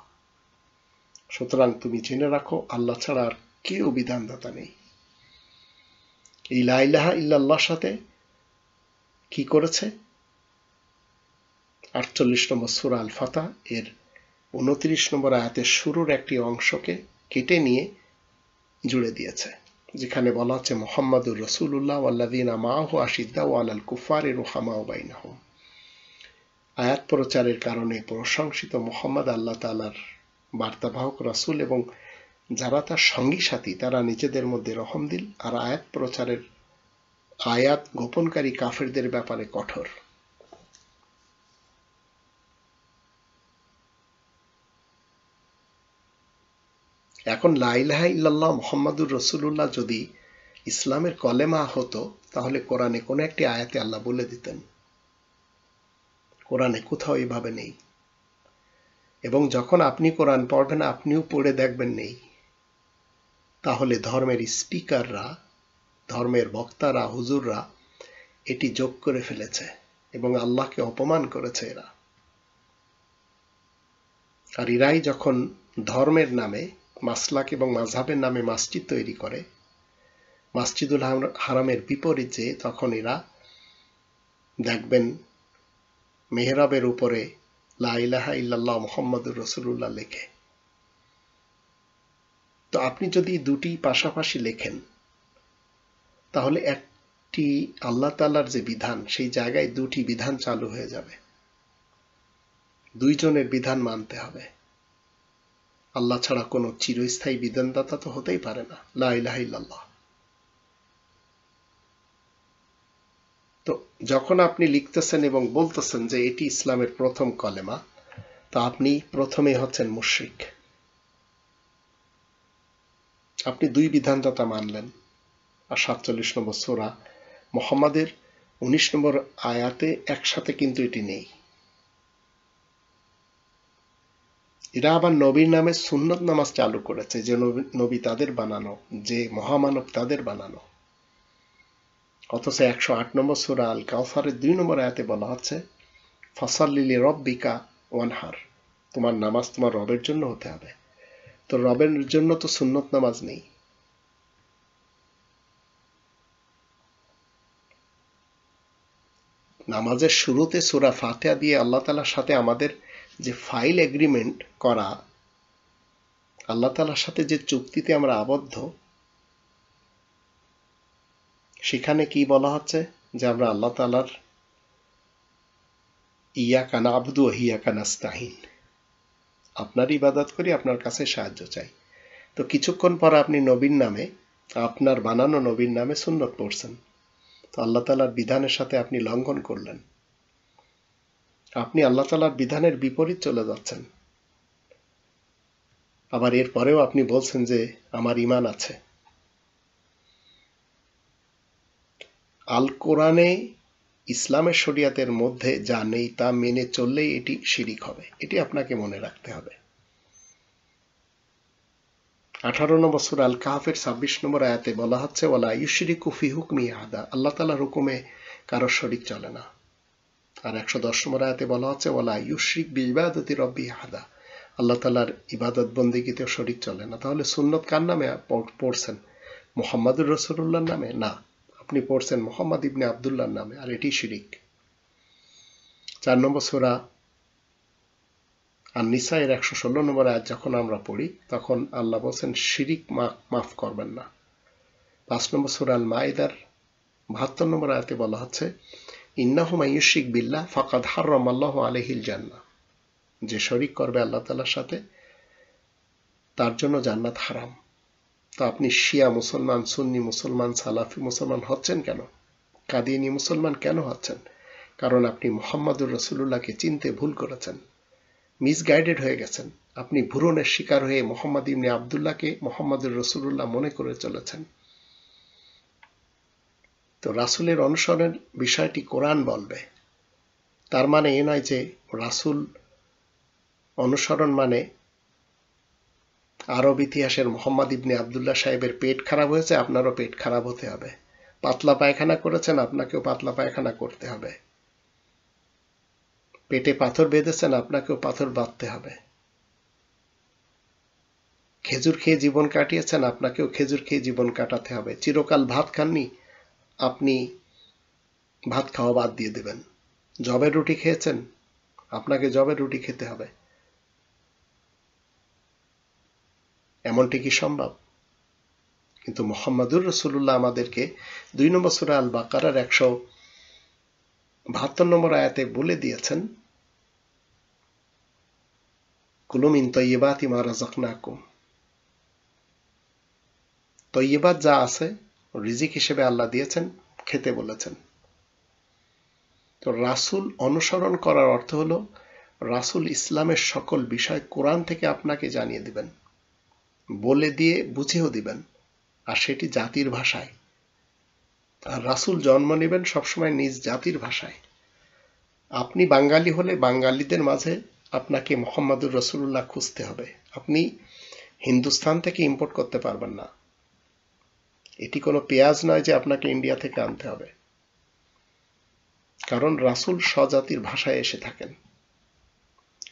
সুতরাং তুমি জেনে রাখো আল্লাহ ছাড়া আর কেউ বিধানদাতা নেই। এই লা ইলাহা ইল্লাল্লাহর সাথে কি করেছে? 48 নম্বর সূরা আল ফাতহ এর 29 নম্বর আয়াতের শুরুর একটি অংশকে কেটে নিয়ে জুড়ে দিয়েছে, যেখানে বলা হচ্ছে মুহাম্মাদুর রাসূলুল্লাহ ওয়াল্লাযীনা মাআহু আশিদ্দাউ আলাল কুফারি রুহামাউ বাইনাহুম। আয়াত প্রচারের কারণে প্রশংসিত মুহাম্মদ আল্লাহ তাআলার বার্তাবাহক রাসূল এবং যারা তার সঙ্গী সাথী তারা নিজেদের মধ্যে রহমদিল, আর আয়াত গোপনকারী কাফেরদের ব্যাপারে কঠোর। এখন লা ইলাহা ইল্লাল্লাহ মুহাম্মাদুর রাসূলুল্লাহ যদি ইসলামের কলেমা হতো, তাহলে কোরআনে কোন একটি আয়াতে আল্লাহ বলে দিতেন। কোরআনে কোথাও এইভাবে নেই, এবং যখন আপনি কোরআন পড়বেন আপনিও পড়ে দেখবেন নেই। তাহলে ধর্মের স্পিকাররা, ধর্মের বক্তারা, হুজুররা এটি যোগ করে ফেলেছে এবং আল্লাহকে অপমান করেছে এরা। আর এরাই যখন ধর্মের নামে, মাসলাক এবং মাযহাবের নামে মসজিদ তৈরি করে, মসজিদুল হারামের বিপরীতে, তখন এরা দেখবেন মেহরাবের উপরে লা ইলাহা ইল্লাল্লাহ মুহাম্মাদুর রাসূলুল্লাহ লেখে। তো আপনি যদি দুটি পাশাপাশি লেখেন, তাহলে একটি আল্লাহ তাআলার যে বিধান, সেই জায়গায় দুটি বিধান চালু হয়ে যাবে। দুইজনের বিধান মানতে হবে। আল্লাহ ছাড়া কোনো চিরস্থায়ী বিধানদাতা তো হতেই পারে না, লা ইলাহা ইল্লাল্লাহ। তো যখন আপনি লিখতেছেন এবং বলতেছেন যে এটি ইসলামের প্রথম কলেমা, তা আপনি প্রথমেই হচ্ছেন মুশরিক। আপনি দুই বিধানদাতা মানলেন। আর 47 নম্বর সূরা মুহাম্মাদের 19 নম্বর আয়াতে একসাথে কিন্তু এটি নেই। এরা আবার নবীর নামে সুন্নত নামাজ চালু করেছে, যে নবী তাদের বানানো, যে মহামানব তাদের বানানো। অথচ 108 নম্বর সূরা আল কাউসারের 2 নম্বর আয়াতে বলা হচ্ছে ফাসাল্লি লিরাব্বিকা ওয়ানহার, তোমার নামাজ তোমার রবের জন্য হতে হবে। তো রবের জন্য তো সুন্নত নামাজ নেই। নামাজের শুরুতে সূরা ফাতিহা দিয়ে আল্লাহ তাআলার সাথে আমাদের যে ফাইল এগ্রিমেন্ট করা, আল্লাহ তাআলার সাথে যে চুক্তিতে আমরা আবদ্ধ, সেখানে কি বলা হচ্ছে যে আমরা আল্লাহ তাআলার ইয়াকা না'বুদু ওয়া ইয়াকা নাস্তাঈন, আপনার ইবাদত করি, আপনার কাছে সাহায্য চাই। তো কিছুক্ষণ পর আপনি নবীর নামে, আপনার বানানো নবীর নামে সুন্নত পড়ছেন, তো আল্লাহ তাআলার বিধানের সাথে আপনি লঙ্ঘন করলেন। আপনি আল্লাহ তাআলার বিধানের বিপরীত চলে যাচ্ছেন। আবার এরপরেও আপনি বলছেন যে আমার ঈমান আছে। আল কোরআনে ইসলামের শরিয়াতের মধ্যে যা নেই তা মেনে চললেই এটি শিরিক হবে, এটি আপনাকে মনে রাখতে হবে। 18 নম্বর সূরা আল কাহফের 26 নম্বর আয়াতে বলা হচ্ছে ওয়ালা ইউশরিকু ফি হুকমি আহাদা, আল্লাহ তাআলার হুকুমে কারো শরিক চলে না। আর 110 নম্বর আয়াতে বলা হচ্ছে ওয়ালা ইউশরিক বিইবাদাতি রাব্বি আহাদা, আল্লাহ তাআলার ইবাদত বন্দেগীতেও শরিক চলে না। তাহলে সুন্নত কার নামে পড়ছেন? মুহাম্মাদুর রাসূলুল্লাহর নামে? না, আপনি পড়ছেন মুহাম্মদ ইবনে আব্দুল্লাহর নামে, আর এটি শিরিক। 4 নম্বর সূরা আন-নিসা এর 116 নম্বর আয়াত যখন আমরা পড়ি, তখন আল্লাহ বলেন শিরিক মাফ করবেন না। 5 নম্বর সূরা আল মাইদার 72 নম্বর আয়াতে বলা হচ্ছে ইন্নাহু মান ইউশরিক বিল্লাহ ফাকাদ হারামাল্লাহু আলাইহিল জান্নাহ, যে শরীক করবে আল্লাহ তাআলার সাথে তার জন্য জান্নাত হারাম। তো আপনি শিয়া মুসলমান, সুন্নি মুসলমান, সালাফি মুসলমান হচ্ছেন কেন? কাদিয়ানী মুসলমান কেন হচ্ছেন? কারণ আপনি মুহাম্মাদুর রাসূলুল্লাহকে চিনতে ভুল করেছেন, মিসগাইডেড হয়ে গেছেন। আপনি ভ্রূণের শিকার হয়ে মুহাম্মদ ইবনে আব্দুল্লাহকে মুহাম্মাদুর রাসূলুল্লাহ মনে করে চলেছেন। তো রাসূলের অনুসরণের বিষয়টি কোরআন বলবে। তার মানে এ নয় যে রাসূল অনুসরণ মানে আরব ইতিহাসের মুহাম্মদ ইবনে আব্দুল্লাহ সাহেবের পেট খারাপ হয়েছে, আপনারও পেট খারাপ হতে হবে। পাতলা পায়খানা করেছেন, আপনাকেও পাতলা পায়খানা করতে হবে। পেটে পাথর বেঁধেছেন, আপনাকেও পাথর বাঁধতে হবে। খেজুর খেয়ে জীবন কাটিয়েছেন, আপনাকেও খেজুর খেয়ে জীবন কাটাতে হবে। চিরকাল ভাত খাননি, আপনি ভাত খাওয়া বাদ দিয়ে দেবেন। জবের রুটি খেয়েছেন, আপনাকে জবের রুটি খেতে হবে। এমনটি কি সম্ভব? কিন্তু মুহাম্মাদুর রাসূলুল্লাহ আমাদেরকে 2 নম্বর সূরা আল বাকারার 172 নম্বর আয়াতে বলে দিয়েছেন, কুলু মিন তাইয়্যিবাতি মা রাযাকনাকুম। তৈয়বাত যা আছে রিজিক হিসেবে আল্লাহ দিয়েছেন, খেতে বলেছেন। তো রাসূল অনুসরণ করার অর্থ হলো রাসূল ইসলামের সকল বিষয় কোরআন থেকে আপনাকে জানিয়ে দিবেন, বলে দিয়ে বুঝিয়েও দিবেন, আর সেটি জাতির ভাষায়। আর রাসূল জন্ম নেবেন সবসময় নিজ জাতির ভাষায়। আপনি বাঙালি হলে বাঙালিদের মাঝে আপনাকে মুহাম্মাদুর রাসূলুল্লাহ খুঁজতে হবে। আপনি হিন্দুস্তান থেকে ইম্পোর্ট করতে পারবেন না। এটি কোনো পেঁয়াজ নয় যে আপনাকে ইন্ডিয়া থেকে আনতে হবে, কারণ রাসূল স্বজাতির ভাষায় এসে থাকেন।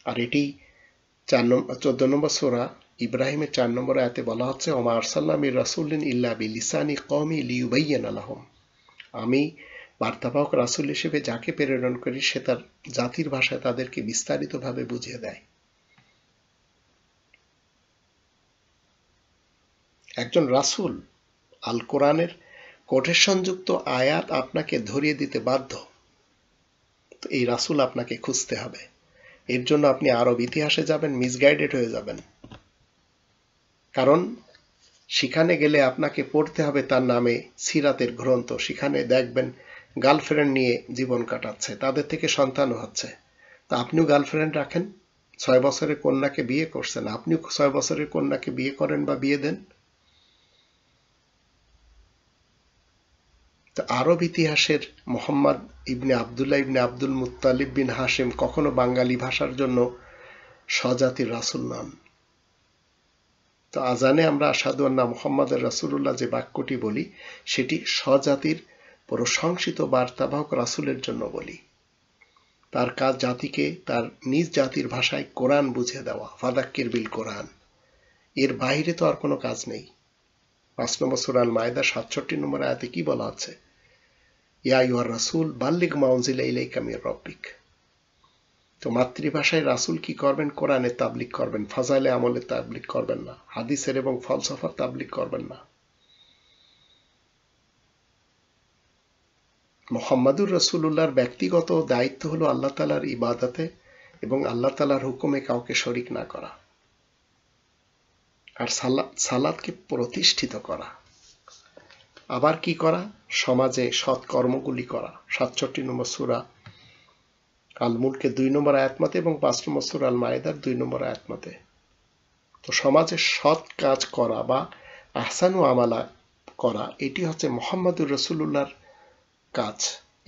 আর এটি 14 নম্বর সূরা ইব্রাহিমের 4 নম্বর আয়াতে বলা হচ্ছে, ওমা আরসালনা মির রাসূলিন ইল্লা বিলিসানি কওমি লিয়ুবাইয়িনা লাহুম। আমি বার্তাবাহক রাসূল হিসেবে যাকে প্রেরণ করি সে তার জাতির ভাষায় তাদেরকে বিস্তারিতভাবে বুঝিয়ে দেয়। একজন রাসূল আল কোরআনের কোটেশনযুক্ত আয়াত আপনাকে ধরিয়ে দিতে বাধ্য। তো এই রাসূল আপনাকে খুঁজতে হবে। এর জন্য আপনি আরব ইতিহাসে যাবেন, মিসগাইডেড হয়ে যাবেন। কারণ সেখানে গেলে আপনাকে পড়তে হবে তার নামে সিরাতের গ্রন্থ। সেখানে দেখবেন গার্লফ্রেন্ড নিয়ে জীবন কাটাচ্ছে, তাদের থেকে সন্তানও হচ্ছে। তা আপনিও গার্লফ্রেন্ড রাখেন, 6 বছরের কন্যাকে বিয়ে করছেন, আপনিও 6 বছরের কন্যাকে বিয়ে করেন বা বিয়ে দেন। তো আরব ইতিহাসের মুহাম্মদ ইবনে আব্দুল্লাহ ইবনে আব্দুল মুত্তালিব বিন হাশিম কখনো বাঙালি ভাষার জন্য স্বজাতির রাসূল নন। তো আজানে আমরা আশহাদু আন্না মুহাম্মাদুর রাসূলুল্লাহ যে বাক্যটি বলি সেটি স্বজাতির প্রশংসিত বার্তাবাহক রাসূলের জন্য বলি। তার কাজ জাতিকে তার নিজ জাতির ভাষায় কোরআন বুঝিয়ে দেওয়া, ফাদাক্কির বিল কোরআন। এর বাইরে তো আর কোনো কাজ নেই। 5 নম্বর সূরা আল মায়েদা 67 নম্বর আয়াতে কি বলা আছে? ইয়া আইয়ুহার রাসূল বাল্লিগ মা উনজিলা ইলাইকা মির রাব্বিক। তো মাতৃভাষায় রাসূল কি করবেন? কোরআনের তাবলীগ করবেন, ফাজাইলে আমলের তাবলীগ করবেন না, হাদিসের এবং ফলসফার তাবলীগ করবেন না। মুহাম্মাদুর রাসূলুল্লাহর ব্যক্তিগত দায়িত্ব হলো আল্লাহ তাআলার ইবাদতে এবং আল্লাহ তাআলার হুকুমে কাউকে শরীক না করা, আর সালাতকে প্রতিষ্ঠিত করা। আবার কি করা? সমাজে সৎ কর্মগুলি করা। 67 নম্বর সূরা আল মুলকের 2 নম্বর আয়াত মতে এবং 5 নম্বর সূরা আল মায়েদার 2 নম্বর আয়াত মতে। তো সমাজে সৎ কাজ করা বা আহসানু আমালা করা, এটি হচ্ছে মুহাম্মাদুর রাসূলুল্লাহর কাজ।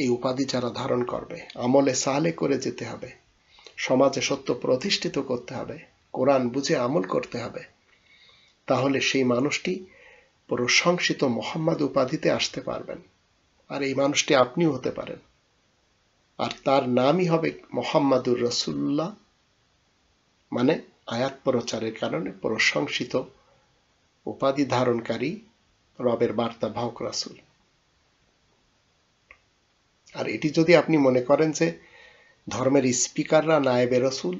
এই উপাধি যারা ধারণ করবে আমলে সালে করে যেতে হবে, সমাজে সত্য প্রতিষ্ঠিত করতে হবে, কোরআন বুঝে আমল করতে হবে, তাহলে সেই মানুষটি প্রশংসিত মুহাম্মদ উপাধিতে আসতে পারবেন। আর এই মানুষটি আপনিও হতে পারেন, আর তার নামই হবে মুহাম্মাদুর রাসূলুল্লাহ, মানে আয়াত প্রচারের কারণে প্রশংসিত উপাধি ধারণকারী রবের বার্তাবাহক রাসূল। আর এটি যদি আপনি মনে করেন যে ধর্মের স্পিকাররা নায়েবে রাসূল,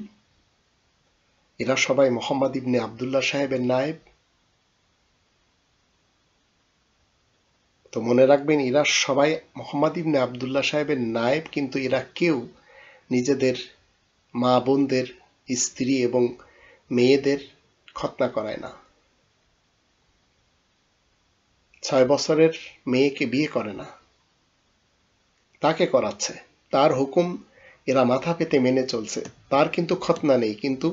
এরা সবাই মুহাম্মদ ইবনে আব্দুল্লাহ সাহেবের নায়েব, তো মনে রাখবেন, এরা সবাই মোহাম্মদ ইবনে আবদুল্লাহ সাহেবের নায়েব, কিন্তু এরা কেউ নিজেদের মা বোনদের, স্ত্রী এবং মেয়েদের খতনা করায় না। 6 বছরের মেয়েকে বিয়ে করে না, তাকে করাচ্ছে। তার হুকুম এরা মাথা পেতে মেনে চলছে। তার কিন্তু খতনা নেই, কিন্তু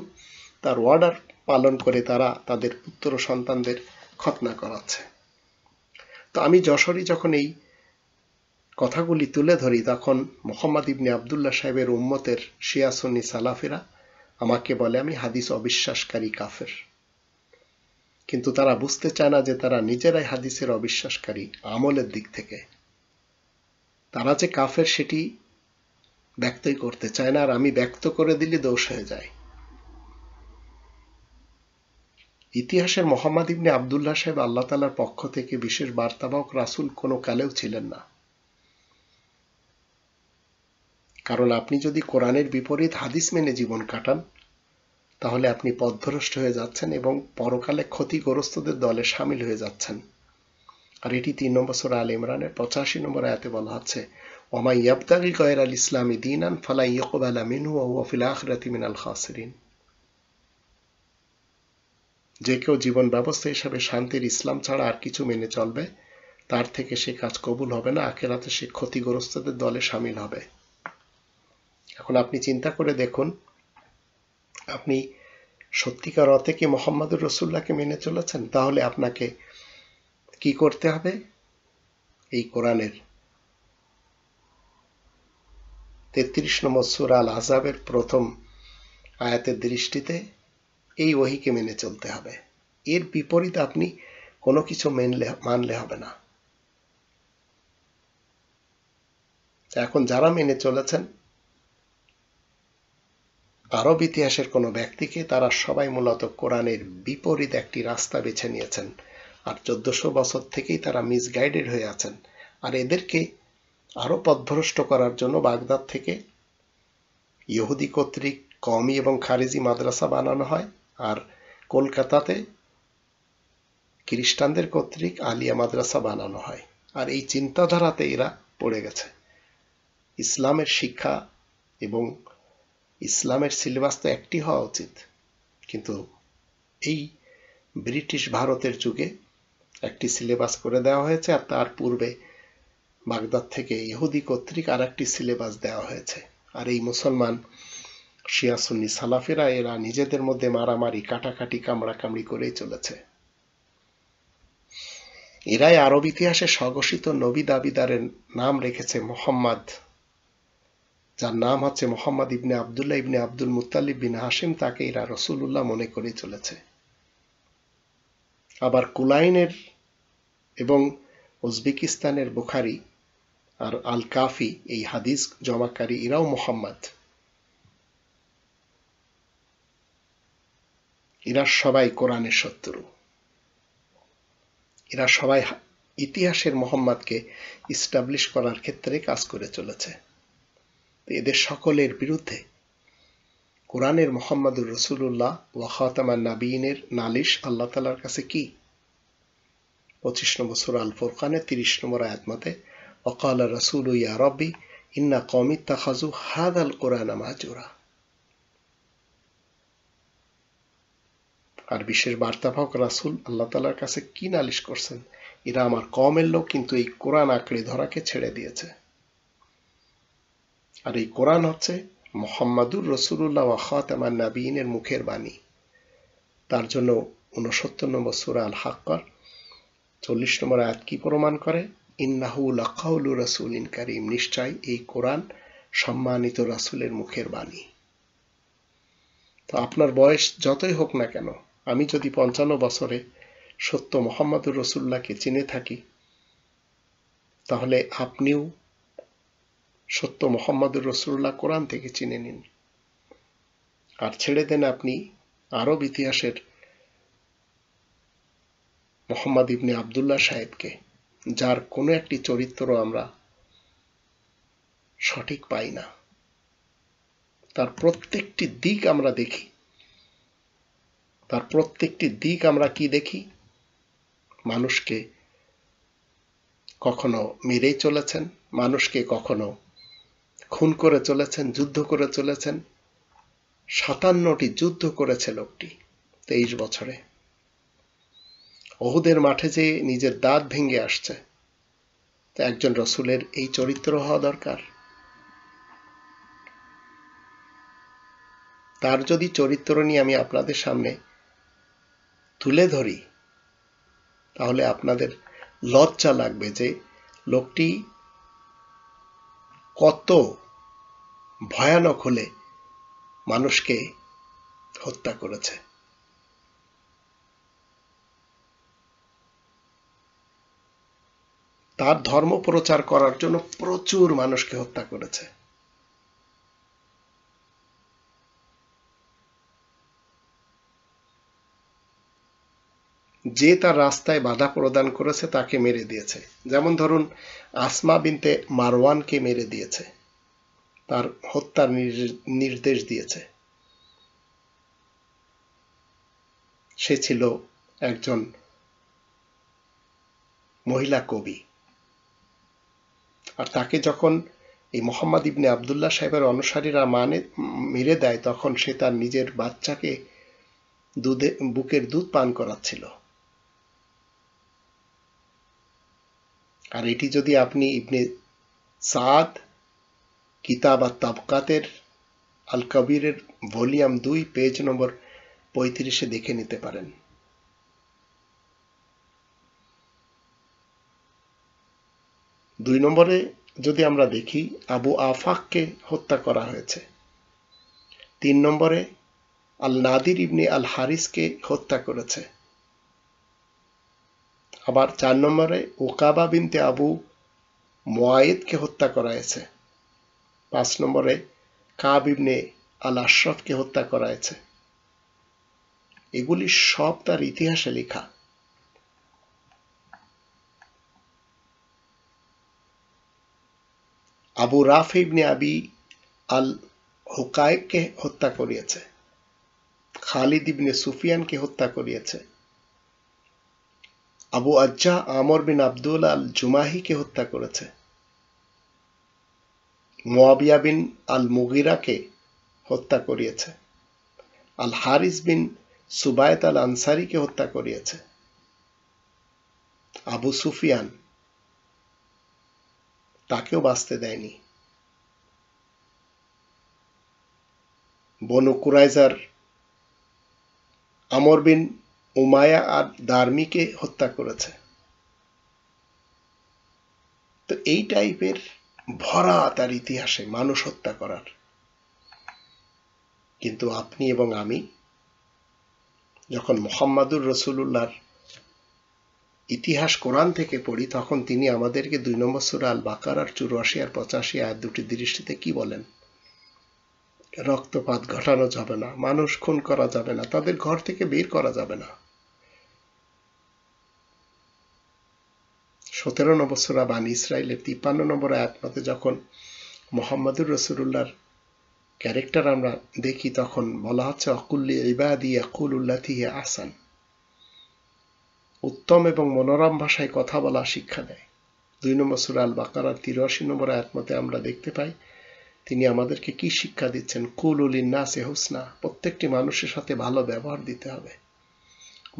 তার অর্ডার পালন করে তারা তাদের পুত্র সন্তানদের খতনা করাচ্ছে। তো আমি যশোরী যখন এই কথাগুলি তুলে ধরি, তখন মোহাম্মদ ইবনে আবদুল্লাহ সাহেবের উম্মতের শিয়া সুন্নি সালাফিরা আমাকে বলে আমি হাদিস অবিশ্বাসকারী কাফের। কিন্তু তারা বুঝতে চায় না যে তারা নিজেরাই হাদিসের অবিশ্বাসকারী আমলের দিক থেকে। তারা যে কাফের সেটি ব্যক্তই করতে চায় না, আর আমি ব্যক্ত করে দিলে দোষ হয়ে যায়। ইতিহাসের মোহাম্মদ ইবনে আবদুল্লাহ সাহেব আল্লাহ তাআলার পক্ষ থেকে বিশেষ বার্তাবাহক রাসূল কোনো কালেও ছিলেন না। কারণ আপনি যদি কোরআনের বিপরীত হাদিস মেনে জীবন কাটান, তাহলে আপনি পথভ্রষ্ট হয়ে যাচ্ছেন এবং পরকালে ক্ষতিগ্রস্তদের দলে সামিল হয়ে যাচ্ছেন। আর এটি 3 নম্বর সূরা আলে ইমরানের 85 নম্বর আয়াতে বলা হচ্ছে, ওয়া ইয়াবতাগি গায়রাল ইসলামি দীনান ফালা ইউকবালা মিনহু ওয়া হুয়া ফিল আখিরাতি মিনাল খাসিরিন। যে কেউ জীবন ব্যবস্থা হিসাবে শান্তির ইসলাম ছাড়া আর কিছু মেনে চলবে, তার থেকে সে কাজ কবুল হবে না, আখিরাতে সে ক্ষতিগ্রস্তদের দলে সামিল হবে। এখন আপনি চিন্তা করে দেখুন, আপনি সত্যিকার অর্থে কি মুহাম্মদুর রাসূলুল্লাহকে মেনে চলেছেন? তাহলে আপনাকে কি করতে হবে? এই কোরআনের 33 নম্বর সূরা আল আহজাবের প্রথম আয়াতের দৃষ্টিতে এই ওহীকে মেনে চলতে হবে। এর বিপরীত আপনি কোনো কিছু মানলে হবে না। এখন যারা মেনে চলেছেন আরব ইতিহাসের কোনো ব্যক্তিকে, তারা সবাই মূলত কোরআনের বিপরীত একটি রাস্তা বেছে নিয়েছেন, আর 1400 বছর থেকেই তারা মিসগাইডেড হয়ে আছেন। আর এদেরকে আরো পথভ্রষ্ট করার জন্য বাগদাদ থেকে ইহুদি কর্তৃক কওমি এবং খারিজি মাদ্রাসা বানানো হয়, আর কলকাতাতে খ্রিস্টানদের কর্তৃক আলিয়া মাদ্রাসা বানানো হয়। আর এই চিন্তাধারাতে এরা পড়ে গেছে। ইসলামের শিক্ষা এবং ইসলামের সিলেবাস তো একটি হওয়া উচিত, কিন্তু এই ব্রিটিশ ভারতের যুগে একটি সিলেবাস করে দেওয়া হয়েছে, আর তার পূর্বে বাগদাদ থেকে ইহুদি কর্তৃক আর একটি সিলেবাস দেওয়া হয়েছে। আর এই মুসলমান শিয়া সুন্নি সালাফিরা এরা নিজেদের মধ্যে মারামারি, কাটাকাটি, কামড়াকামড়ি করেই চলেছে। এরাই আরব ইতিহাসে স্বঘোষিত নবী দাবিদারের নাম রেখেছে মোহাম্মদ, যার নাম হচ্ছে মোহাম্মদ ইবনে আবদুল্লাহ ইবনে আব্দুল মুত্তালিব বিন হাশিম। তাকে এরা রাসূলুল্লাহ মনে করে চলেছে। আবার কুলাইনের এবং উজবেকিস্তানের বুখারী আর আল কাফি এই হাদিস জমাকারী, এরাও মোহাম্মদ। এরা সবাই কোরআনের শত্রু। এরা সবাই ইতিহাসের মোহাম্মদকে ইস্টাবলিশ করার ক্ষেত্রে কাজ করে চলেছে। এদের সকলের বিরুদ্ধে কোরআনের মুহাম্মদুর রাসূলুল্লাহ ওয়া খাতামান নাবিয়িনের নালিশ আল্লাহ তাআলার কাছে কি? 25 নম্বর সূরা আল ফুরকানের 30 নম্বর আয়াত মতে, ওয়াকালা রাসূলু ইয়া রাব্বি ইন্না কওমি ইত্তাখাযু হাযাল কুরআনা মাহজুরা। আর বিশেষ বার্তাবাহক রাসূল আল্লাহ তাআলার কাছে কি নালিশ করছেন? এরা আমার কওমের লোক, কিন্তু এই কোরআন আঁকড়ে ধরাকে ছেড়ে দিয়েছে। আর এই কোরআন হচ্ছে মুহাম্মাদুর রাসূলুল্লাহ ওয়া খাতামান নাবিয়িনের মুখের বাণী। তার জন্য 69 নম্বর সূরা আল হাক্কার 40 নম্বর আয়াত কি প্রমাণ করে? ইন্নাহু লাকাউলু রাসূলিন কারীম, নিশ্চয় এই কোরআন সম্মানিত রাসূলের মুখের বাণী। তো আপনার বয়স যতই হোক না কেন, আমি যদি 55 বছরে সত্য মুহাম্মদুর রাসূলুল্লাহকে চিনে থাকি, তাহলে আপনিও সত্য মুহাম্মদুর রাসূলুল্লাহ কোরআন থেকে চিনে নিন। আর ছেড়ে দেন আপনি আরব ইতিহাসের মোহাম্মদ ইবনে আবদুল্লাহ সাহেবকে, যার কোনো একটি চরিত্র আমরা সঠিক পাই না। তার প্রত্যেকটি দিক আমরা দেখি। তার প্রত্যেকটি দিক আমরা কি দেখি? মানুষকে কখনো মেরেই চলেছেন মানুষকে, কখনো খুন করে চলেছেন, যুদ্ধ করে চলেছেন। 57টি যুদ্ধ করেছে লোকটি 23 বছরে। ওহুদের মাঠে যে নিজের দাঁত ভেঙে আসছে। তো একজন রসুলের এই চরিত্র হওয়া দরকার। তার যদি চরিত্র নিয়ে আমি আপনাদের সামনে তুলে ধরি, তাহলে আপনাদের লজ্জা লাগবে যে লোকটি কত ভয়ানক হলে মানুষকে হত্যা করেছে। তার ধর্ম প্রচার করার জন্য প্রচুর মানুষকে হত্যা করেছে। যে তার রাস্তায় বাধা প্রদান করেছে তাকে মেরে দিয়েছে। যেমন ধরুন আসমা বিনতে মারওয়ানকে মেরে দিয়েছে, তার হত্যার নির্দেশ দিয়েছে। সে ছিল একজন মহিলা কবি। আর তাকে যখন এই মোহাম্মদ ইবনে আবদুল্লাহ সাহেবের অনুসারীরা মেরে দেয়, তখন সে তার নিজের বাচ্চাকে বুকের দুধ পান করাচ্ছিল। আর এটি যদি আপনি ইবনে সাদ কিতাব আর তাবকাতের আল কবিরের ভলিউম 2 পেজ নম্বর 35 দেখে নিতে পারেন। দুই নম্বরে যদি আমরা দেখি, আবু আফাককে হত্যা করা হয়েছে। 3 নম্বরে আল নাদির ইবনে আল হারিসকে হত্যা করেছে। আবার 4 নম্বরে উকাবা বিনতে আবু মুয়াইদকে হত্যা করা হয়েছে। 5 নম্বরে কাব ইবনে আল আশরাফকে হত্যা করা হয়েছে। এগুলি সব তার ইতিহাসে লেখা। আবু রাফি ইবনে আবি আল হুকাইককে হত্যা করিয়েছে। খালিদ ইবনে সুফিয়ানকে হত্যা করিয়েছে। আবু আজ্জা আমর বিন আব্দুল আল জুমাহিকে হত্যা করেছে। মুয়াবিয়া বিন আল মুগিরাকে হত্যা করিয়েছে। আল হারিস বিন সুবায়ত আল আনসারিকে হত্যা করিয়েছে। আবু সুফিয়ান, তাকেও বাঁচতে দেয়নি। বনু কুরাইজার আমর বিন উমায়া আর দারমিকে হত্যা করেছে। তো এই টাইপের ভরা তার ইতিহাসে মানুষ হত্যা করার। কিন্তু আপনি এবং আমি যখন মুহাম্মাদুর রাসূলুল্লাহর ইতিহাস কোরআন থেকে পড়ি, তখন তিনি আমাদেরকে 2 নম্বর সূরা আল বাকারার 84 আর 85 আয়াত দুটি দৃষ্টিতে কি বলেন? রক্তপাত ঘটানো যাবে না, মানুষ খুন করা যাবে না, তাদের ঘর থেকে বের করা যাবে না। 17 নম্বর সূরা বানী ইসরাইলের 53 নম্বর আয়াত মতে যখন মুহাম্মাদুর রাসূলুল্লাহর ক্যারেক্টার আমরা দেখি, তখন বলা হচ্ছে অকুল্লি ইবাদি ইয়াকুলুল্লাতি হিয়া আহসান। উত্তম এবং মনোরম ভাষায় কথা বলা শিক্ষা দেয়। 2 নম্বর সূরা আল বাকারার 83 নম্বর আয়াত মতে আমরা দেখতে পাই তিনি আমাদেরকে কি শিক্ষা দিচ্ছেন? কুলু লিন্নাসি হুসনা, প্রত্যেকটি মানুষের সাথে ভালো ব্যবহার দিতে হবে।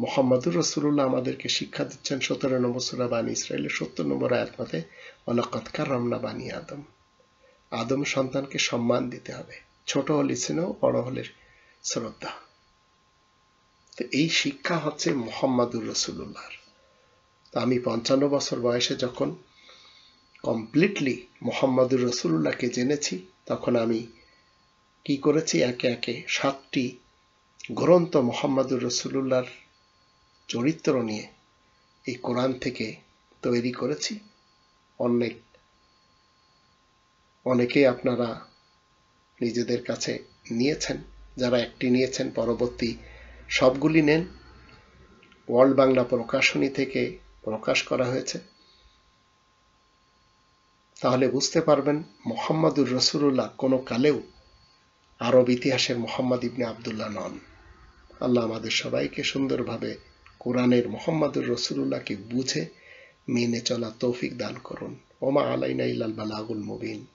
মুহাম্মাদুর রাসূলুল্লাহ আমাদেরকে শিক্ষা দিচ্ছেন 17 নম্বর সূরা বানী ইসরাইলের 70 নম্বর আয়াত মতে ওয়ালাকাদ কাররামনা বানী আদম, আদম সন্তানকে সম্মান দিতে হবে, ছোট হলে স্নেহ, বড় হলে শ্রদ্ধা। তো এই শিক্ষা হচ্ছে মুহাম্মাদুর রাসূলুল্লাহর। তো আমি 55 বছর বয়সে যখন কমপ্লিটলি মুহাম্মাদুর রাসূলুল্লাহকে জেনেছি, তখন আমি কি করেছি, একে একে 7টি গ্রন্থ মুহাম্মাদুর রাসূলুল্লাহর চরিত্র নিয়ে এই কোরআন থেকে তৈরি করেছি। অনেকেই আপনারা নিজেদের কাছে নিয়েছেন, যারা একটি নিয়েছেন পরবর্তী সবগুলি নেন। ওয়ার্ল্ড বাংলা প্রকাশনী থেকে প্রকাশ করা হয়েছে। তাহলে বুঝতে পারবেন মুহাম্মাদুর রাসূলুল্লাহ কোনো কালেও আরব ইতিহাসের মুহাম্মদ ইবনে আবদুল্লাহ নন। আল্লাহ আমাদের সবাইকে সুন্দরভাবে কোরআনের মুহাম্মাদুর রাসূলুল্লাহকে বুঝে মেনে চলা তৌফিক দান করুন। ওমা আলাইনা ইল্লাল বালাগুল মুবিন।